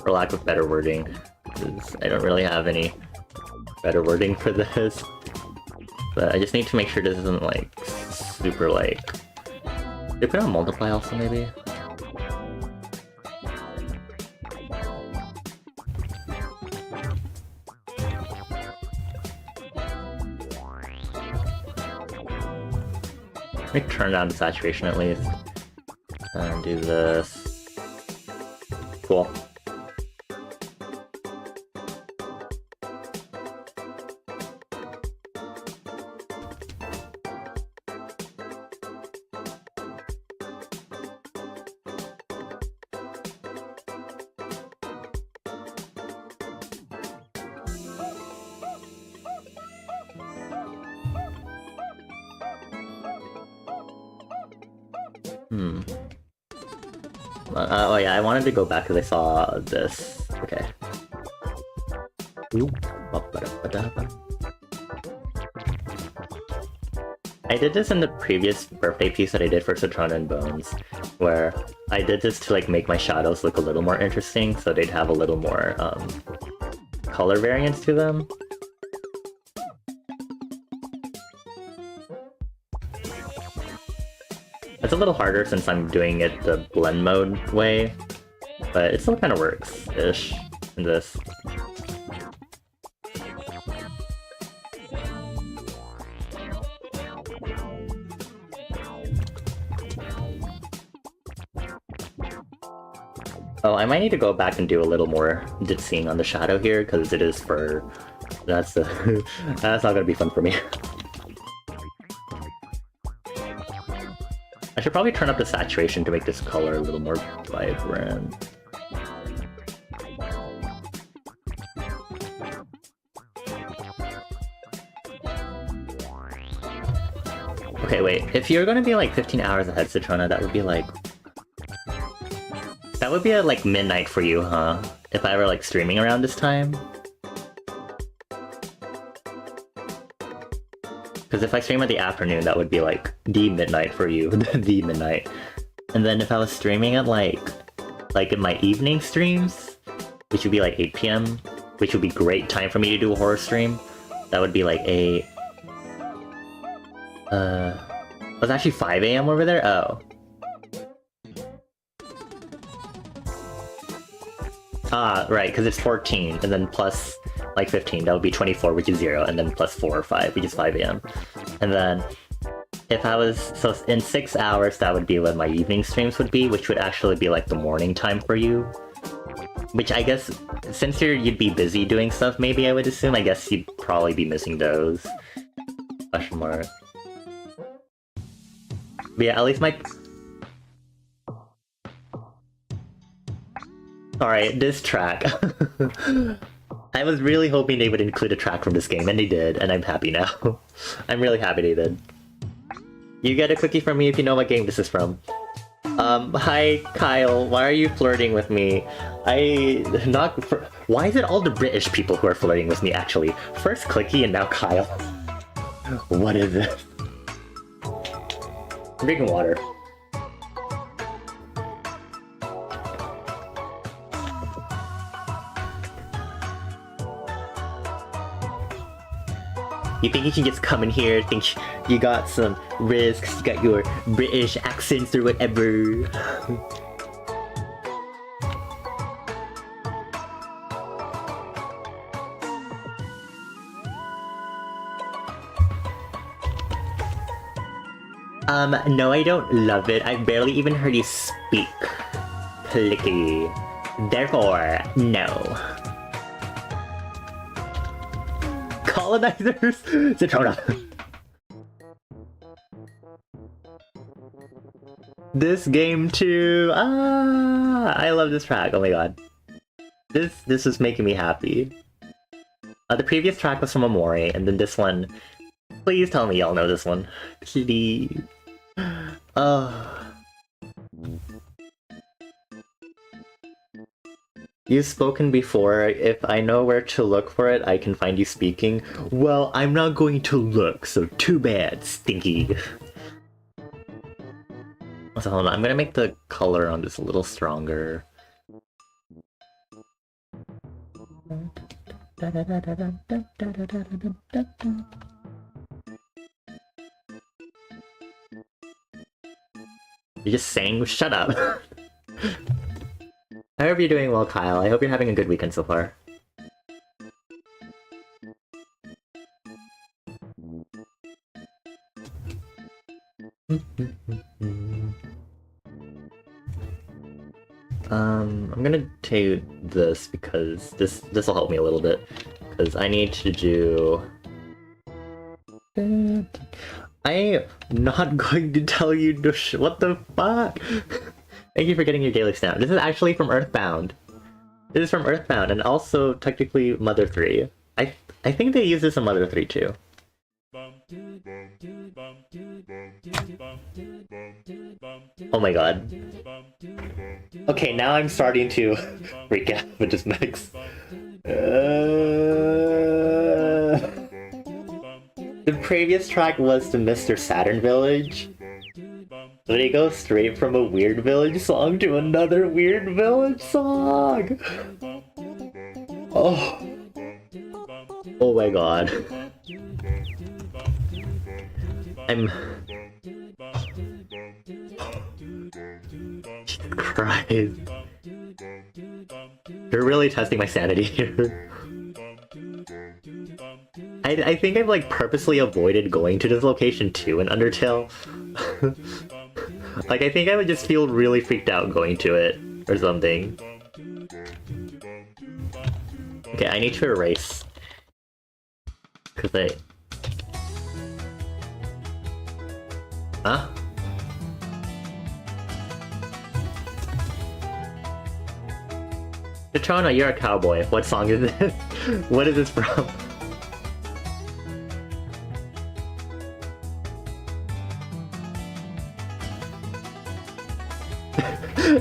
for lack of better wording, because I don't really have any better wording for this. But I just need to make sure this isn't like super like... Did I put on multiply also maybe? Let me turn down the saturation at least. And do this. Cool. Oh yeah, I wanted to go back because I saw this. Okay. I did this in the previous birthday piece that I did for Citrona and Bones, where I did this to like make my shadows look a little more interesting, so they'd have a little more color variance to them. It's a little harder since I'm doing it the blend mode way, but it still kind of works-ish in this. Oh, I might need to go back and do a little more ditsying on the shadow here, because it is for... That's not gonna be fun for me. I should probably turn up the saturation to make this color a little more vibrant. Okay, wait. If you're gonna be like 15 hours ahead, Citrona, that would be like... That would be at like midnight for you, huh? If I were like streaming around this time? Because if I stream in the afternoon, that would be like the midnight for you, the midnight. And then if I was streaming at like in my evening streams, which would be like 8 PM, which would be great time for me to do a horror stream, that would be like a... it was actually 5 AM over there? Oh. Ah, right, because it's 14, and then plus like 15, that would be 24, which is 0, and then plus 4 or 5, which is 5 AM. And then, if I was... So in 6 hours, that would be when my evening streams would be, which would actually be like the morning time for you. Which I guess, since you'd be busy doing stuff, maybe I would assume, I guess you'd probably be missing those. Question mark. But yeah, at least my... Alright, this track. I was really hoping they would include a track from this game, and they did, and I'm happy now. I'm really happy they did. You get a cookie from me if you know what game this is from. Hi, Kyle, why are you flirting with me? Why is it all the British people who are flirting with me, actually? First Clicky and now Kyle. What is this? I'm drinking water. You think you can just come in here, think you got some risks, you got your British accents or whatever. No, I don't love it. I barely even heard you speak. Clicky. Therefore, no. Colonizers? Citrona. This game too. I love this track. Oh my god. This is making me happy. The previous track was from Amore, and then this one. Please tell me y'all know this one. Please. You've spoken before. If I know where to look for it, I can find you speaking. Well, I'm not going to look, so too bad, Stinky. So hold on, I'm gonna make the color on this a little stronger. You're just saying, shut up. I hope you're doing well, Kyle. I hope you're having a good weekend so far. I'm gonna do this because this will help me a little bit. Because I need to do... I'm not going to tell you to what the fuck? Thank you for getting your daily snap. This is actually from Earthbound. This is from Earthbound, and also technically Mother 3. I think they use this in Mother 3 too. Oh my god. Okay, now I'm starting to freak out with this mix. The previous track was the Mr. Saturn Village. But they go straight from a Weird Village song to another Weird Village song! Oh. Oh my god. I'm... Christ. You're really testing my sanity here. I think I've like purposely avoided going to this location too in Undertale. Like I think I would just feel really freaked out going to it or something. Okay, I need to erase. Cause I... Huh? Citrona, you're a cowboy. What song is this? What is this from?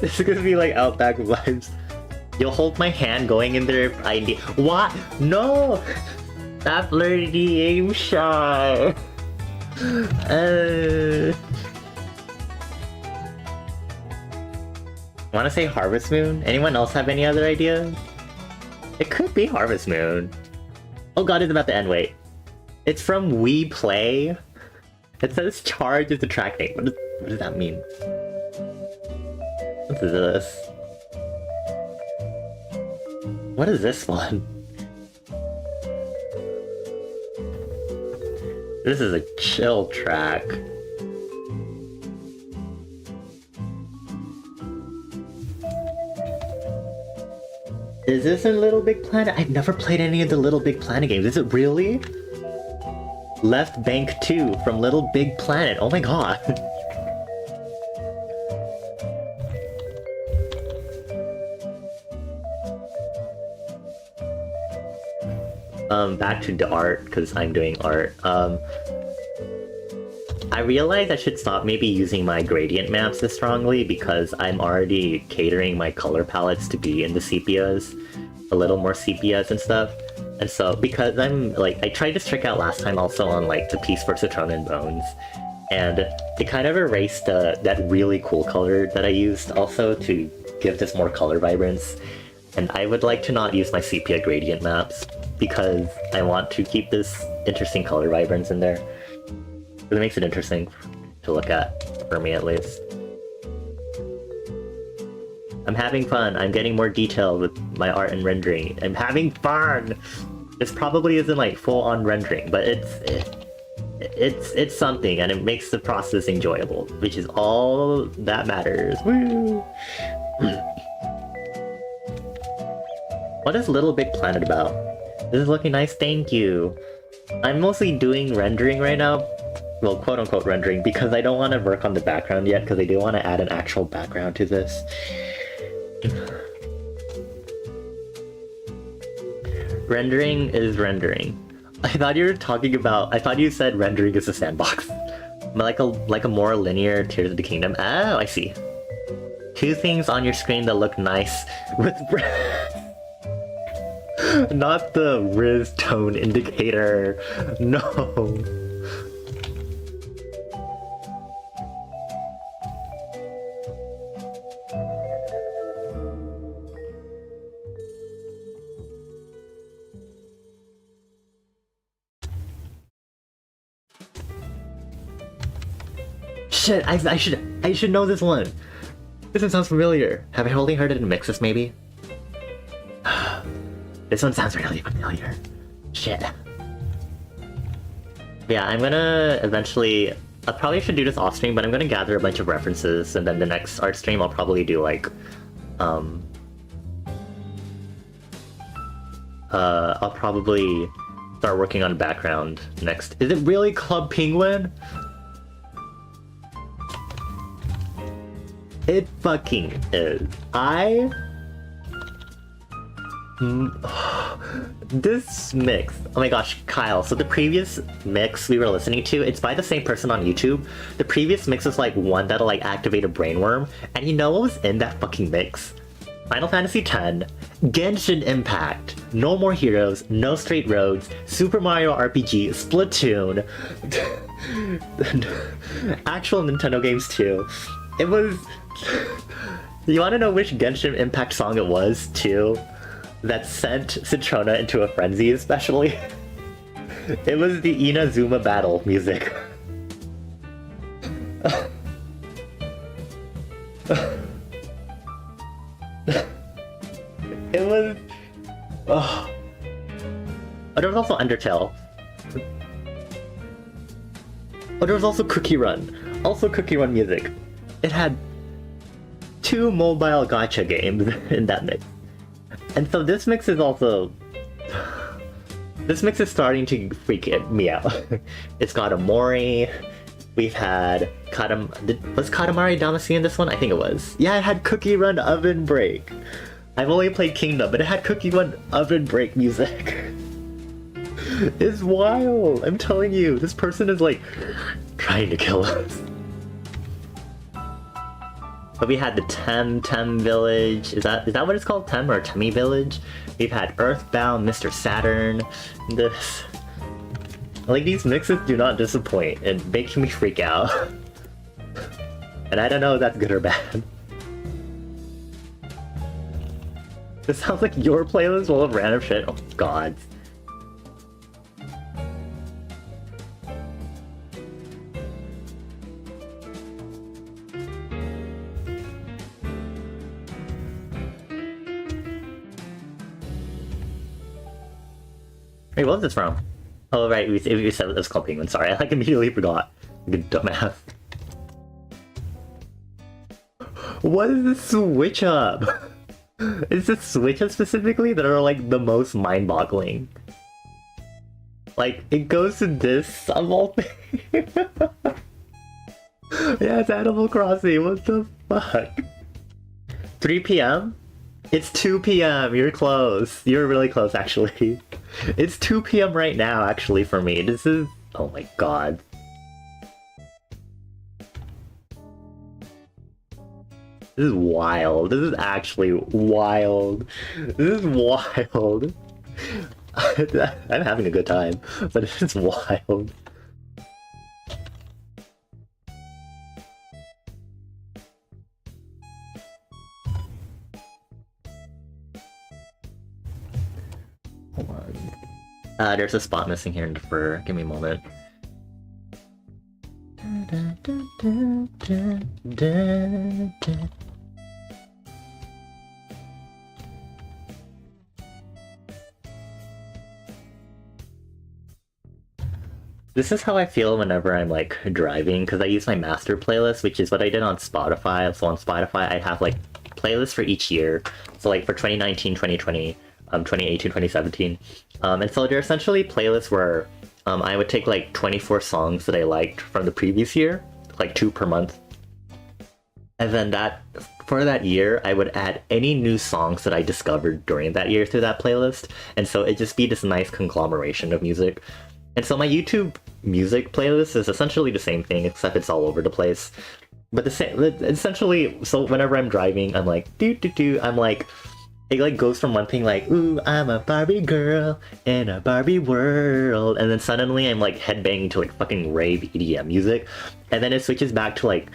This is gonna be like Outback vibes. You'll hold my hand going in there if I need— What? No! Stop flirting, shy. Wanna say Harvest Moon? Anyone else have any other ideas? It could be Harvest Moon. Oh god, it's about to end, wait. It's from We Play. It says Charge is the track name. What does that mean? What is this? What is this one? This is a chill track. Is this in Little Big Planet? I've never played any of the Little Big Planet games. Is it really? Left Bank 2 from Little Big Planet. Oh my god. Back to the art, because I'm doing art. I realized I should stop maybe using my gradient maps this strongly because I'm already catering my color palettes to be in the sepias, a little more sepias and stuff. And so, because I'm, like, I tried this trick out last time also on, like, the piece for Citrona and Bones, and it kind of erased that really cool color that I used also to give this more color vibrance. And I would like to not use my sepia gradient maps. because I want to keep this interesting color vibrance in there. It makes it interesting to look at, for me at least. I'm having fun. I'm getting more detailed with my art and rendering. I'm having fun! This probably isn't like full-on rendering, but it's something, and it makes the process enjoyable, which is all that matters. Woo! What is Little Big Planet about? This is looking nice, thank you. I'm mostly doing rendering right now. Well, quote-unquote rendering, because I don't want to work on the background yet, because I do want to add an actual background to this. Rendering is rendering. I thought you were talking about... I thought you said rendering is a sandbox. Like a more linear Tears of the Kingdom. Oh, I see. Two things on your screen that look nice with... Not the Riz tone indicator. No. Shit, I should know this one. This one sounds familiar. Have I only heard it in mixes, maybe? This one sounds really familiar. Shit. Yeah, I'm gonna eventually... I probably should do this off stream, but I'm gonna gather a bunch of references, and then the next art stream I'll probably do like... I'll probably start working on background next. Is it really Club Penguin? It fucking is. This mix, oh my gosh, Kyle, so the previous mix we were listening to, it's by the same person on YouTube. The previous mix is like one that'll like activate a brainworm, and you know what was in that fucking mix? Final Fantasy X, Genshin Impact, No More Heroes, No Straight Roads, Super Mario RPG, Splatoon, actual Nintendo games too. It was... You wanna know which Genshin Impact song it was, too? That sent Citrona into a frenzy, especially? It was the Inazuma battle music. It was... Oh. Oh, there was also Undertale. Oh, there was also Cookie Run. Also Cookie Run music. It had 2 mobile gacha games in that mix. And so this mix is also... This mix is starting to freak me out. It's got Amori. We've had... Was Katamari Damacy in this one? I think it was. Yeah, it had Cookie Run Oven Break. I've only played Kingdom, but it had Cookie Run Oven Break music. It's wild! I'm telling you, this person is like... trying to kill us. But we had the Tem Village. Is that what it's called? Tem or Temi Village? We've had Earthbound, Mr. Saturn. This... Like, these mixes do not disappoint. It makes me freak out. And I don't know if that's good or bad. This sounds like your playlist full of random shit. Oh god. Wait, what was this from? Oh right, we said it was called Penguin. Sorry, I like immediately forgot. Good dumbass. What is this switch up? Is it switch up specifically that are like the most mind-boggling? Like, it goes to this of all things. Yeah, it's Animal Crossing, what the fuck? 3 p.m? It's 2 p.m, you're close. You're really close, actually. It's 2 p.m. right now, actually, for me. This is... Oh my god. This is wild. This is actually wild. This is wild. I'm having a good time, but it's wild. There's a spot missing here in the fur. Give me a moment. This is how I feel whenever I'm like driving, because I use my master playlist, which is what I did on Spotify. So on Spotify, I have like playlists for each year. So like for 2019, 2020, 2018, 2017. And so they're essentially playlists where I would take like 24 songs that I liked from the previous year, like 2 per month. And then for that year, I would add any new songs that I discovered during that year to that playlist. And so it'd just be this nice conglomeration of music. And so my YouTube music playlist is essentially the same thing, except it's all over the place. But the same, essentially, so whenever I'm driving, I'm like, I'm like, it like goes from one thing like, ooh, I'm a Barbie girl in a Barbie world. And then suddenly I'm like headbanging to like fucking rave EDM music. And then it switches back to like,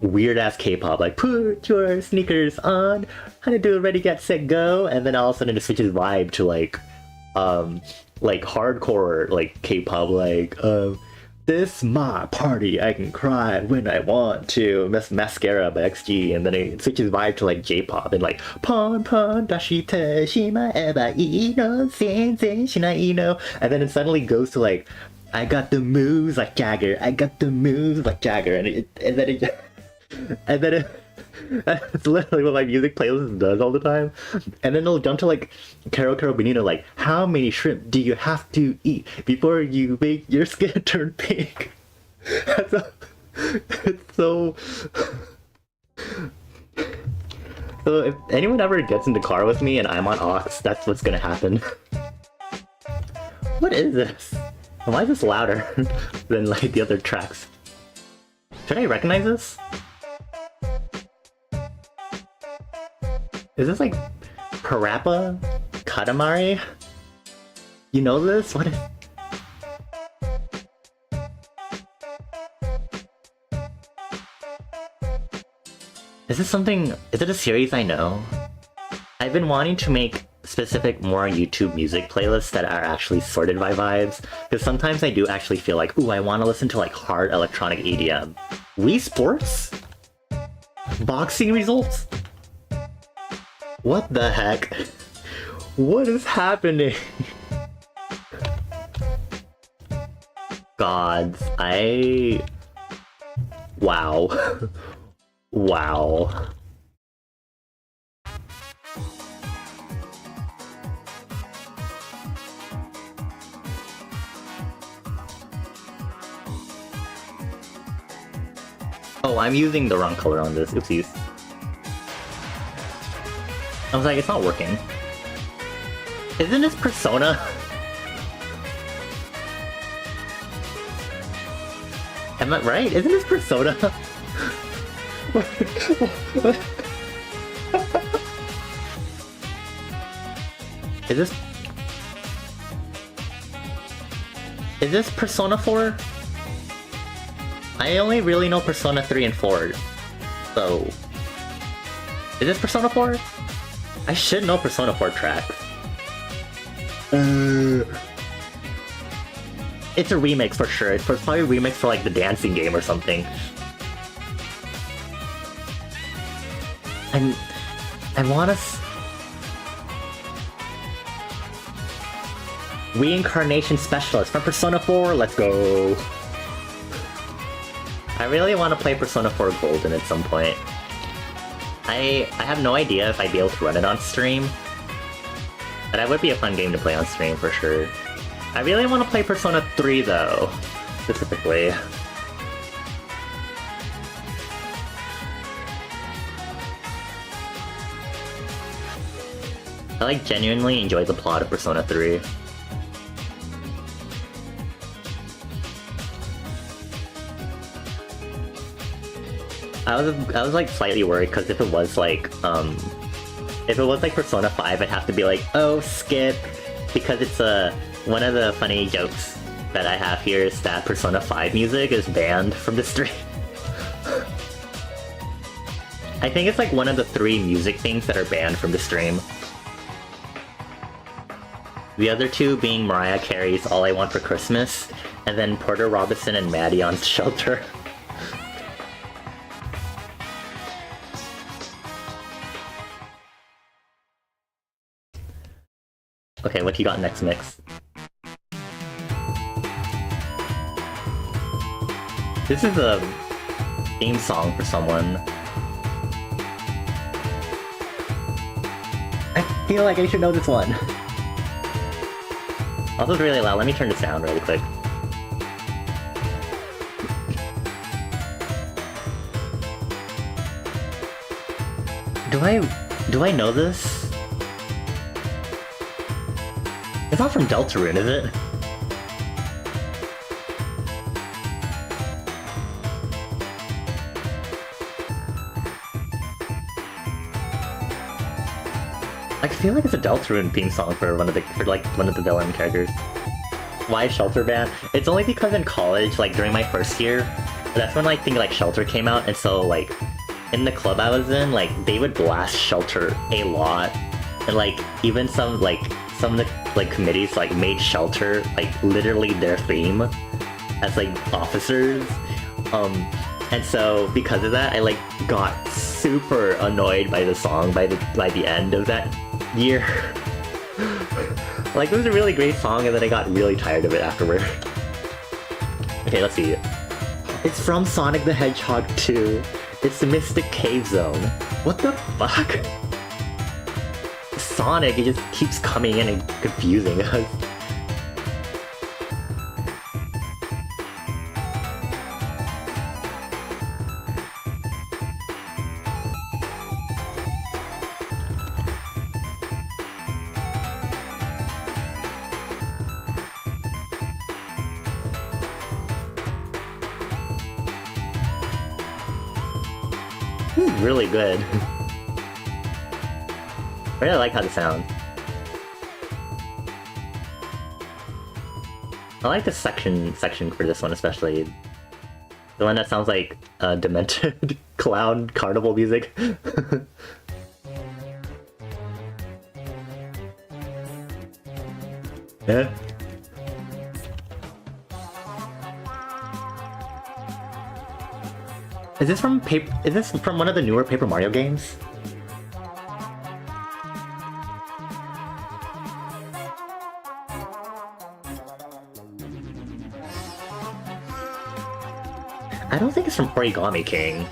weird ass K-pop, like put your sneakers on, how to do it, ready, get, set, go. And then all of a sudden it switches vibe to like hardcore like K-pop, like this my party, I can cry when I want to, Mascara by XG. And then it switches vibe to like J-pop and like pon pon dashite shima eba ino sensei shinai no. And then it suddenly goes to like, I got the moves like Jagger, I got the moves like Jagger. And then it that's literally what my music playlist does all the time. And then it'll jump to like Caro Caro Bonito, like, how many shrimp do you have to eat before you make your skin turn pink? It's so if anyone ever gets in the car with me and I'm on aux, that's what's gonna happen. What is this? Why is this louder than like the other tracks? Should I recognize this? Is this like Parappa Katamari? You know this? What is... Is this something... Is it a series I know? I've been wanting to make specific more YouTube music playlists that are actually sorted by vibes, because sometimes I do actually feel like, ooh, I want to listen to like hard electronic EDM. Wii Sports? Boxing results? What the heck? What is happening? Gods, wow. Wow. Oh, I'm using the wrong color on this. Oopsies. I was like, it's not working. Isn't this Persona? Am I right? Isn't this Persona? Is this Persona 4? I only really know Persona 3 and 4. So... Is this Persona 4? I should know Persona 4 tracks. It's a remix for sure. It's probably a remix for like the dancing game or something. I wanna Reincarnation Specialist from Persona 4, let's go! I really want to play Persona 4 Golden at some point. I have no idea if I'd be able to run it on stream, but that would be a fun game to play on stream for sure. I really want to play Persona 3 though, specifically. I like genuinely enjoy the plot of Persona 3. I was like slightly worried because if it was like Persona 5, I'd have to be like, oh, skip, because it's one of the funny jokes that I have here is that Persona 5 music is banned from the stream. I think it's like one of the 3 music things that are banned from the stream. The other two being Mariah Carey's All I Want for Christmas, and then Porter Robinson and Maddie on Shelter. Okay, what you got next mix? This is a theme song for someone. I feel like I should know this one. Also, it's really loud. Let me turn this down really quick. Do I know this? It's not from Deltarune, is it? I feel like it's a Deltarune theme song for one of the villain characters. Why Shelter Band? It's only because in college, like during my first year, that's when like Shelter came out, and so like in the club I was in, like they would blast Shelter a lot, and like even some of the committees like made Shelter like literally their theme as like officers. And so because of that, I like got super annoyed by the song by the end of that year. Like it was a really great song, and then I got really tired of it afterward. Okay, let's see. It's from Sonic the Hedgehog 2. It's the Mystic Cave Zone. What the fuck? Sonic, it just keeps coming in and confusing us. This is really good. I really like how it sounds. I like the section for this one especially. The one that sounds like demented clown carnival music. Yeah. Is this from one of the newer Paper Mario games? I don't think it's from Origami King.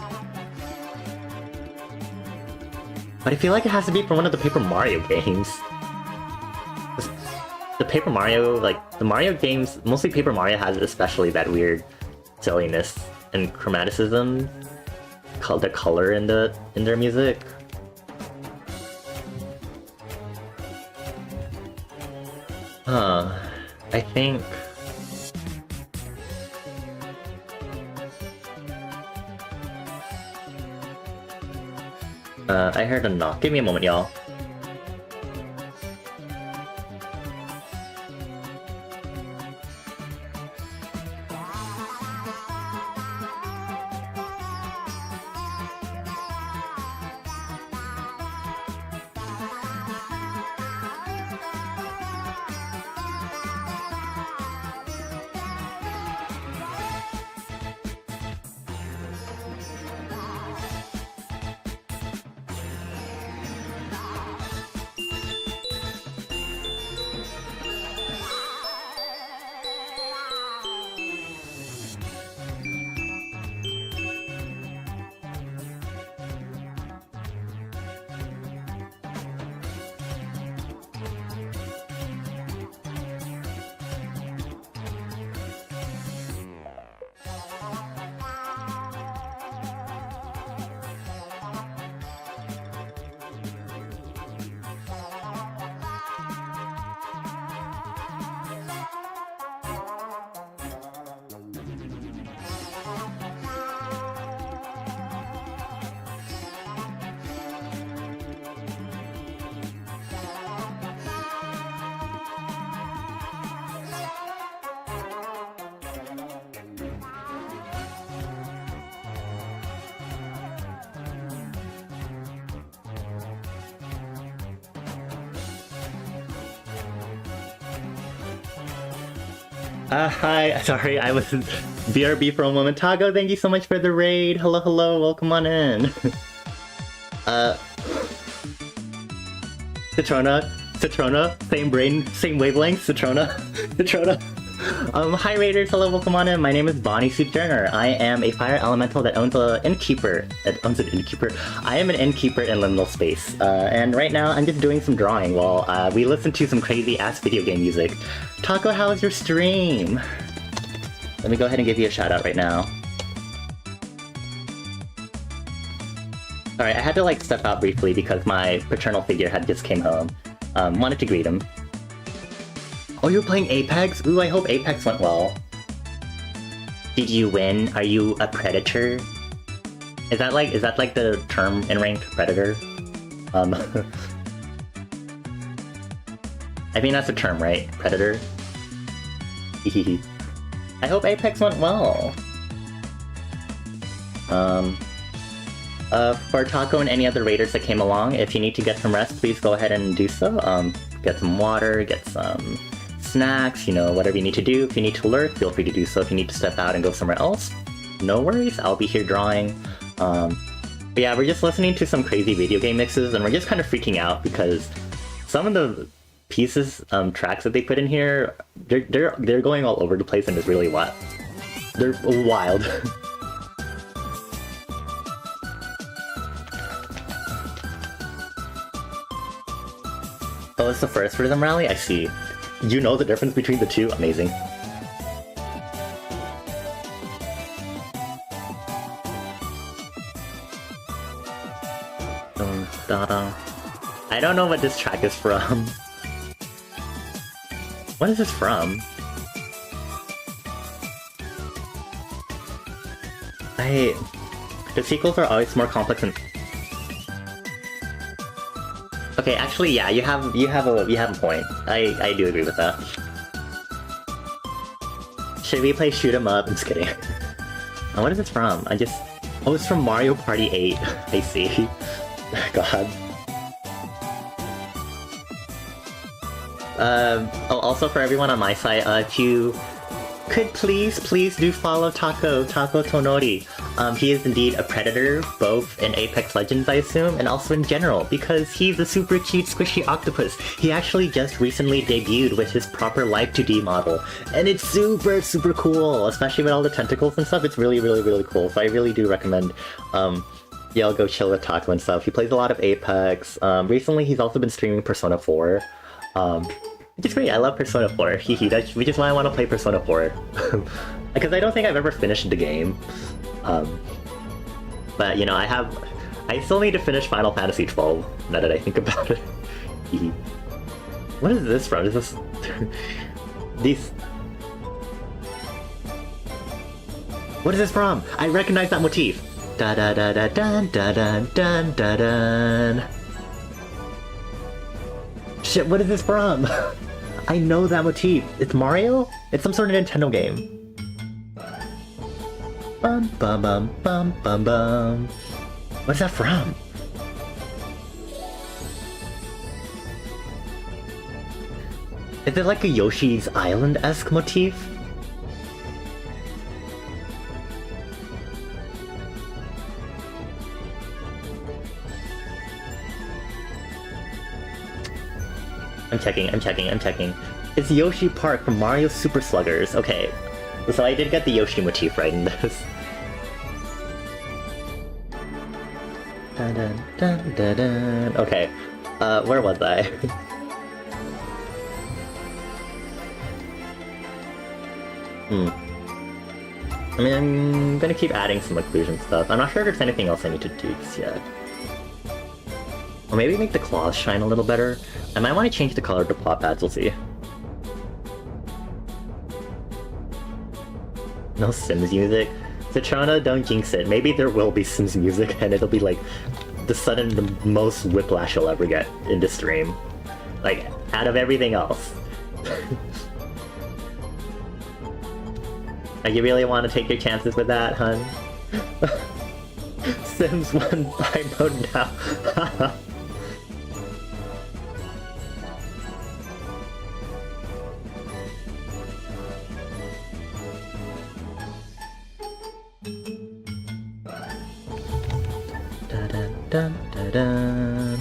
But I feel like it has to be from one of the Paper Mario games. The Paper Mario, like, the Mario games, mostly Paper Mario has especially that weird silliness and chromaticism, the color in their music. I think I heard a knock. Give me a moment, y'all. Hi, sorry, I was BRB for a moment. Tago, thank you so much for the raid. Hello, hello, welcome on in. Citrona, same brain, same wavelength, Citrona. Hi Raiders, hello, welcome on in. My name is Bonnie Sojourner. I am a fire elemental that owns an innkeeper. I am an innkeeper in liminal space. And right now I'm just doing some drawing while we listen to some crazy ass video game music. Taco, how was your stream? Let me go ahead and give you a shout out right now. Alright, I had to like step out briefly because my paternal figure had just came home. Wanted to greet him. Oh, you're playing Apex? Ooh, I hope Apex went well. Did you win? Are you a predator? Is that like the term in ranked predator? I mean that's a term, right? Predator? I hope Apex went well. For Taco and any other raiders that came along, if you need to get some rest, please go ahead and do so. Get some water, get some snacks, you know, whatever you need to do. If you need to lurk, feel free to do so. If you need to step out and go somewhere else, no worries, I'll be here drawing. But yeah, we're just listening to some crazy video game mixes, and we're just kind of freaking out because some of the pieces, tracks that they put in here, they're going all over the place and it's really wild. They're wild. Oh, it's the first Rhythm Rally? I see. You know the difference between the two? Amazing. I don't know what this track is from. What is this from? The sequels are always more complex and... Okay, actually, yeah, you have a point. I do agree with that. Should we play shoot 'em up? I'm just kidding. Oh, what is this from? Oh, it's from Mario Party 8. I see. God. Oh, also for everyone on my side, if you could please do follow Taco Tonori. He is indeed a predator, both in Apex Legends, I assume, and also in general, because he's a super cute squishy octopus. He actually just recently debuted with his proper Live 2D model, and it's super cool, especially with all the tentacles and stuff. It's really cool, so I really do recommend, y'all go chill with Taco and stuff. He plays a lot of Apex. Recently he's also been streaming Persona 4. It's great, I love Persona 4, which is why I want to play Persona 4. Because I don't think I've ever finished the game. But, you know, I still need to finish Final Fantasy 12, now that I think about it. What is this from? Is this... What is this from? I recognize that motif! Da da da da dun da dun dun da dun. Shit, what is this from? I know that motif. It's Mario? It's some sort of Nintendo game. Bum bum bum bum bum bum. What's that from? Is it like a Yoshi's Island-esque motif? I'm checking. It's Yoshi Park from Mario Super Sluggers. Okay, so I did get the Yoshi motif right in this. Dun, dun, dun, dun, dun. Okay, where was I? I mean, I'm gonna keep adding some occlusion stuff. I'm not sure if there's anything else I need to do just yet. Or maybe make the claws shine a little better. I might want to change the color of the plot pads, we'll see. No Sims music? Citrona, don't jinx it. Maybe there will be Sims music and it'll be like the most whiplash you'll ever get in the stream. Like, out of everything else. Like, you really want to take your chances with that, hun? Sims 1 by mode now. dun, dun, dun.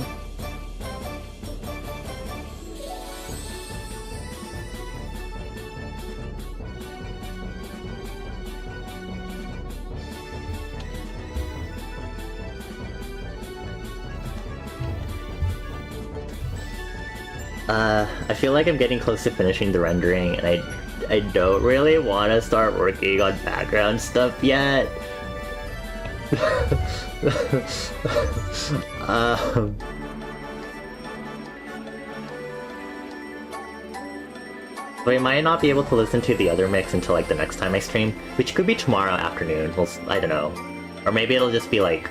I feel like I'm getting close to finishing the rendering, and I don't really want to start working on background stuff yet. So I might not be able to listen to the other mix until like the next time I stream, which could be tomorrow afternoon. I don't know, or maybe it'll just be like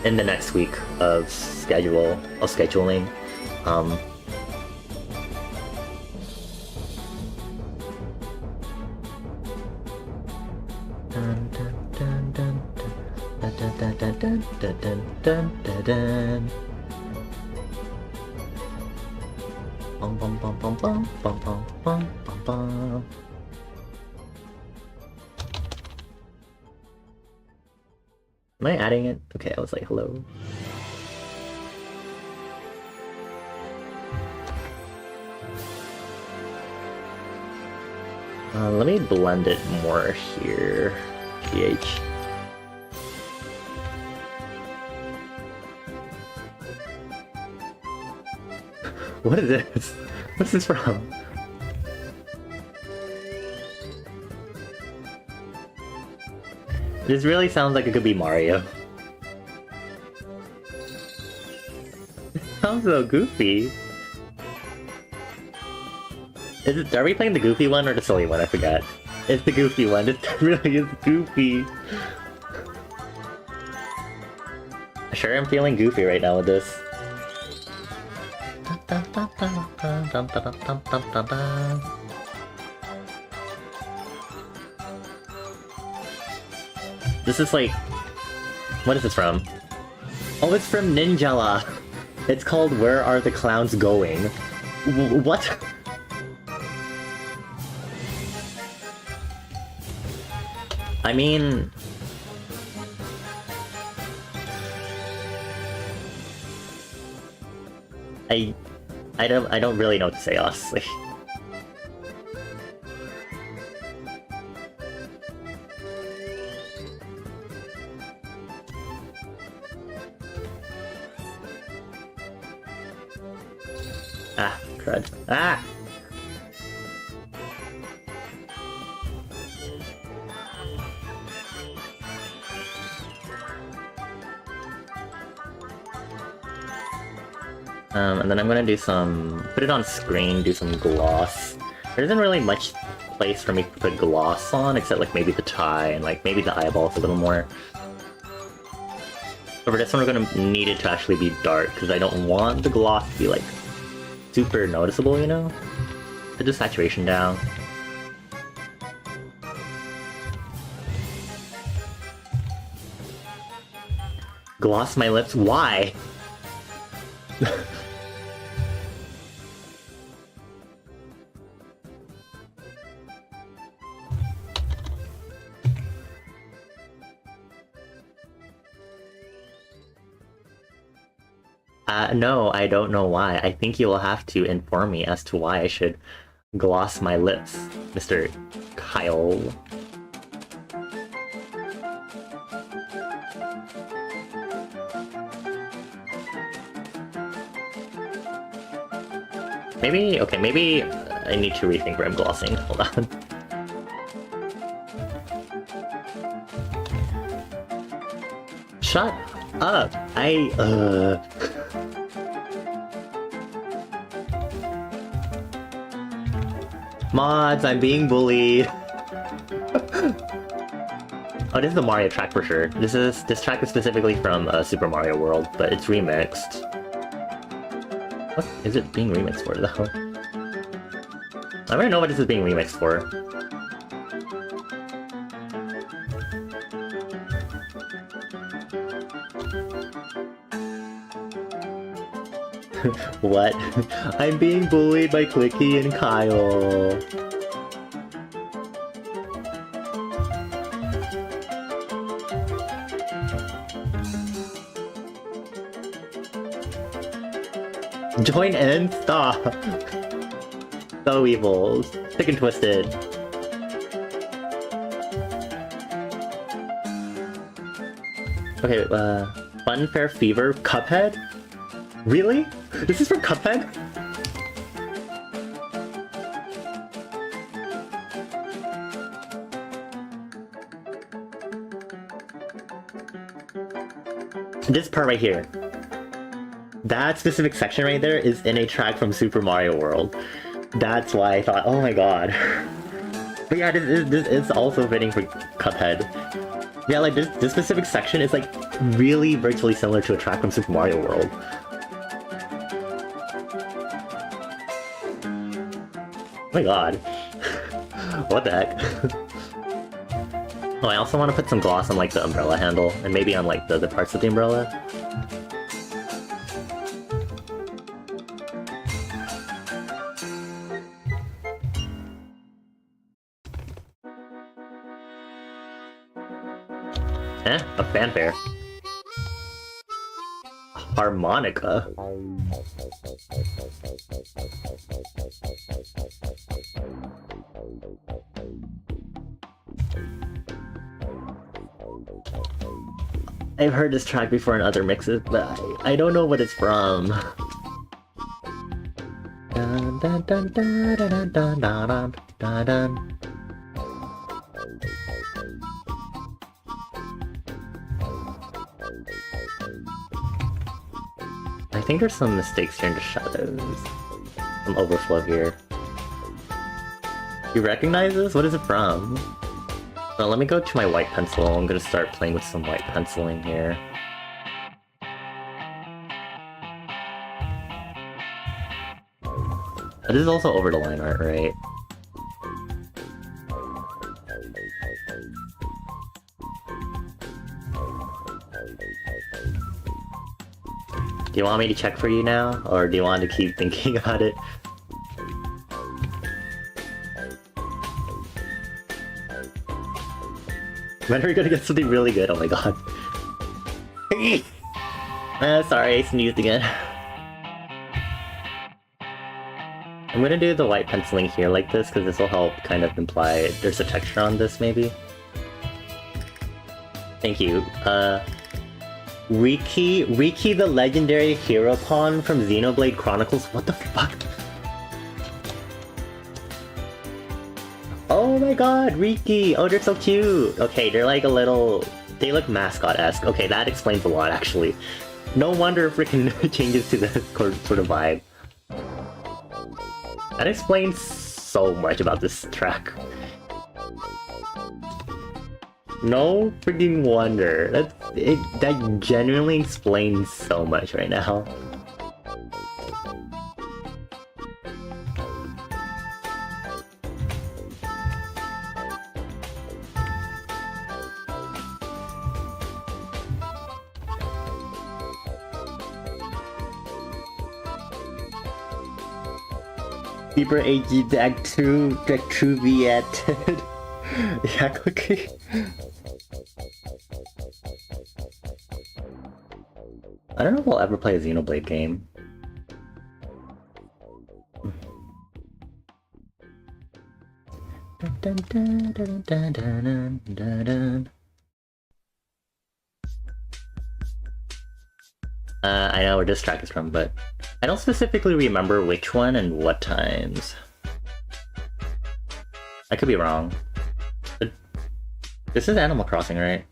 in the next week of scheduling. Bum bum bum bum bum bum bum bum bum bum. Am I adding it? Okay, I was like, hello. Let me blend it more here. PH. What is this? What's this from? This really sounds like it could be Mario. It sounds so goofy. Are we playing the goofy one or the silly one? I forgot. It's the goofy one. It really is goofy. Sure, I'm feeling goofy right now with this. This is like... What is this from? Oh, it's from Ninjala! It's called Where Are the Clowns Going? What? I mean... I don't really know what to say, honestly. Ah, crud. Ah! And then I'm gonna do some... put it on screen, do some gloss. There isn't really much place for me to put gloss on, except like maybe the tie and like maybe the eyeballs a little more. But for this one we're gonna need it to actually be dark, because I don't want the gloss to be like super noticeable, you know? Put the saturation down. Gloss my lips? Why? No, I don't know why. I think you will have to inform me as to why I should gloss my lips, Mr. Kyle. Maybe, okay, maybe I need to rethink where I'm glossing. Hold on. Shut up! Mods, I'm being bullied. Oh, this is the Mario track for sure. This track is specifically from Super Mario World, but it's remixed. What is it being remixed for, though? I don't know what this is being remixed for. What? I'm being bullied by Clicky and Kyle. Join in? Stop. So evil. Sick and twisted. Okay, Funfair Fever, Cuphead? Really? This is from Cuphead? This part right here. That specific section right there is in a track from Super Mario World. That's why I thought, oh my god. But yeah, this is also fitting for Cuphead. Yeah, like this specific section is like really virtually similar to a track from Super Mario World. Oh my god. What the heck? Oh, I also want to put some gloss on like the umbrella handle, and maybe on like the other parts of the umbrella. A fanfare. Harmonica? I've heard this track before in other mixes, but I don't know what it's from. Dun, dun, dun, dun, dun, dun, dun, dun, dun. I think there's some mistakes here in the shadows. Some overflow here. You recognize this? What is it from? So let me go to my white pencil. I'm gonna start playing with some white penciling here. This is also over the line art, right? Do you want me to check for you now? Or do you want to keep thinking about it? When are we gonna get something really good? Oh my god. Sorry, I sneezed again. I'm gonna do the white penciling here like this, because this will help kind of imply there's a texture on this, maybe. Thank you. Riki the legendary hero pawn from Xenoblade Chronicles? What the fuck? Oh my god, Riki! Oh, they're so cute! Okay, they're like a little... They look mascot-esque. Okay, that explains a lot, actually. No wonder freaking changes to the sort of vibe. That explains so much about this track. No freaking wonder. That genuinely explains so much right now. Super AG Dag 2 Viet. Yeah, cookie. I don't know if we'll ever play a Xenoblade game. I know where this track is from, but I don't specifically remember which one and what times. I could be wrong. But this is Animal Crossing, right?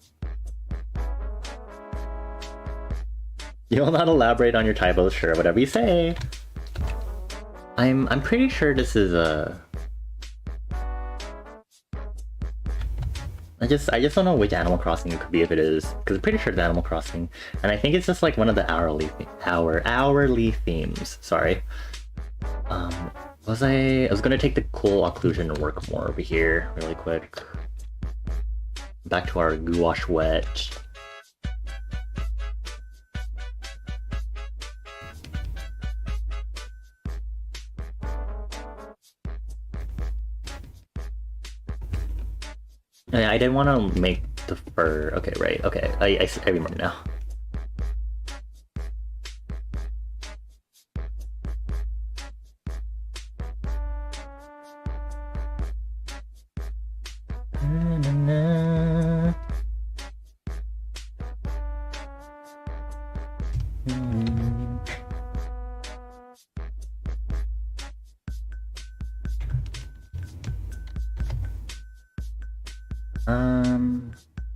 You will not elaborate on your typos, sure, whatever you say. I'm pretty sure this is a... I just don't know which Animal Crossing it could be if it is, because I'm pretty sure it's Animal Crossing, and I think it's just like one of the hourly themes. Sorry. I was gonna take the cool occlusion and work more over here really quick. Back to our gouache wet. I didn't want to make the fur... Okay, right, okay. I remember now.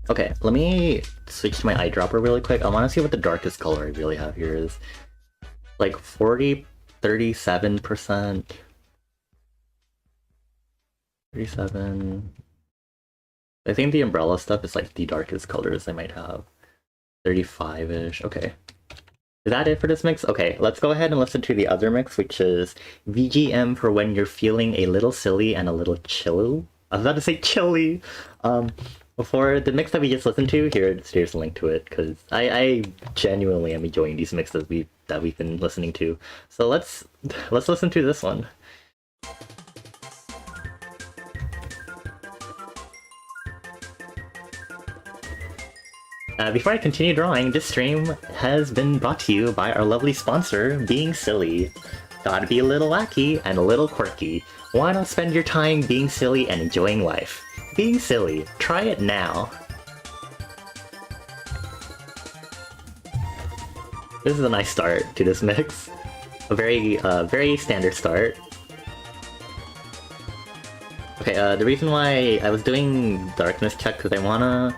Okay, let me switch to my eyedropper really quick. I want to see what the darkest color I really have here is. Like 37%. 37. I think the umbrella stuff is like the darkest colors I might have. 35-ish. Okay. Is that it for this mix? Okay, let's go ahead and listen to the other mix, which is VGM for when you're feeling a little silly and a little chilly. I was about to say chilly. Before the mix that we just listened to, here's a link to it, because I genuinely am enjoying these mixes that we've been listening to. So let's listen to this one. Before I continue drawing, this stream has been brought to you by our lovely sponsor, Being Silly. Gotta be a little wacky and a little quirky. Why not spend your time being silly and enjoying life? Being Silly, try it now. This is a nice start to this mix. A very standard start. Okay, the reason why I was doing darkness check because I wanna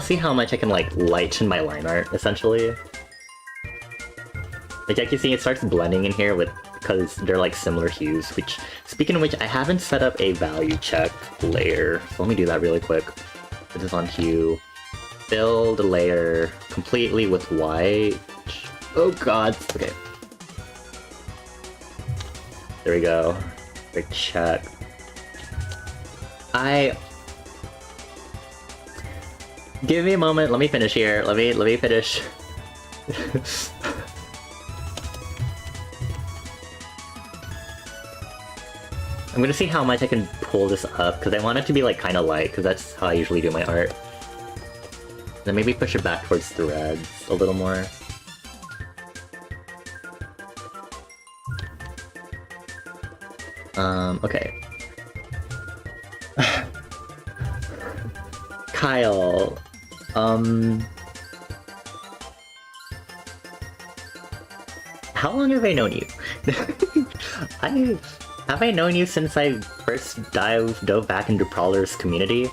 see how much I can like lighten my line art, essentially. Like you can see, it starts blending in here because they're like similar hues, which, speaking of which, I haven't set up a value check layer. So let me do that really quick. Put this on hue. Fill the layer completely with white. Oh god. Okay. There we go. Quick check. Give me a moment, let me finish here. Let me finish. I'm gonna see how much I can pull this up, because I want it to be like kind of light, because that's how I usually do my art. Then maybe push it back towards the reds a little more. Okay. Kyle, how long have I known you? Have I known you since I first dove back into Prowler's community?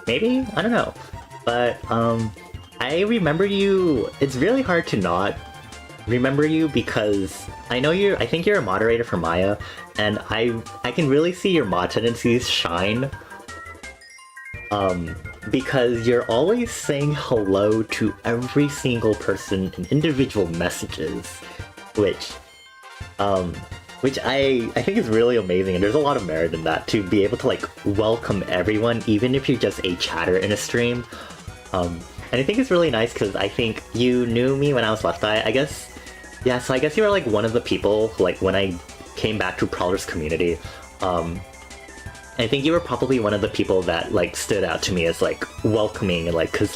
Maybe? I don't know. But, I remember you. It's really hard to not remember you because I think you're a moderator for Maya, and I can really see your mod tendencies shine. Because you're always saying hello to every single person in individual messages, which I think is really amazing, and there's a lot of merit in that, to be able to like welcome everyone, even if you're just a chatter in a stream. And I think it's really nice because I think you knew me when I was Left Eye, I guess. Yeah, so I guess you were like one of the people, like when I came back to Prowler's community, I think you were probably one of the people that like stood out to me as like welcoming, and like because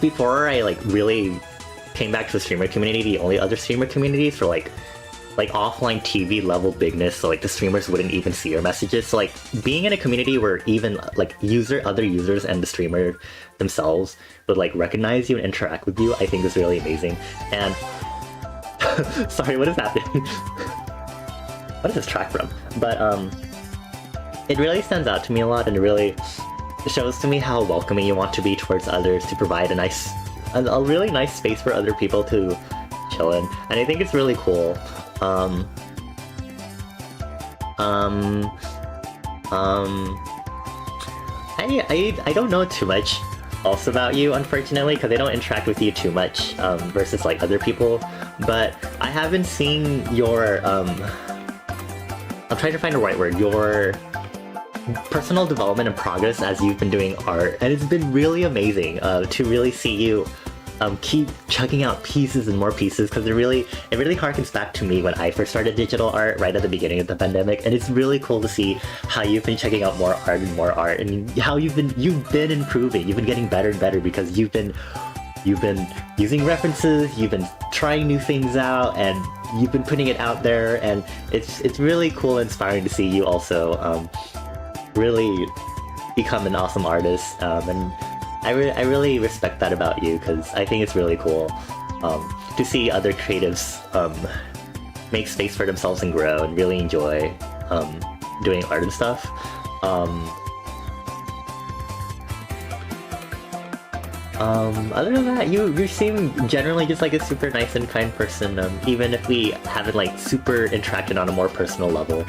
before I like really came back to the streamer community, the only other streamer communities were like offline TV level bigness, so like the streamers wouldn't even see your messages. So like being in a community where even like other users and the streamer themselves would like recognize you and interact with you, I think is really amazing. And sorry, what is happening? What is this track from? But it really stands out to me a lot, and it really shows to me how welcoming you want to be towards others, to provide a really nice space for other people to chill in, and I think it's really cool. I don't know too much else about you, unfortunately, because I don't interact with you too much versus like other people, but I have been seeing your I'm trying to find the right word, your personal development and progress as you've been doing art, and it's been really amazing to really see you keep chucking out pieces and more pieces, because it really harkens back to me when I first started digital art right at the beginning of the pandemic, and it's really cool to see how you've been checking out more art, and how you've been improving, you've been getting better and better, because you've been using references, you've been trying new things out, and you've been putting it out there, and it's really cool and inspiring to see you also really become an awesome artist, and I really respect that about you, because I think it's really cool to see other creatives make space for themselves and grow and really enjoy doing art and stuff. Other than that, you seem generally just like a super nice and kind person, even if we haven't like super interacted on a more personal level.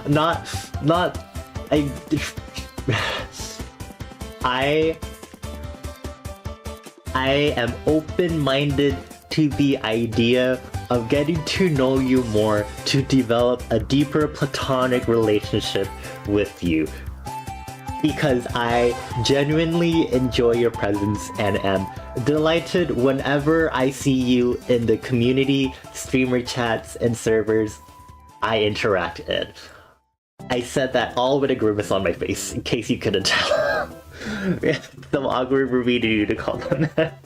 Not I am open-minded to the idea of getting to know you more to develop a deeper platonic relationship with you. Because I genuinely enjoy your presence and am delighted whenever I see you in the community, streamer chats, and servers I interact in. I said that all with a grimace on my face, in case you couldn't tell. Some awkward for me to call them that.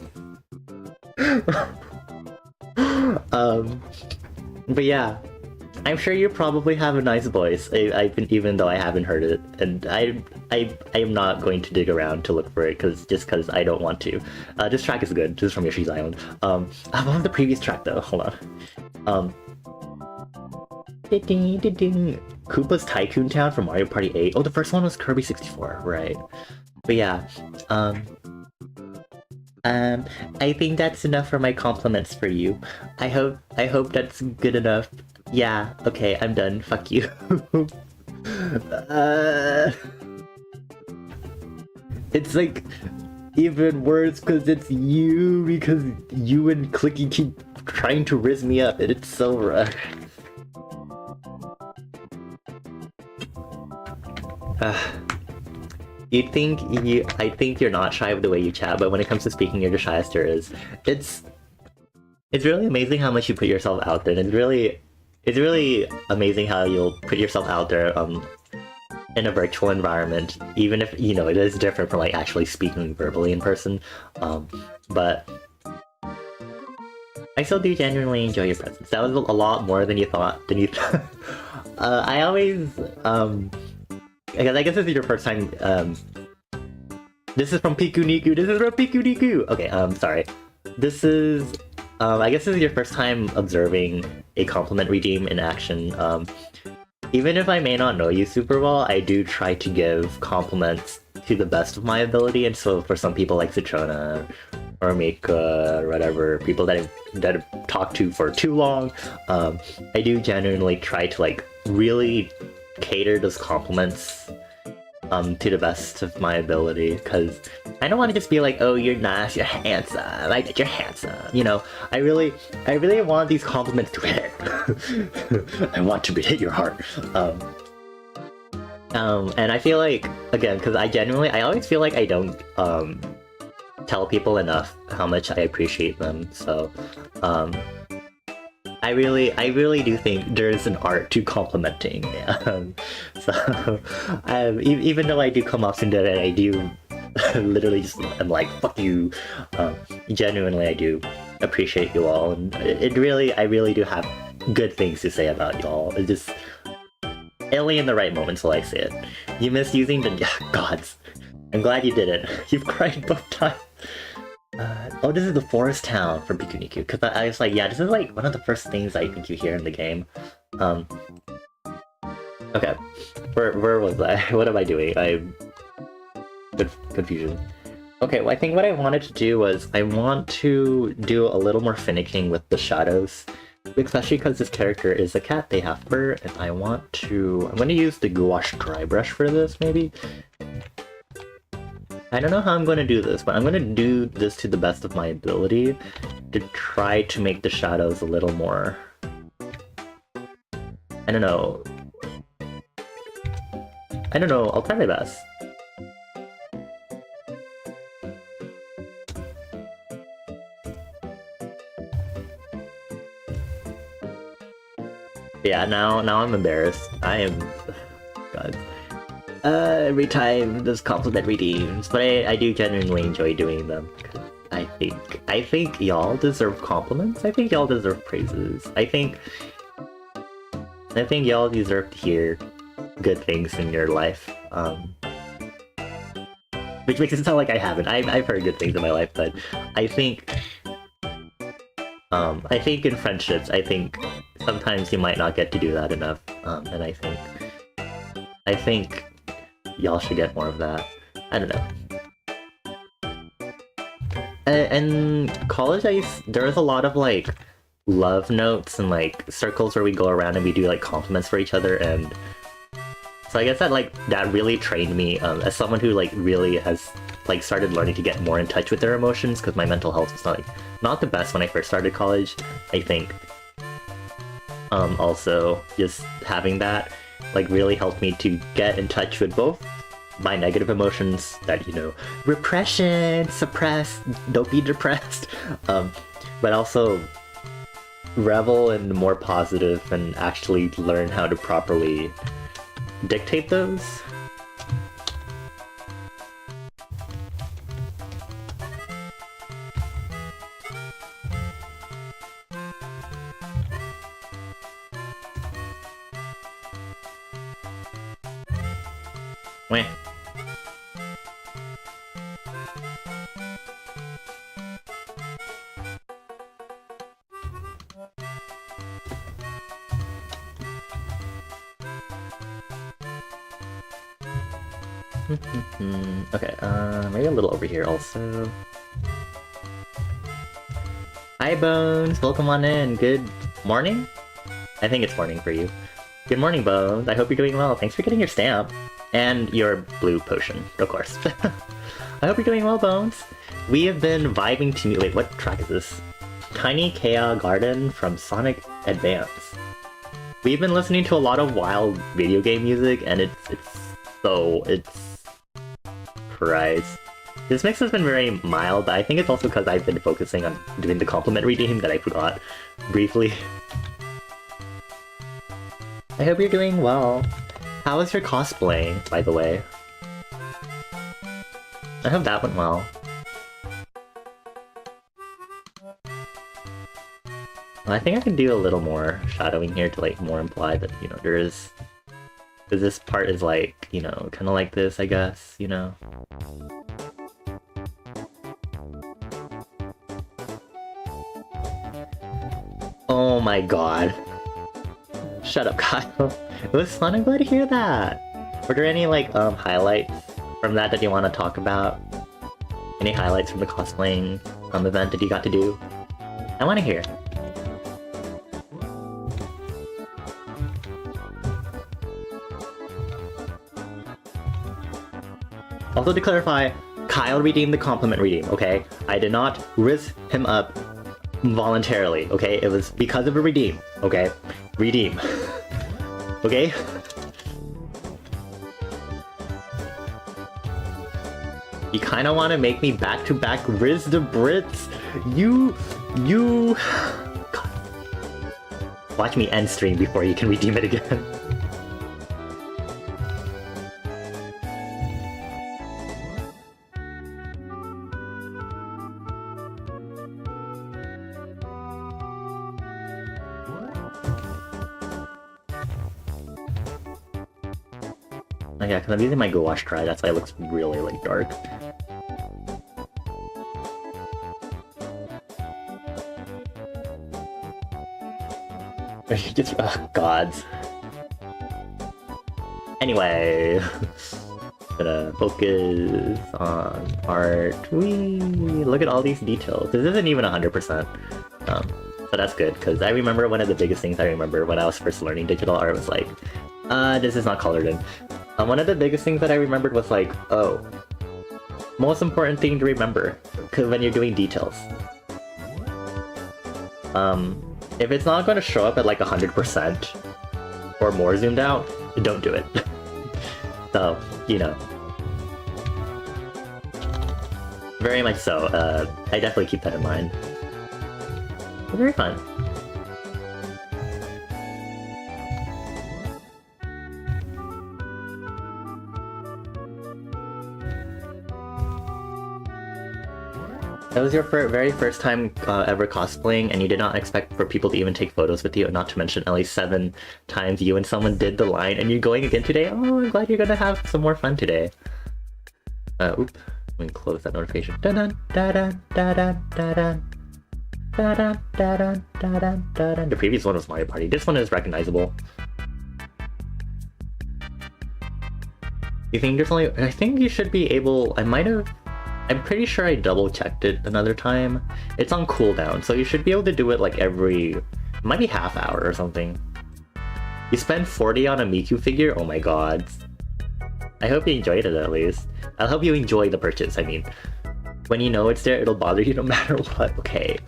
But yeah, I'm sure you probably have a nice voice. Even though I haven't heard it, and I am not going to dig around to look for it just because I don't want to. This track is good. This is from Yoshi's Island. I love the previous track though. Hold on. Koopa's Tycoon Town from Mario Party 8. Oh, the first one was Kirby 64, right? But yeah, I think that's enough for my compliments for you. I hope that's good enough. Yeah, okay, I'm done. Fuck you. It's like even worse because it's you, because you and Clicky keep trying to rizz me up and it's so rough. I think you're not shy of the way you chat, but when it comes to speaking, you're the shyest there is. It's really amazing how much you put yourself out there, and it's really amazing how you'll put yourself out there in a virtual environment, even if, you know, it is different from like actually speaking verbally in person. But I still do genuinely enjoy your presence. That was a lot more than you thought. I always I guess this is your first time. This is from Piku Niku. This is from Piku Niku. Okay, sorry. This is I guess this is your first time observing a compliment redeem in action. Even if I may not know you super well, I do try to give compliments to the best of my ability, and so for some people like Citrona or Mika or whatever, people that I've talked to for too long, I do genuinely try to like really cater those compliments to the best of my ability, because I don't want to just be like, oh, you're nice, you're handsome, like that, you're handsome, you know. I really want these compliments to hit. I want to hit your heart. And I feel like, again, because I always feel like I don't tell people enough how much I appreciate them, so I really do think there's an art to complimenting. So even though I do come off Cinderella and I do literally just I'm like, fuck you, genuinely I do appreciate you all, and I really do have good things to say about you all. It's just only in the right moments will I say it. You miss using the gods. I'm glad you didn't. You've cried both times. Oh, this is the forest town from Pikuniku, because I was like, yeah, this is like one of the first things I think you hear in the game. Okay, where was I? What am I doing? Confusion. Okay, well, I think what I wanted to do was I want to do a little more finicking with the shadows, especially because this character is a cat, they have fur, and I'm going to use the gouache dry brush for this, maybe? I don't know how I'm going to do this, but I'm going to do this to the best of my ability to try to make the shadows a little more... I don't know, I'll try my best. Yeah, now I'm embarrassed. I am... God. Every time this compliment redeems, but I do genuinely enjoy doing them. I think y'all deserve compliments. I think y'all deserve praises. I think y'all deserve to hear good things in your life. which makes it sound like I haven't. I've heard good things in my life, but I think in friendships, I think sometimes you might not get to do that enough, and I think y'all should get more of that. I don't know. In college, there was a lot of like love notes and like circles where we go around and we do like compliments for each other, and so I guess that really trained me as someone who like really has like started learning to get more in touch with their emotions, because my mental health was not the best when I first started college. I think also just having that like really helped me to get in touch with both my negative emotions that, you know, repression, suppress, don't be depressed, but also revel in the more positive and actually learn how to properly dictate those. Weh. Okay, maybe a little over here also. Hi Bones, welcome on in. Good morning? I think it's morning for you. Good morning, Bones. I hope you're doing well. Thanks for getting your stamp. And your blue potion, of course. I hope you're doing well, Bones. We have been vibing to... Wait, what track is this? Tiny Chaos Garden from Sonic Advance. We've been listening to a lot of wild video game music, and it's Christ. This mix has been very mild, but I think it's also because I've been focusing on doing the compliment redeem that I forgot briefly. I hope you're doing well. How was your cosplay, by the way? I hope that went well. Well, I think I can do a little more shadowing here to like more imply that, you know, because this part is like, you know, kind of like this, I guess, you know? Oh my god. Shut up, Kyle. It was fun, I'm glad to hear that. Were there any, like, highlights from that you want to talk about? Any highlights from the cosplaying event that you got to do? I want to hear. Also to clarify, Kyle redeemed the compliment redeem, okay? I did not risk him up voluntarily, okay? It was because of a redeem, okay? Redeem. Okay? You kinda wanna make me back-to-back Riz the Brits? You... God. Watch me end stream before you can redeem it again. Oh yeah, because I'm using my gouache try, that's why it looks really, like, dark. Just, oh, gods. Anyway, gonna focus on art. Whee! Look at all these details. This isn't even 100%. So that's good, because I remember one of the biggest things I remember when I was first learning digital art was like, this is not colored in. One of the biggest things that I remembered was like, oh, most important thing to remember when you're doing details. If it's not going to show up at like 100% or more zoomed out, don't do it. So, you know. Very much so. I definitely keep that in mind. Very fun. That was your very first time ever cosplaying, and you did not expect for people to even take photos with you, not to mention at least 7 times you and someone did the line, and you're going again today? Oh, I'm glad you're gonna have some more fun today. Oop. Let me close that notification. Da-dun, da-dun, da-dun, da-dun. Da-dun, da-dun, da-dun, da-dun. The previous one was Mario Party. This one is recognizable. You think there's only... I think you should be able... I'm pretty sure I double checked it another time. It's on cooldown, so you should be able to do it like every... It might be half hour or something. You spend 40 on a Miku figure? Oh my god. I hope you enjoyed it at least. I'll help you enjoy the purchase, I mean. When you know it's there, it'll bother you no matter what. Okay.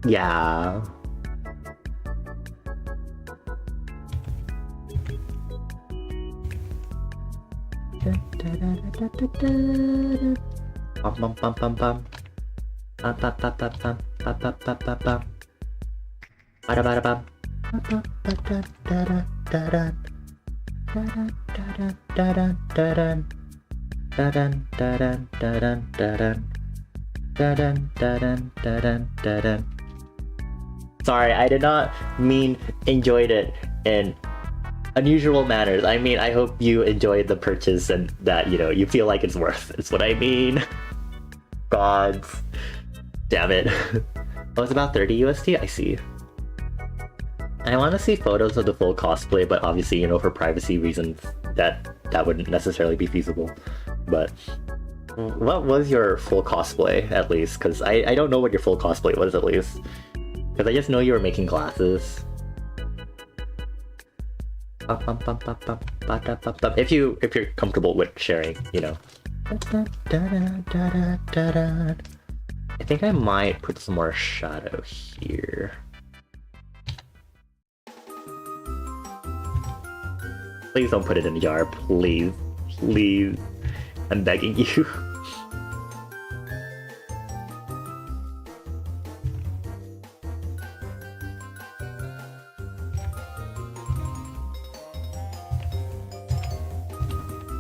Yeah. Bum bum bum bum bum. Bum bum bum bum bum. Bum bum bum bum bum. Bada bada bum. Bum bum da da da da da. Da da da da da da. Da da da da da da da. Da da da da da da da. Sorry, I did not mean enjoyed it in unusual manners. I mean, I hope you enjoyed the purchase and that, you know, you feel like it's worth. It's what I mean. Gods. Damn it. Oh, it's about 30 USD? I see. I want to see photos of the full cosplay, but obviously, you know, for privacy reasons, that wouldn't necessarily be feasible. But what was your full cosplay, at least? Because I don't know what your full cosplay was, at least. Because I just know you were making glasses. If you're comfortable with sharing, you know. I think I might put some more shadow here. Please don't put it in the jar, please. Please. I'm begging you.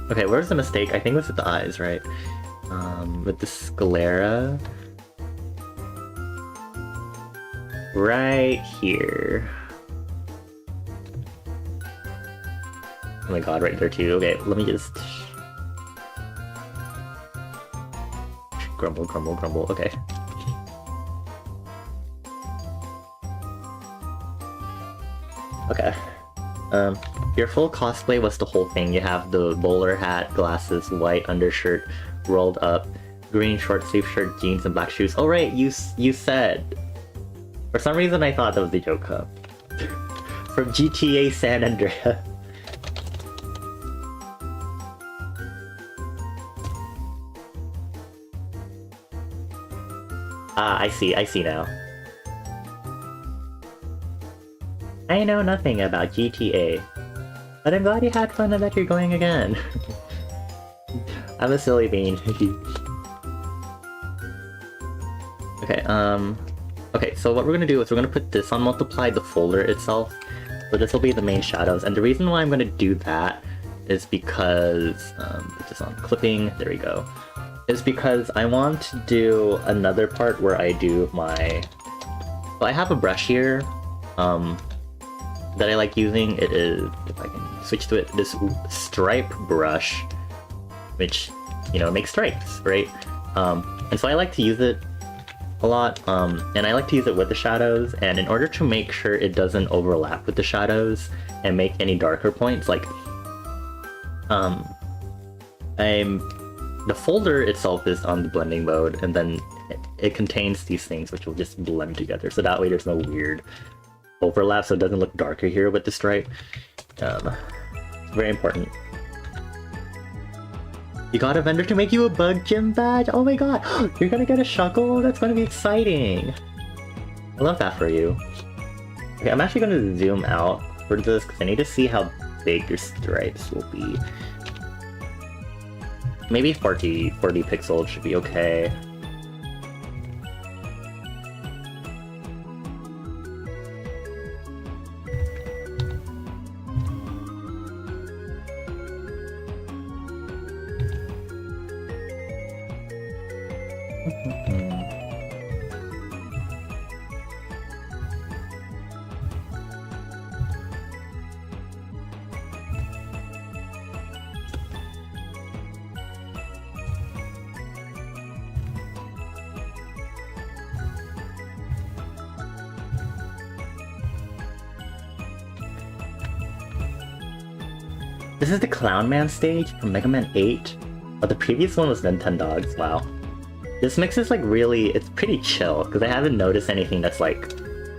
Okay, where's the mistake? I think it was with the eyes, right? With the sclera. Right here. Oh my god, right there too. Okay, let me just... Grumble, grumble, grumble. Okay. Okay. Your full cosplay was the whole thing. You have the bowler hat, glasses, white undershirt, rolled up, green short sleeve shirt, jeans, and black shoes. Oh right, you said. For some reason I thought that was the joke cup. From GTA San Andreas. Ah, I see now. I know nothing about GTA, but I'm glad you had fun and that you're going again. I'm a silly bean. Okay, okay, so what we're gonna do is we're gonna put this on multiply the folder itself. So this will be the main shadows, and the reason why I'm gonna do that is because, put this on clipping, there we go. Is because I want to do another part where I do my... So I have a brush here, that I like using. It is, if I can switch to it, this stripe brush, which, you know, makes stripes, right? And so I like to use it a lot, and I like to use it with the shadows, and in order to make sure it doesn't overlap with the shadows and make any darker points, like, the folder itself is on the blending mode, and then it contains these things which will just blend together, so that way there's no weird overlap, so it doesn't look darker here with the stripe. Very important. You got a vendor to make you a bug gym badge? Oh my god! You're gonna get a shuckle? That's gonna be exciting! I love that for you. Okay, I'm actually gonna zoom out for this because I need to see how big your stripes will be. Maybe 40 pixels should be okay. This is the Clown Man stage from Mega Man 8. Oh, the previous one was Nintendogs. Wow. This mix is like really, it's pretty chill, because I haven't noticed anything that's like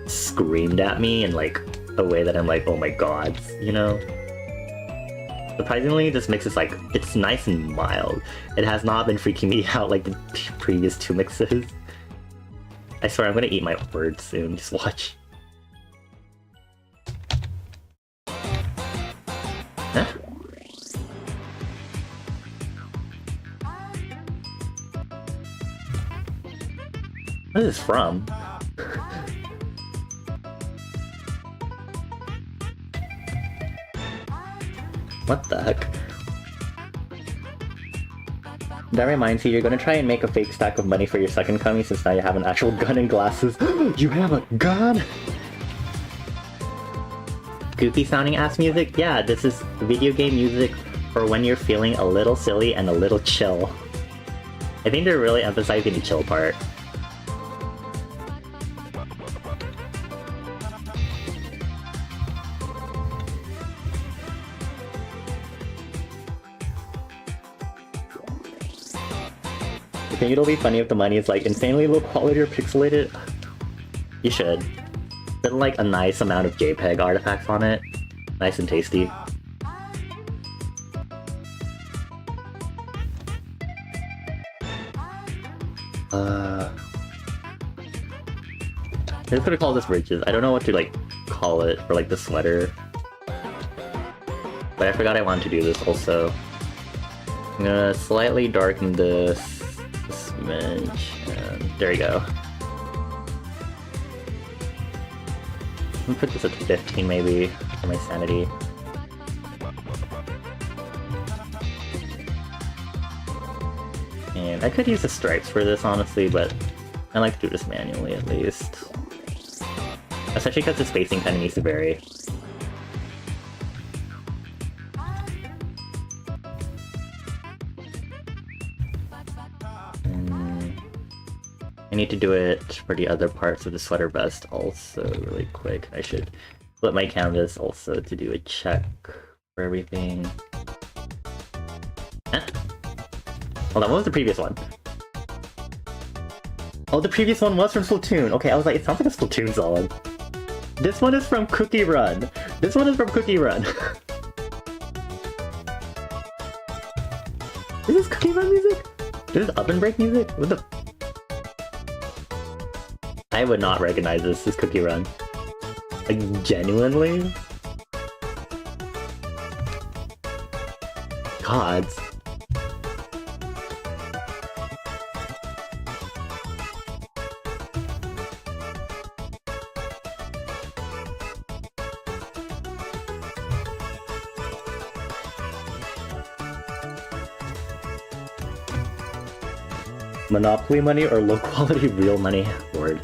screamed at me in like a way that I'm like, oh my god, you know? Surprisingly, this mix is like, it's nice and mild. It has not been freaking me out like the previous two mixes. I swear I'm gonna eat my words soon, just watch. Huh? What is this from? What the heck? That reminds you, you're gonna try and make a fake stack of money for your second coming since now you have an actual gun and glasses. You have a gun?! Goofy sounding ass music? Yeah, this is video game music for when you're feeling a little silly and a little chill. I think they're really emphasizing the chill part. I think it'll be funny if the money is like insanely low quality or pixelated. You should. Put like a nice amount of JPEG artifacts on it. Nice and tasty. I'm just gonna call this Riches. I don't know what to like call it for like the sweater. But I forgot I wanted to do this also. I'm gonna slightly darken this a smidge, and there you go. I'm gonna put this at 15 maybe, for my sanity. And I could use the stripes for this honestly, but I like to do this manually at least. Especially because the spacing kind of needs to vary. I need to do it for the other parts of the sweater vest also really quick. I should flip my canvas also to do a check for everything. Huh? Hold on, what was the previous one? Oh, the previous one was from Splatoon. Okay, I was like, it sounds like a Splatoon song. This one is from Cookie Run. This one is from Cookie Run. Is this Cookie Run music? Is this Oven Break music? What the? I would not recognize this as Cookie Run. Like, genuinely? Gods. Monopoly money or low quality real money? Word.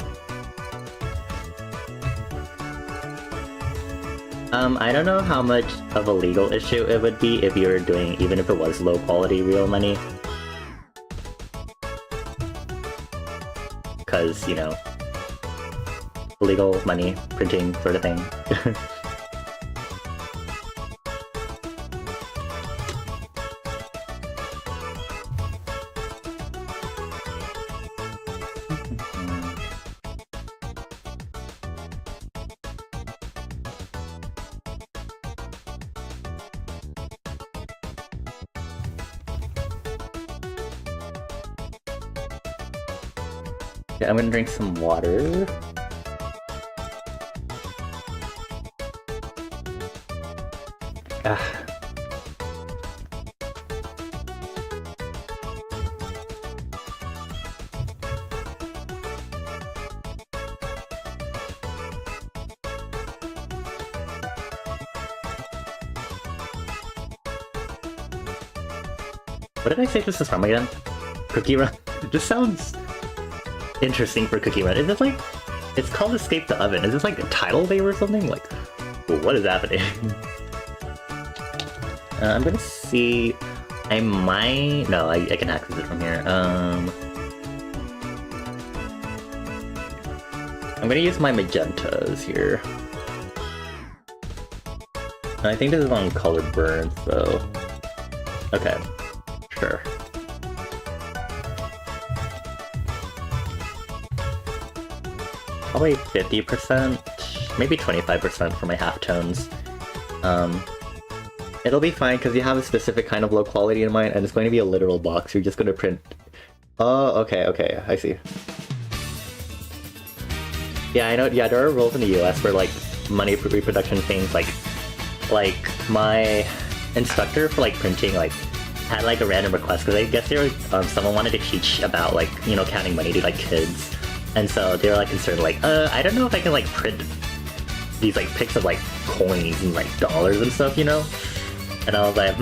I don't know how much of a legal issue it would be if you were doing, even if it was low quality real money. Because, you know, legal money, printing sort of thing. Okay, I'm gonna drink some water. Ah. What did I say this is from again? Cookie Run? This sounds interesting for Cookie Run. Is this like... It's called Escape the Oven. Is this like a title name or something? Like, what is happening? I'm gonna see... I might... No, I can access it from here. I'm gonna use my magentas here. I think this is on Colored Burn, so... Okay, sure. Probably 50%, maybe 25% for my halftones. It'll be fine because you have a specific kind of low quality in mind, and it's going to be a literal box. You're just going to print... Oh, okay, I see. Yeah, I know, yeah, there are rules in the US for, like, money reproduction things, like my instructor for, like, printing, like, had, like, a random request, because I guess there was, someone wanted to teach about, like, you know, counting money to, like, kids. And so they were, like, concerned, like, I don't know if I can, like, print these, like, pics of, like, coins and, like, dollars and stuff, you know? And I was like,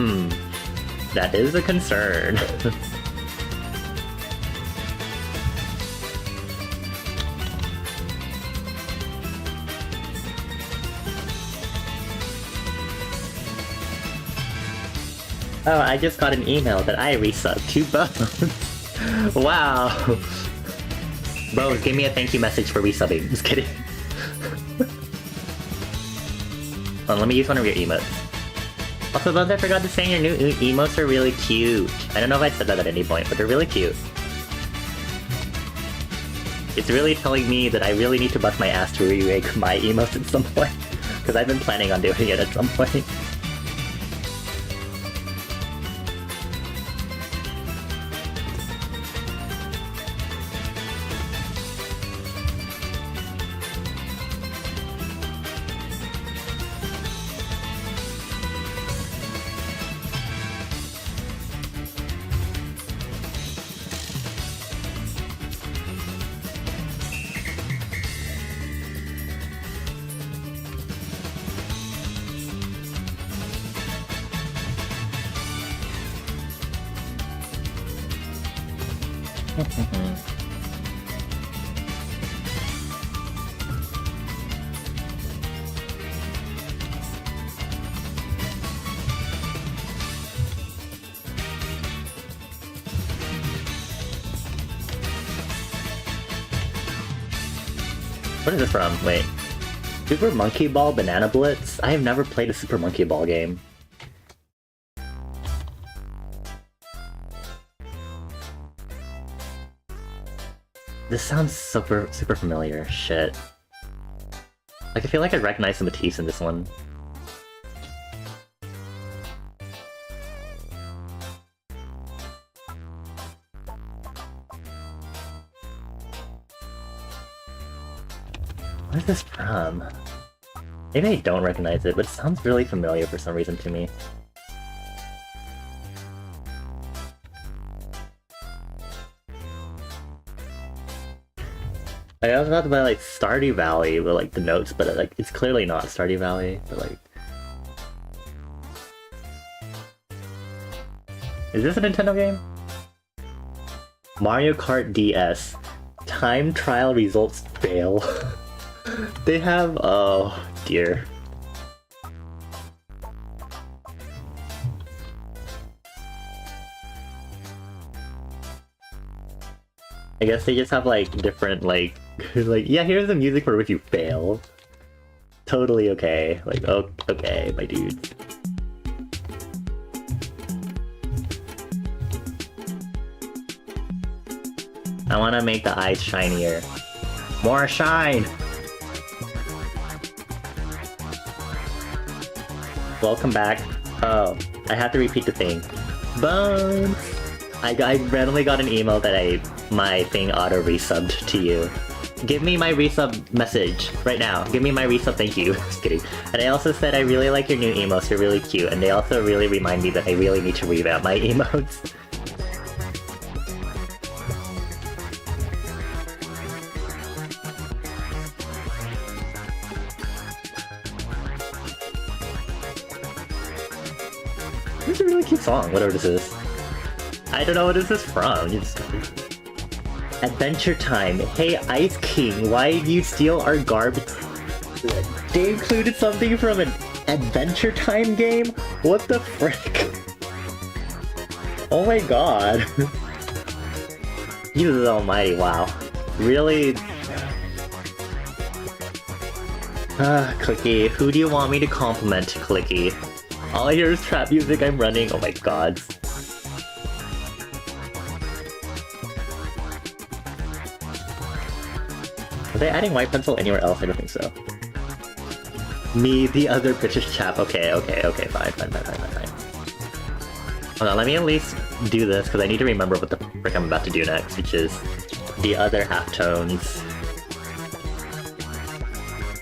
that is a concern. Oh, I just got an email that I resubbed to Bones. Wow. Bones, give me a thank you message for resubbing. Just kidding. Let me use one of your emotes. Also, Bones, I forgot to say your new emotes are really cute. I don't know if I said that at any point, but they're really cute. It's really telling me that I really need to bust my ass to remake my emotes at some point. Because I've been planning on doing it at some point. What is this from? Wait. Super Monkey Ball Banana Blitz? I have never played a Super Monkey Ball game. This sounds super familiar. Shit. Like, I feel like I recognize some Matisse in this one. What is this from? Maybe I don't recognize it, but it sounds really familiar for some reason to me. I was about to buy like Stardew Valley with like the notes, but like it's clearly not Stardew Valley, but like... Is this a Nintendo game? Mario Kart DS. Time trial results fail. They have... oh dear. I guess they just have like different like yeah, here's the music for if you fail. Totally okay. Like, oh, okay, my dudes. I want to make the eyes shinier. More shine! Welcome back. Oh, I have to repeat the thing. Bones! I randomly got an email that my thing auto-resubbed to you. Give me my resub message right now. Give me my resub, thank you. Just kidding. And I also said I really like your new emotes, you're really cute, and they also really remind me that I really need to revamp my emotes. This is a really cute song, whatever this is. I don't know what this is from. You just... Adventure Time. Hey, Ice King, why did you steal our garbage? They included something from an Adventure Time game? What the frick? Oh my god. Jesus almighty, wow. Really? Clicky, who do you want me to compliment, Clicky? All I hear is trap music, I'm running, oh my god. Are they adding white pencil anywhere else? I don't think so. Me, the other British chap. Okay, fine. Hold on, let me at least do this, because I need to remember what the frick I'm about to do next, which is the other halftones.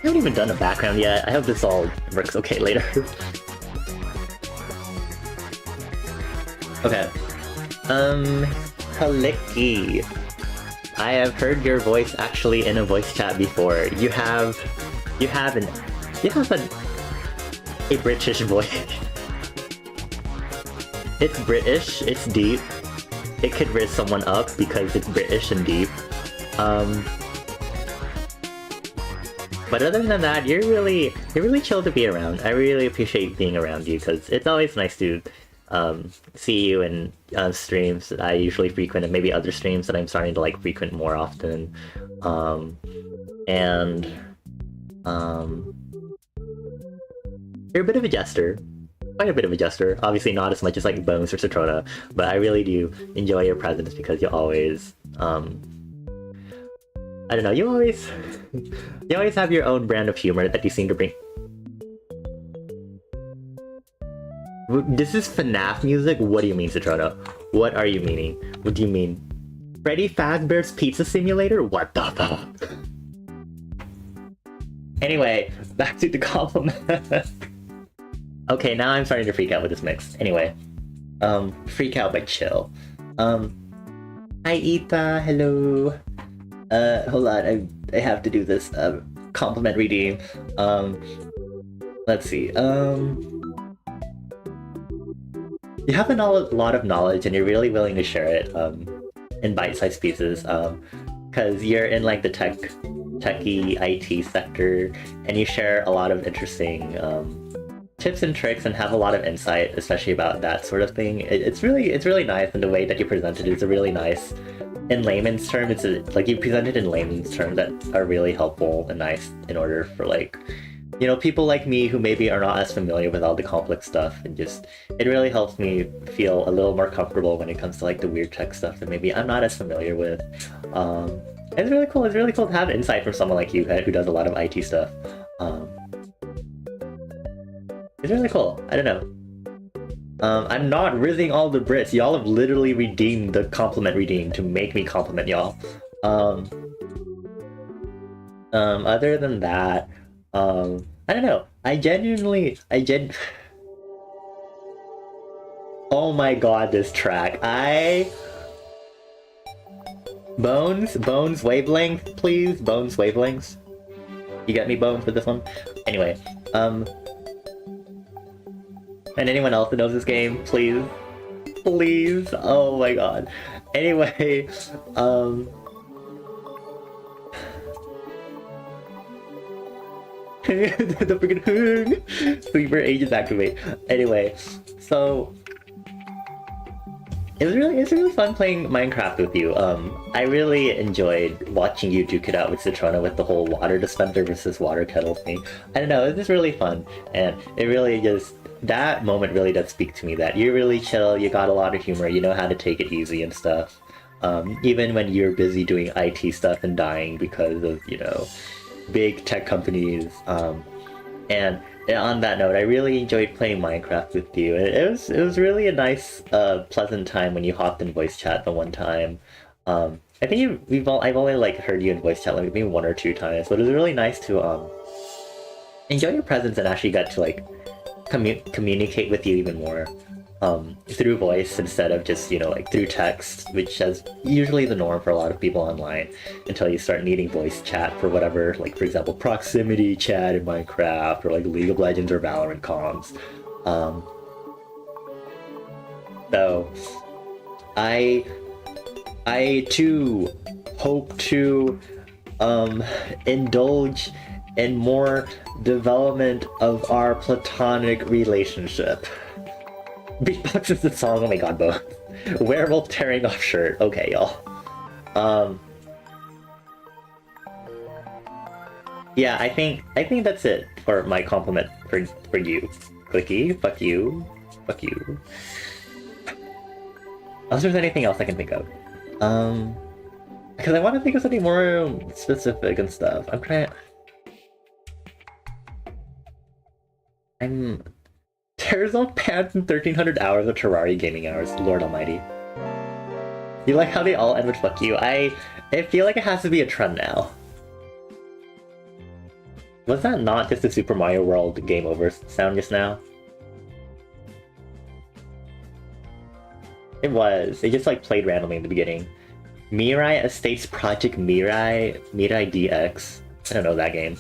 I haven't even done a background yet. I hope this all works okay later. Okay. Kaliki. I have heard your voice actually in a voice chat before. You have a British voice. It's British, it's deep. It could raise someone up because it's British and deep. But other than that, you're really chill to be around. I really appreciate being around you because it's always nice to see you in streams that I usually frequent and maybe other streams that I'm starting to like frequent more often. You're a bit of a jester. Quite a bit of a jester. Obviously not as much as like Bones or Citrona, but I really do enjoy your presence because you always I don't know, you always have your own brand of humor that you seem to bring. This is FNAF music? What do you mean, Citrona? What are you meaning? What do you mean? Freddy Fazbear's Pizza Simulator? What the fuck? Anyway, back to the compliment. Okay, now I'm starting to freak out with this mix. Anyway, freak out but chill. Hi Ita, hello. Hold on, I have to do this compliment redeem. Let's see. You have a lot of knowledge and you're really willing to share it in bite-sized pieces. Because you're in like the techie IT sector, and you share a lot of interesting tips and tricks and have a lot of insight, especially about that sort of thing. It's really nice, and the way that you present it is a really nice, in layman's terms, it's like you present it in layman's terms that are really helpful and nice in order for like, you know, people like me who maybe are not as familiar with all the complex stuff, and just, it really helps me feel a little more comfortable when it comes to like the weird tech stuff that maybe I'm not as familiar with. It's really cool. It's really cool to have insight from someone like you who does a lot of IT stuff. It's really cool. I don't know. I'm not rizzing all the Brits. Y'all have literally redeemed the compliment redeem to make me compliment y'all. Other than that, I don't know. Oh my god, this track. Bones wavelength, please. Bones wavelengths. You got me, Bones, for this one? Anyway, and anyone else that knows this game, please. Please. Oh my god. Anyway, the freaking Sleeper Agents activate. Anyway, so it's really fun playing Minecraft with you. I really enjoyed watching you duke it out with Citrona with the whole water dispenser versus water kettle thing. I don't know, it's just really fun, and it really just, that moment really does speak to me that you're really chill, you got a lot of humor, you know how to take it easy and stuff. Even when you're busy doing IT stuff and dying because of, you know, big tech companies. And on that note, I really enjoyed playing Minecraft with you. It was really a nice, pleasant time when you hopped in voice chat the one time. I think I've only like heard you in voice chat like maybe one or two times, but it was really nice to enjoy your presence and actually got to like communicate with you even more through voice instead of just, you know, like through text, which is usually the norm for a lot of people online until you start needing voice chat for whatever, like for example proximity chat in Minecraft or like League of Legends or Valorant comms. So I too hope to indulge in more development of our platonic relationship. Beatbox is the song, oh my god, both. Werewolf tearing off shirt. Okay, y'all. Yeah, I think that's it for my compliment for you. Clicky, fuck you. Fuck you. Unless there's anything else I can think of. Because I want to think of something more specific and stuff. There's no pants in 1300 hours of Terraria gaming hours, Lord Almighty. You like how they all end with fuck you? I feel like it has to be a trend now. Was that not just the Super Mario World game over sound just now? It was. It just like played randomly in the beginning. Mirai Estates Project Mirai DX. I don't know that game.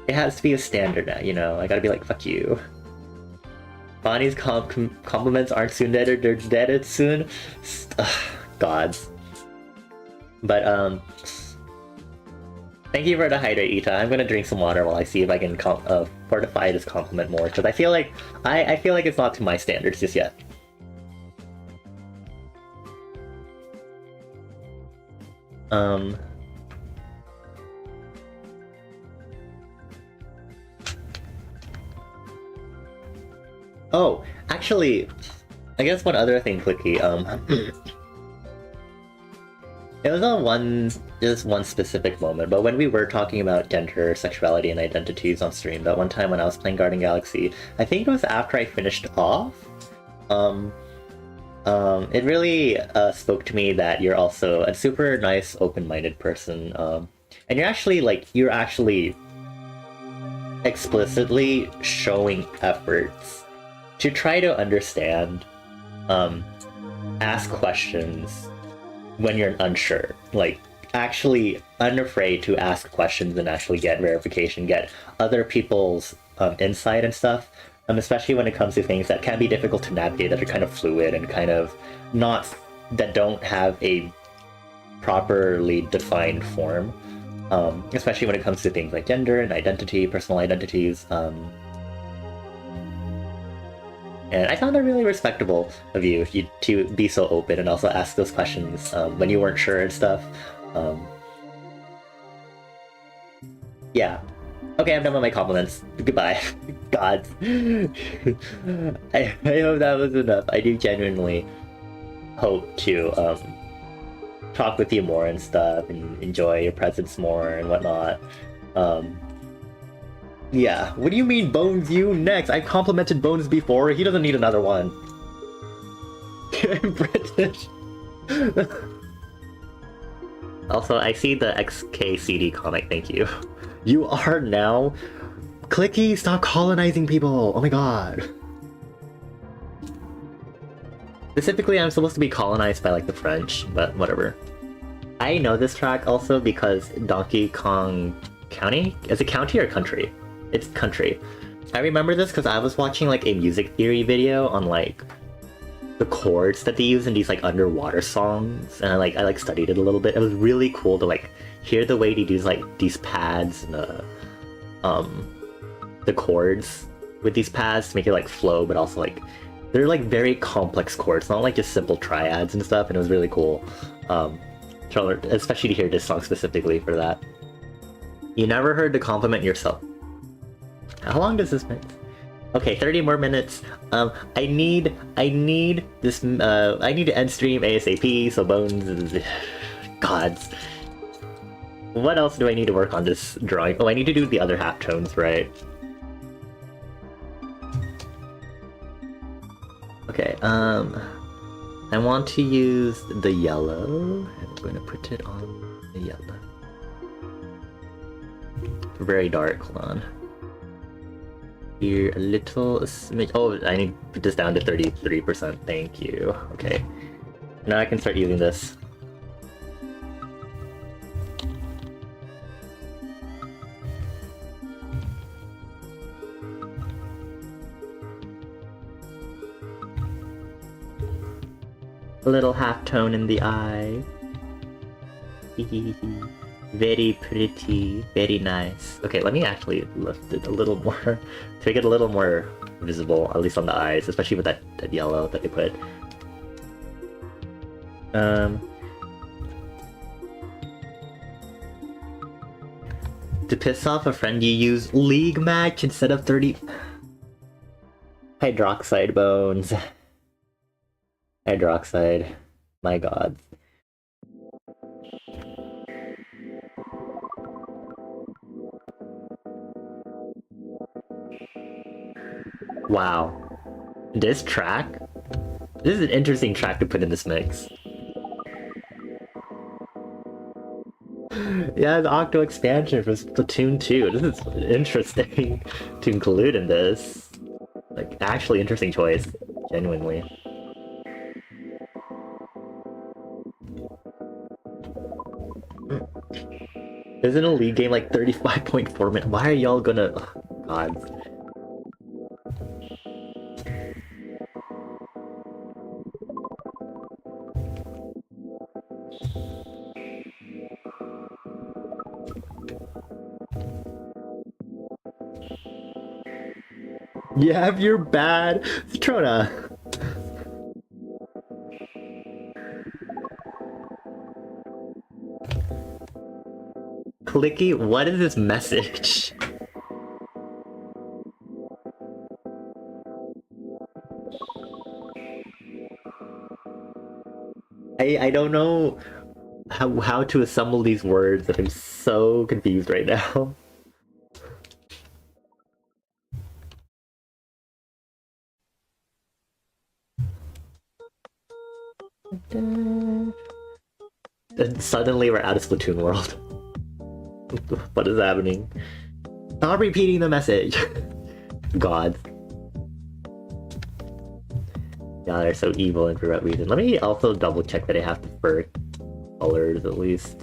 It has to be a standard now, you know? I gotta be like, fuck you. Bonnie's compliments aren't soon dead, or they're dead soon. Gods. But, thank you for the hydrate, Ita. I'm gonna drink some water while I see if I can fortify this compliment more, because I feel like I feel like it's not to my standards just yet. Oh, actually, I guess one other thing, Clicky. It was not just one specific moment, but when we were talking about gender, sexuality, and identities on stream, that one time when I was playing Garden Galaxy, I think it was after I finished off. It really spoke to me that you're also a super nice, open-minded person, and you're actually explicitly showing efforts to try to understand, ask questions when you're unsure, like actually unafraid to ask questions and actually get verification, get other people's insight and stuff, especially when it comes to things that can be difficult to navigate, that are kind of fluid and kind of that don't have a properly defined form, especially when it comes to things like gender and identity, personal identities. And I found it really respectable of you to be so open and also ask those questions when you weren't sure and stuff. Yeah. Okay, I'm done with my compliments. Goodbye. God. I hope that was enough. I do genuinely hope to talk with you more and stuff and enjoy your presence more and whatnot. Yeah, what do you mean Bones you next? I've complimented Bones before, he doesn't need another one. I'm British. Also, I see the XKCD comic, thank you. You are now? Clicky, stop colonizing people! Oh my god. Specifically, I'm supposed to be colonized by like the French, but whatever. I know this track also because Donkey Kong County? Is it county or country? It's country. I remember this because I was watching like a music theory video on like the chords that they use in these like underwater songs, and I studied it a little bit. It was really cool to like hear the way they use like these pads and the chords with these pads to make it like flow, but also like they're like very complex chords, not like just simple triads and stuff. And it was really cool, especially to hear this song specifically for that. You never heard the compliment yourself. How long does this make? Okay, 30 more minutes. I need this. I need to end stream ASAP. So Bones, gods. What else do I need to work on this drawing? Oh, I need to do the other half tones, right? Okay. I want to use the yellow. I'm going to put it on the yellow. Very dark. Hold on. Here a little smidge. Oh, I need to put this down to 33%. Thank you. Okay. Now I can start using this. A little half tone in the eye. Very pretty, very nice. Okay, let me actually lift it a little more to make it a little more visible, at least on the eyes, especially with that yellow that they put. To piss off a friend, you use League Match instead of 30 hydroxide bones. Hydroxide, my god. Wow. This track? This is an interesting track to put in this mix. Yeah, the Octo expansion for Splatoon 2. This is interesting to include in this. Like, actually interesting choice. Genuinely. Isn't a League game like 35.4 minutes? Why are y'all gonna... Oh, God. Yeah, you're bad. Citrona. Clicky, what is this message? I don't know how to assemble these words, and I'm so confused right now. And suddenly we're out of Splatoon world. What is happening? Stop repeating the message! God. Yeah, they're so evil and for what reason. Let me also double check that I have the fur colors at least.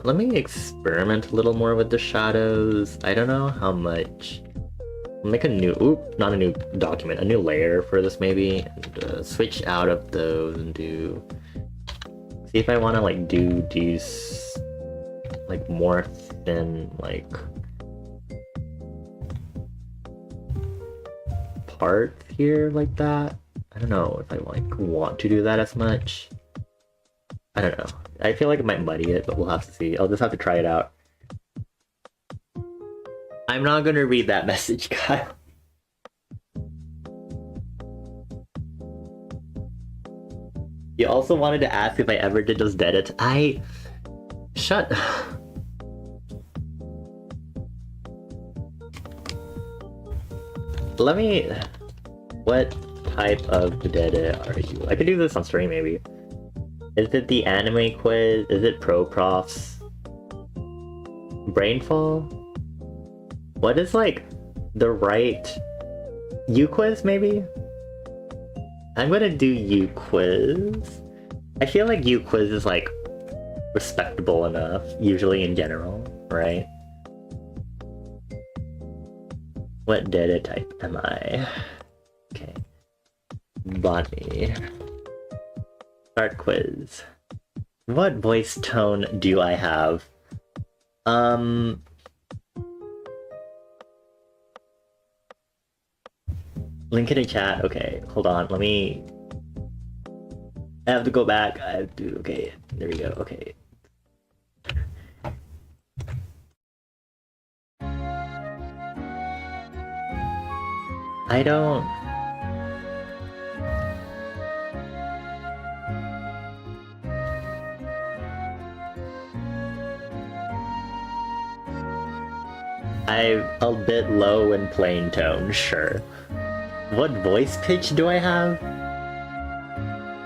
Let me experiment a little more with the shadows. I don't know how much. I'll make a new, not a new document, a new layer for this maybe, and switch out of those and do, see if I want to like do these like more thin like parts here like that. I don't know if I like want to do that as much. I don't know. I feel like it might muddy it, but we'll have to see. I'll just have to try it out. I'm not gonna read that message, Kyle. You also wanted to ask if I ever did those edits. Shut... Let me... What type of Dere are you? I could do this on stream, maybe. Is it the anime quiz? Is it Pro Profs? Brainfall? What is like the right U quiz maybe? I'm gonna do U quiz. I feel like U quiz is like respectable enough, usually in general, right? What data type am I? Okay. Botany. Start quiz. What voice tone do I have? Link in the chat. Okay, hold on. Let me... I have to go back. I have to... Okay, there we go. Okay. I don't... I'm a bit low in plain tone, sure. What voice pitch do I have?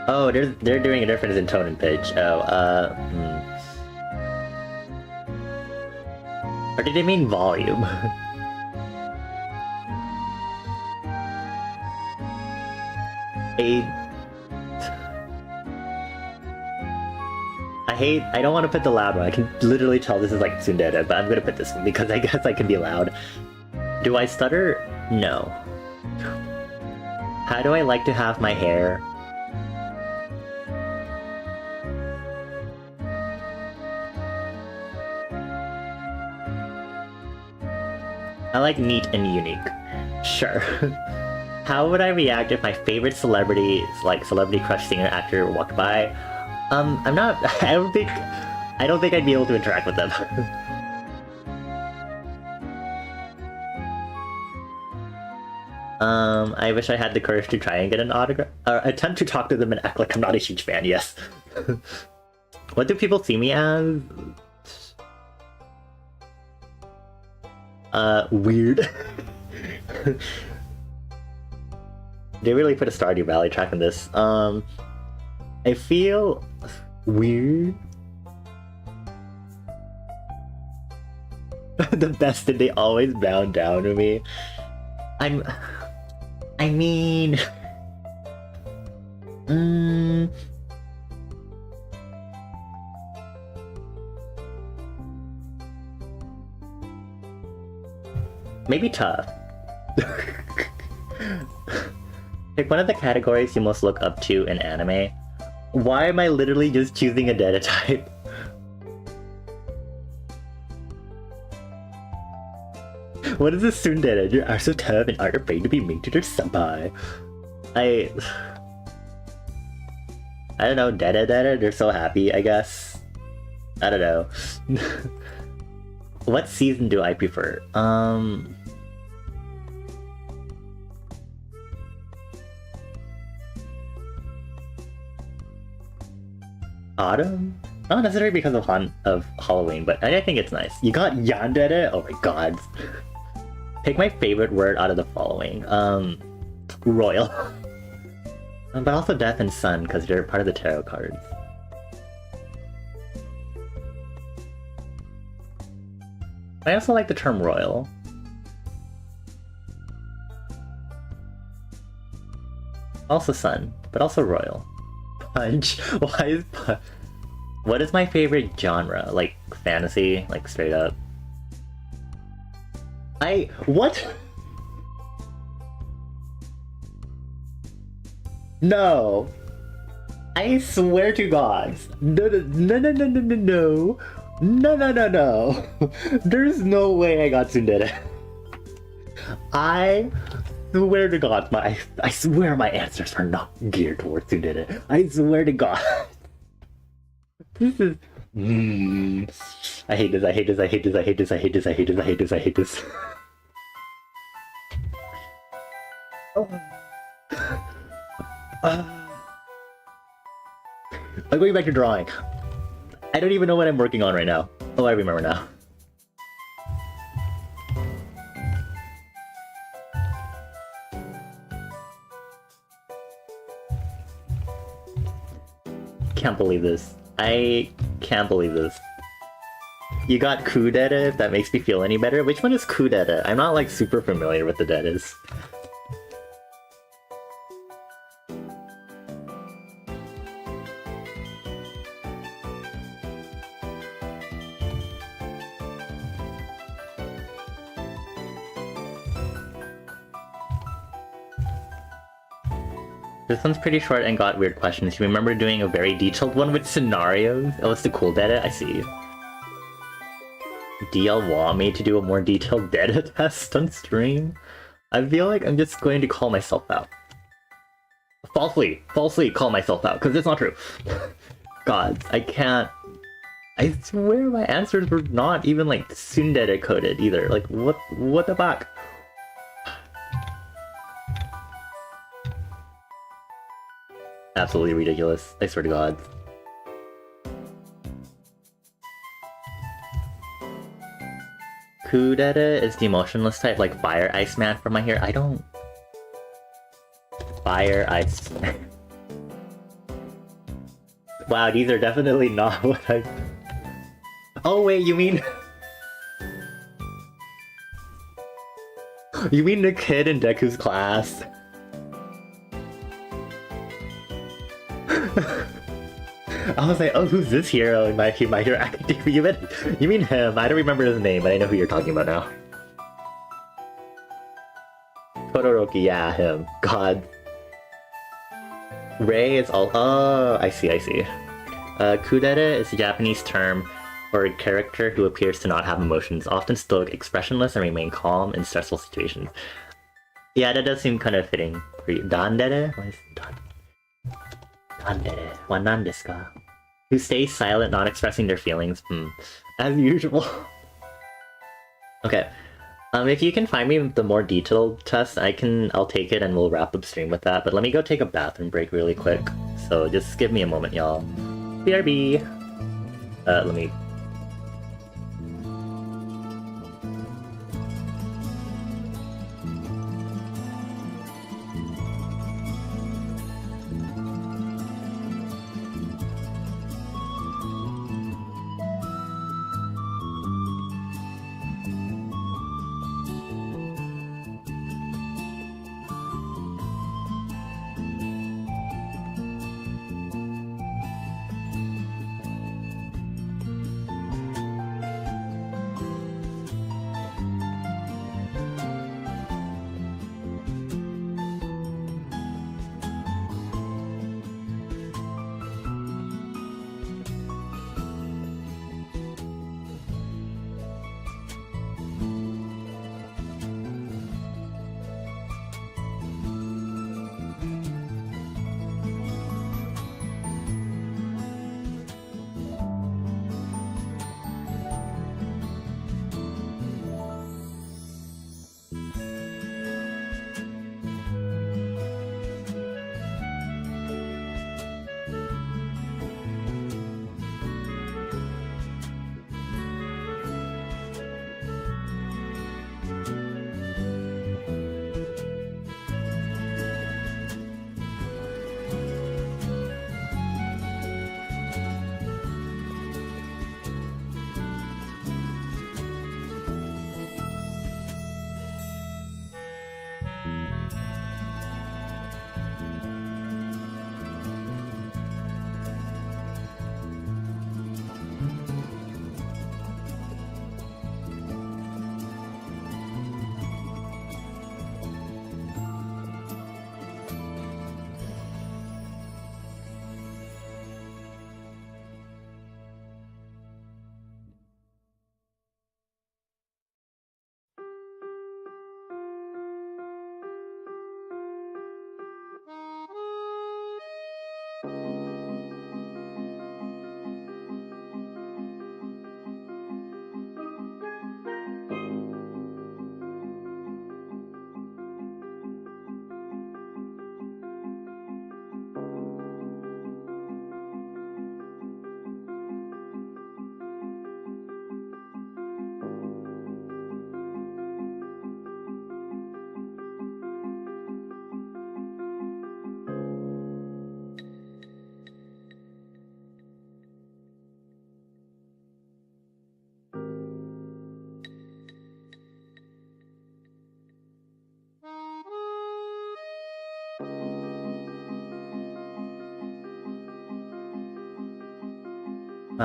Oh, they're doing a difference in tone and pitch. Oh, Or did they mean volume? I don't want to put the loud one. I can literally tell this is like tsundere, but I'm gonna put this one because I guess I can be loud. Do I stutter? No. How do I like to have my hair? I like neat and unique. Sure. How would I react if my favorite celebrity, like celebrity crush singer actor, walked by? I'm not. I don't think I'd be able to interact with them. I wish I had the courage to try and get an autograph, or attempt to talk to them and act like I'm not a huge fan. Yes. What do people see me as? Weird. They really put a Stardew Valley track in this. I feel weird. The best that they always bow down to me. I mean... Maybe tough. Pick one of the categories you most look up to in anime. Why am I literally just choosing a Dere type? What is this tsundere? You are so tough and aren't afraid to be mean to their senpai. I don't know, Dere, they're so happy, I guess. I don't know. What season do I prefer? Autumn? Not necessarily because of Halloween, but I think it's nice. You got yandere? Oh my god. Pick my favorite word out of the following. Royal. But also Death and Sun, because they're part of the tarot cards. I also like the term royal. Also sun, but also royal. Punch? Why is punch? What is my favorite genre? Like fantasy? Like straight up? What? No! I swear to God! No. No. There's no way I got tsundere. I swear to God, I swear my answers are not geared towards tsundere. I swear to God. This is... I hate this. I'm going back to drawing. I don't even know what I'm working on right now. Oh, I remember now. Can't believe this. I can't believe this. You got kudere, if that makes me feel any better. Which one is kudere? I'm not like super familiar with the deres. This one's pretty short and got weird questions. You remember doing a very detailed one with scenarios? Oh, it's the cool Dere? I see. Do y'all want me to do a more detailed Dere test on stream? I feel like I'm just going to call myself out. Falsely call myself out, because it's not true. God, I can't... I swear my answers were not even like tsundere coded either. Like, what the fuck? Absolutely ridiculous, I swear to God. Kudere is the emotionless type, like Fire Ice Man for my hair. I don't... Fire Ice Man. Wow, these are definitely not what I... Oh wait, you mean... You mean the kid in Deku's class? I was like, oh, who's this hero in My Hero Academia? You mean him? I don't remember his name, but I know who you're talking about now. Todoroki, yeah, him. God. Ray is all. Oh, I see, I see. Kudere is a Japanese term for a character who appears to not have emotions, often stoic, expressionless, and remain calm in stressful situations. Yeah, that does seem kind of fitting for you. Dandere? What is Dandere? Wa nan desu ka? Who stays silent, not expressing their feelings. As usual. Okay. If you can find me the more detailed test, I'll take it and we'll wrap up stream with that. But let me go take a bathroom break really quick. So just give me a moment, y'all. BRB. Let me.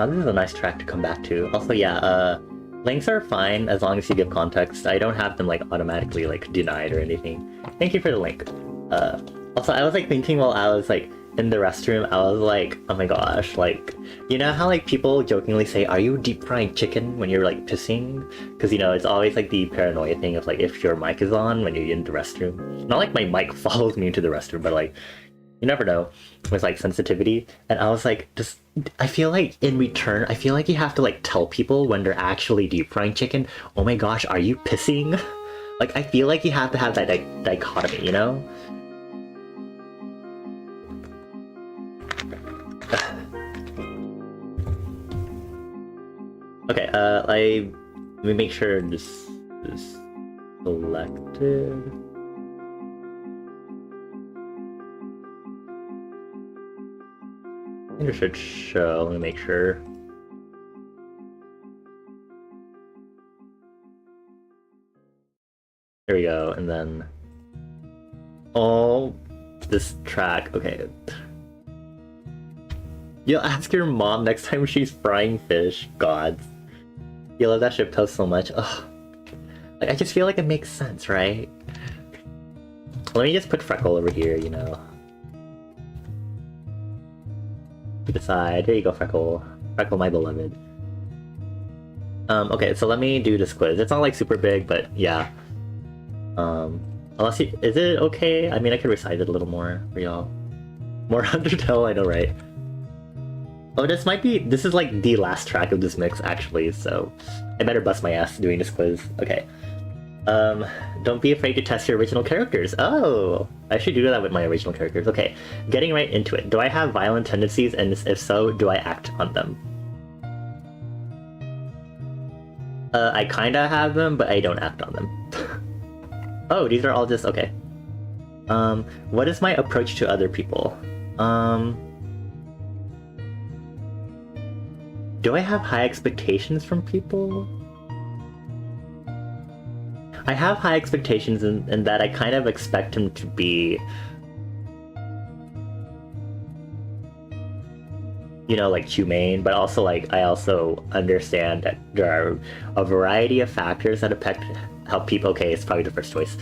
This is a nice track to come back to. Also, yeah, links are fine as long as you give context. I don't have them like automatically like denied or anything. Thank you for the link. Also, I was like thinking while I was like in the restroom, I was like, oh my gosh, like, you know how like people jokingly say, are you deep frying chicken when you're like pissing? Because you know, it's always like the paranoia thing of like if your mic is on when you're in the restroom. Not like my mic follows me into the restroom, but like, you never know with like sensitivity. And I was like, just I feel like in return, I feel like you have to like tell people when they're actually deep frying chicken, oh my gosh, are you pissing? Like I feel like you have to have that dichotomy, you know? Okay, let me make sure this is selected. I think it should show. Let me make sure. There we go, and then this track. Okay. You'll ask your mom next time she's frying fish. God. You love that ship toast so much. Ugh. Like, I just feel like it makes sense, right? Let me just put Freckle over here, you know. To the side. There you go, Freckle. Freckle, my beloved. Okay, so let me do this quiz. It's not like super big, but yeah. Unless you, is it okay? I mean, I could recite it a little more for y'all. More Undertale, I know, right? Oh, this is like the last track of this mix, actually, so I better bust my ass doing this quiz. Okay. Don't be afraid to test your original characters. Oh, I should do that with my original characters. Okay, getting right into it. Do I have violent tendencies, and if so, do I act on them? I kinda have them, but I don't act on them. Oh, these are all just, okay. What is my approach to other people? Do I have high expectations from people? I have high expectations in that I kind of expect him to be, you know, like humane, but also like I also understand that there are a variety of factors that affect how people. Okay, it's probably the first choice.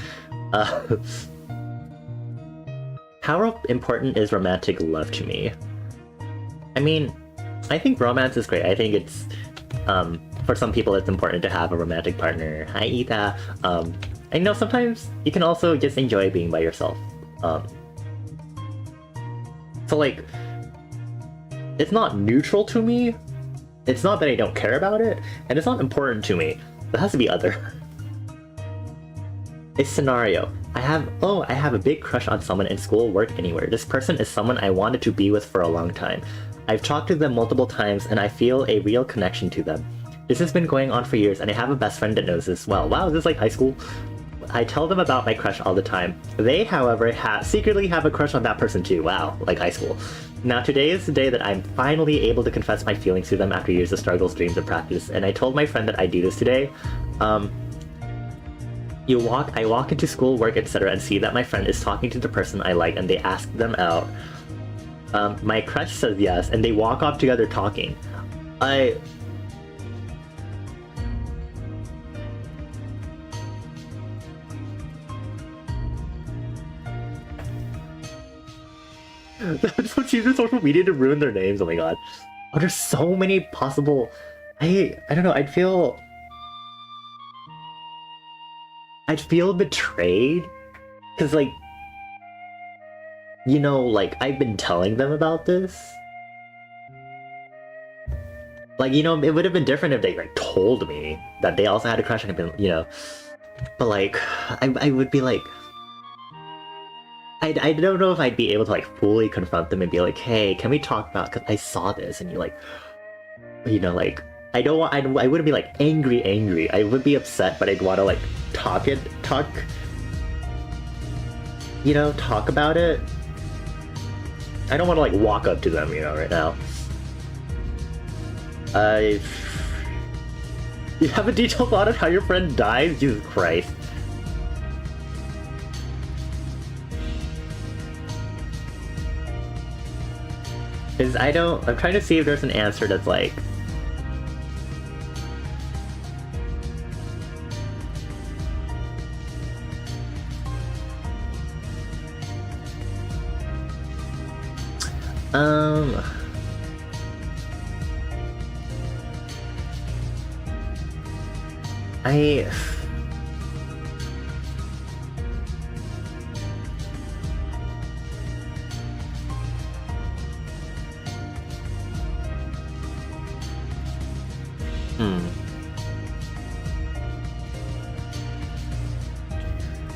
How important is romantic love to me? I mean, I think romance is great. I think it's for some people it's important to have a romantic partner. Hi, Ita. And you know, sometimes you can also just enjoy being by yourself. So like, it's not neutral to me. It's not that I don't care about it, and it's not important to me. There has to be other. A scenario. I have a big crush on someone in school, work, anywhere. This person is someone I wanted to be with for a long time. I've talked to them multiple times and I feel a real connection to them. This has been going on for years and I have a best friend that knows this well. Wow, is this like high school? I tell them about my crush all the time. They, however, secretly have a crush on that person too. Wow, like high school. Now today is the day that I'm finally able to confess my feelings to them after years of struggles, dreams, and practice. And I told my friend that I do this today. I walk into school, work, etc. and see that my friend is talking to the person I like and they ask them out. My crush says yes and they walk off together talking. That's what's using social media to ruin their names, oh my god. Oh, there's so many possible... I don't know, I'd feel betrayed, because like, you know, like I've been telling them about this. Like, you know, it would have been different if they like told me that they also had a crush on him, you know. But like, I would be like, I don't know if I'd be able to like fully confront them and be like, hey, can we talk about, because I saw this, and you're like, you know, like, I wouldn't be like angry. I would be upset, but I'd want to like talk about it. I don't want to like walk up to them, you know, right now. You have a detailed thought of how your friend dies? Jesus Christ. I'm trying to see if there's an answer that's like...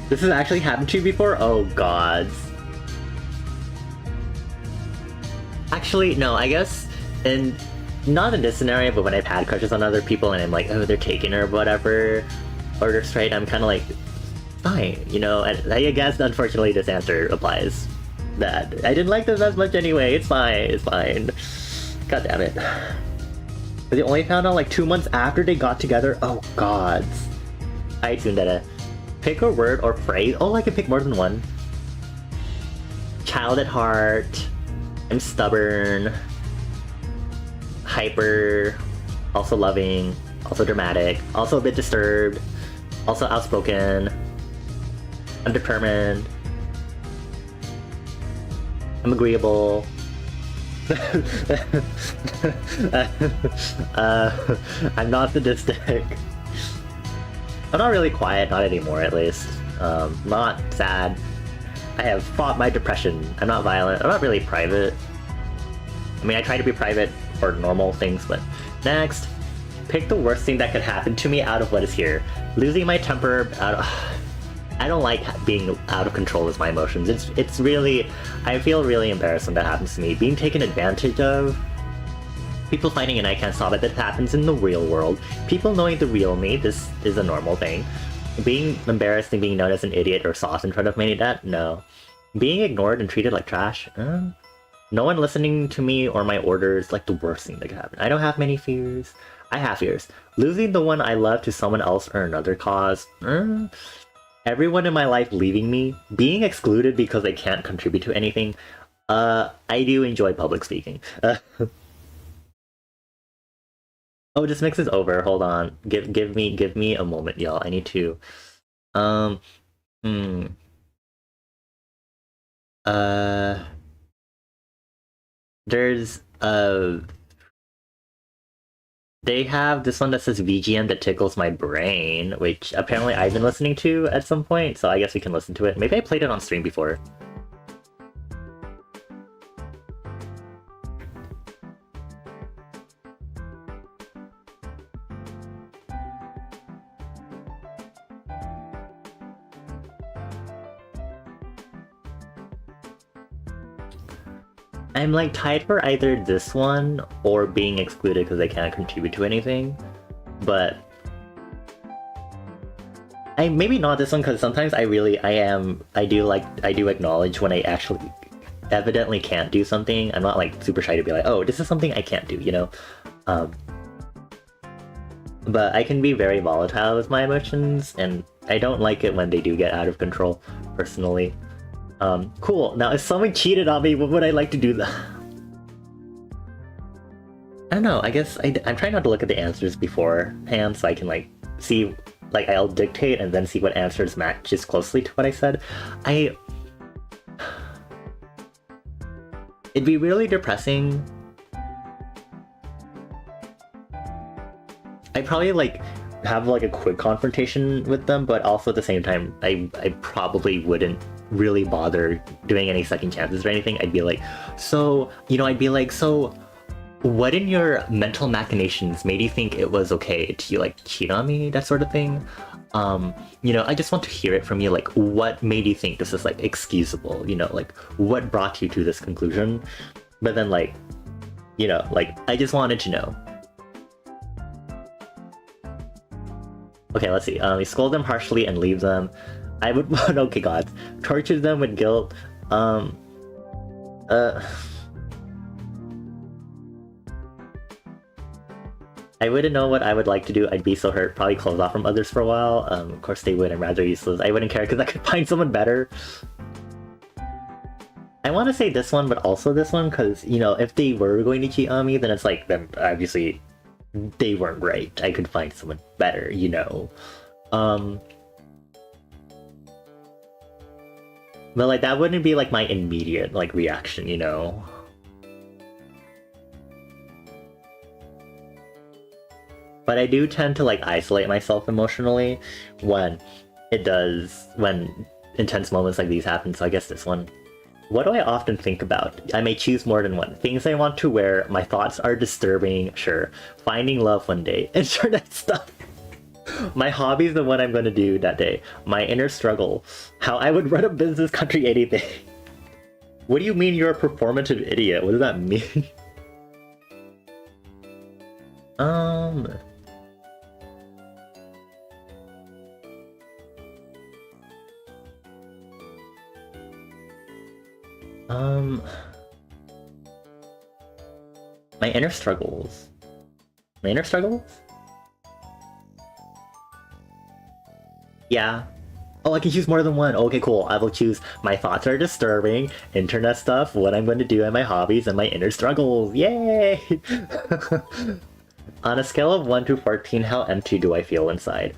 This has actually happened to you before? Oh gods. Actually, no, I guess, not in this scenario, but when I've had crushes on other people and I'm like, oh, they're taken or whatever, or they're straight, I'm kind of like, fine, you know, and I guess, unfortunately, this answer applies. That I didn't like this as much anyway, it's fine. God damn it. But they only found out like 2 months after they got together? Oh gods. I tuned that. Pick a word or phrase. Oh, I can pick more than one. Child at heart. I'm stubborn. hyper, also loving, also dramatic, also a bit disturbed, also outspoken. I'm determined. I'm agreeable. I'm not sadistic. I'm not really quiet, not anymore at least. Not sad. I have fought my depression. I'm not violent. I'm not really private. I mean, I try to be private for normal things, but... Next, pick the worst thing that could happen to me out of what is here. Losing my temper out of... I don't like being out of control with my emotions. It's really... I feel really embarrassed when that happens to me. Being taken advantage of... People finding an I can't stop it, that happens in the real world. People knowing the real me, this is a normal thing. Being embarrassed and being known as an idiot or soft in front of me, that, no. Being ignored and treated like trash, no one listening to me or my orders, like the worst thing that could happen. I don't have many fears. I have fears. Losing the one I love to someone else or another cause, everyone in my life leaving me, being excluded because I can't contribute to anything. I do enjoy public speaking. Oh, this mix is over. Hold on. Give me a moment, y'all. I need to. Hmm. There's they have this one that says VGM that tickles my brain, which apparently I've been listening to at some point, so I guess we can listen to it. Maybe I played it on stream before. I'm like tied for either this one or being excluded because I can't contribute to anything, but maybe not this one because sometimes I do acknowledge when I actually evidently can't do something. I'm not like super shy to be like, oh, this is something I can't do, you know? But I can be very volatile with my emotions, and I don't like it when they do get out of control, personally. Cool. Now, if someone cheated on me, what would I like to do? I don't know. I guess I'm trying not to look at the answers beforehand, so I can like see, like I'll dictate and then see what answers matches closely to what I said. It'd be really depressing. I'd probably like have like a quick confrontation with them, but also at the same time, I probably wouldn't really bother doing any second chances or anything. I'd be like, so what in your mental machinations made you think it was okay to like cheat on me, that sort of thing? I just want to hear it from you, like what made you think this is like excusable, like what brought you to this conclusion? But then like, I just wanted to know. Okay, let's see. We scold them harshly and leave them. I would, okay god, torture them with guilt. I wouldn't know what I would like to do. I'd be so hurt, probably close off from others for a while. Of course they would, I'm rather useless. I wouldn't care because I could find someone better. I want to say this one, but also this one, because, if they were going to cheat on me, then it's like, then obviously they weren't right. I could find someone better, But like that wouldn't be like my immediate like reaction, But I do tend to like isolate myself emotionally when intense moments like these happen, so I guess this one. What do I often think about? I may choose more than one. Things I want to wear, my thoughts are disturbing, sure. Finding love one day, internet stuff. My hobby is the one I'm going to do that day. My inner struggle. How I would run a business, country, anything. What do you mean you're a performative idiot? What does that mean? My inner struggles. My inner struggles? Yeah. Oh, I can choose more than one. Okay, cool. I will choose my thoughts are disturbing, internet stuff, what I'm going to do, and my hobbies and my inner struggles. Yay! On a scale of 1 to 14, how empty do I feel inside?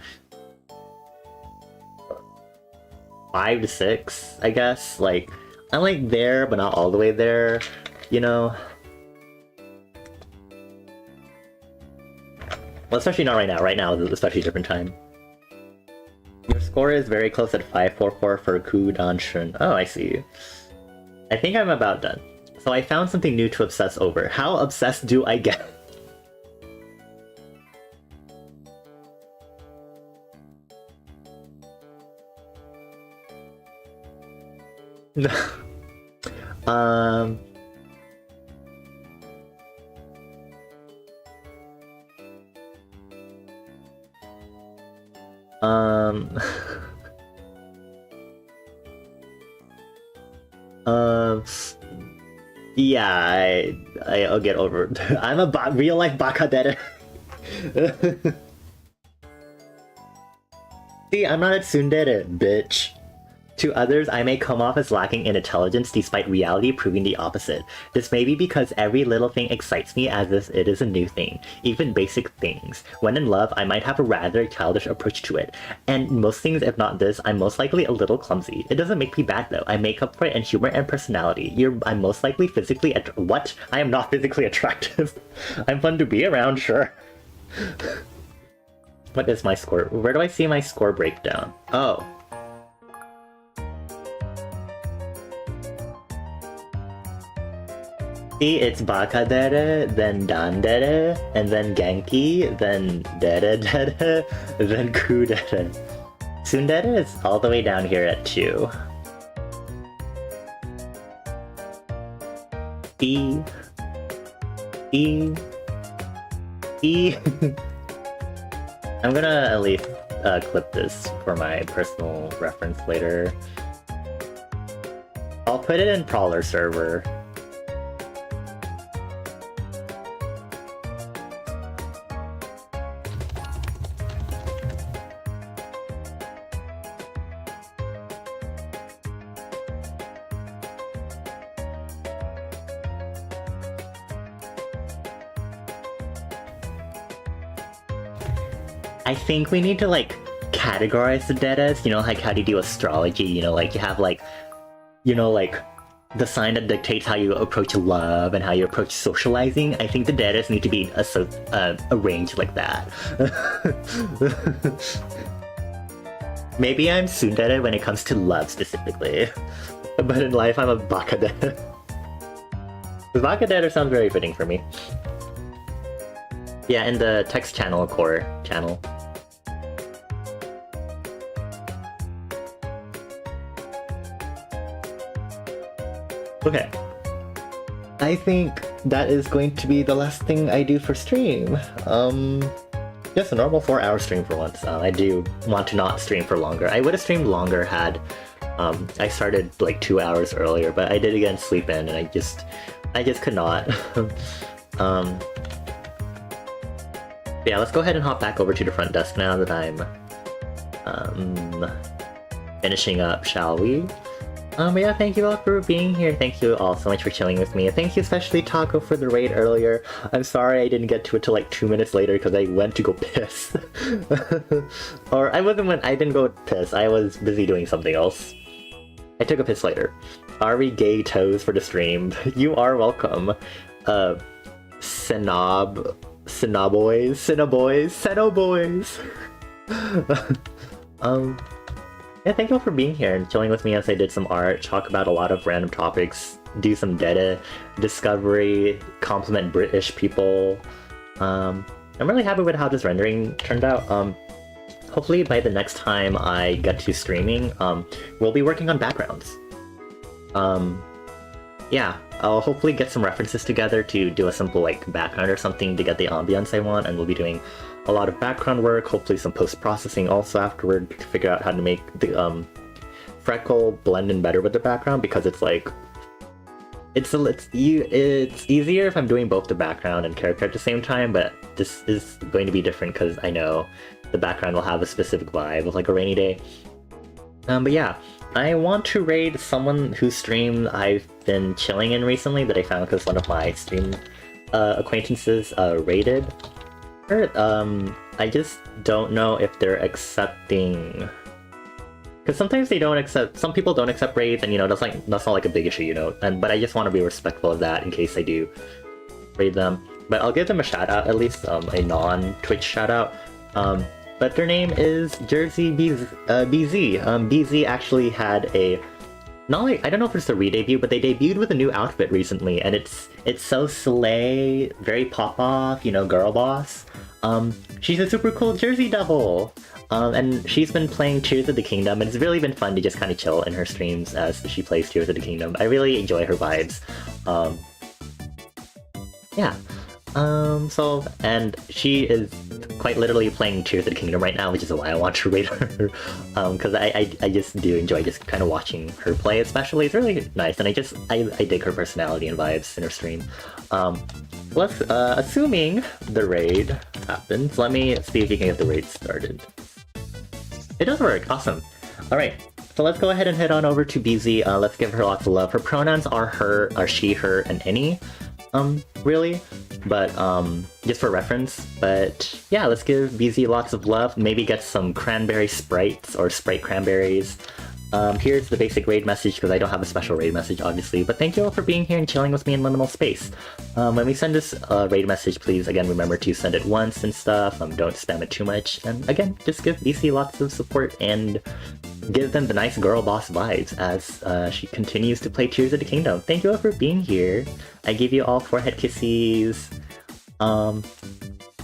5 to 6, I guess. Like, I'm like there, but not all the way there, you know? Well, especially not right now. Right now is especially a different time. Your score is very close at 544 for Ku Dan Shun. Oh, I see. I think I'm about done. So I found something new to obsess over. How obsessed do I get? um... Um... Yeah, I'll get over it. I'm a real life baka Dere. See, I'm not a tsundere, bitch. To others, I may come off as lacking in intelligence despite reality proving the opposite. This may be because every little thing excites me as if it is a new thing, even basic things. When in love, I might have a rather childish approach to it. And most things, if not this, I'm most likely a little clumsy. It doesn't make me bad though. I make up for it in humor and personality. I'm most likely physically what? I am not physically attractive. I'm fun to be around, sure. What is my score? Where do I see my score breakdown? Oh. See, it's Baka Dere, then Dan Dere, and then Genki, then Dere Dere, then Ku Dere. Tsundere is all the way down here at 2. E. E. E. I'm gonna at least clip this for my personal reference later. I'll put it in Prowler server. I think we need to like categorize the Deres, you know, like how do you do astrology, you know, like you have like, you know, like the sign that dictates how you approach love and how you approach socializing. I think the Deres need to be arranged like that. Maybe I'm tsundere when it comes to love specifically, but in life I'm a baka Dere. The baka Dere sounds very fitting for me. Yeah, in the text channel core channel. Okay. I think that is going to be the last thing I do for stream. Just a normal 4-hour stream for once. I do want to not stream for longer. I would have streamed longer had I started like 2 hours earlier, but I did again sleep in and I just could not. Yeah, let's go ahead and hop back over to the front desk now that I'm finishing up, shall we? But yeah, thank you all for being here. Thank you all so much for chilling with me. And thank you especially Taco for the raid earlier. I'm sorry I didn't get to it till like 2 minutes later because I went to go piss. Or I didn't go piss, I was busy doing something else. I took a piss later. Are we gay toes for the stream? You are welcome. Cinnaboys. Yeah, thank you all for being here and chilling with me as I did some art, talk about a lot of random topics, do some Dere discovery, compliment British people. I'm really happy with how this rendering turned out. Hopefully by the next time I get to streaming, we'll be working on backgrounds. Yeah, I'll hopefully get some references together to do a simple like background or something to get the ambience I want, and we'll be doing a lot of background work, hopefully some post-processing also afterward to figure out how to make the freckle blend in better with the background, because it's like it's easier if I'm doing both the background and character at the same time, but this is going to be different because I know the background will have a specific vibe of like a rainy day. But yeah, I want to raid someone whose stream I've been chilling in recently that I found because one of my stream acquaintances raided her. I just don't know if they're accepting. Because sometimes they don't accept. Some people don't accept raids, and that's not like a big issue, but I just want to be respectful of that in case I do raid them. But I'll give them a shout out, at least a non-Twitch shout out. But their name is Jersey BZ. BZ actually had a I don't know if it's a re-debut, but they debuted with a new outfit recently, and it's so slay, very pop off, girl boss. She's a super cool Jersey devil. And she's been playing Tears of the Kingdom, and it's really been fun to just kind of chill in her streams as she plays Tears of the Kingdom. I really enjoy her vibes. Yeah. And she is quite literally playing Tears of the Kingdom right now, which is why I want to rate her. Because I just do enjoy just kind of watching her play, especially. It's really nice, and I dig her personality and vibes in her stream. Let's, assuming the raid happens, let me see if we can get the raid started. It does work, awesome. Alright, so let's go ahead and head on over to BZ, let's give her lots of love. Her pronouns are she, her, and any, really, but, just for reference. But yeah, let's give BZ lots of love, maybe get some cranberry sprites, or sprite cranberries. Here's the basic raid message, because I don't have a special raid message, obviously, but thank you all for being here and chilling with me in liminal space. When we send this raid message, please, again, remember to send it once and stuff, don't spam it too much, and again, just give BC lots of support and give them the nice girl boss vibes as she continues to play Tears of the Kingdom. Thank you all for being here. I give you all forehead kisses.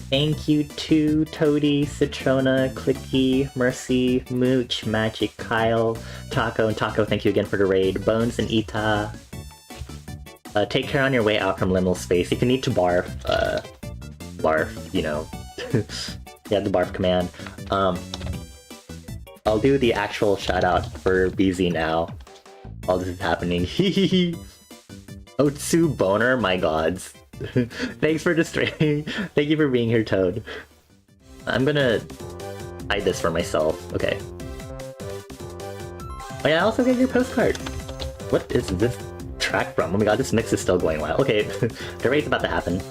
Thank you to Toady, Citrona, Clicky, Mercy, Mooch, Magic, Kyle, Taco, and Taco, thank you again for the raid. Bones and Ita. Take care on your way out from liminal space. If you need to barf, yeah, the barf command. I'll do the actual shout out for BZ now. All this is happening. Otsu Boner, my gods. Thanks for the stream. Thank you for being here, Toad. I'm gonna hide this for myself. Okay. Oh yeah, I also get your postcard. What is this track from? Oh my god, this mix is still going wild. Okay, the raid's about to happen.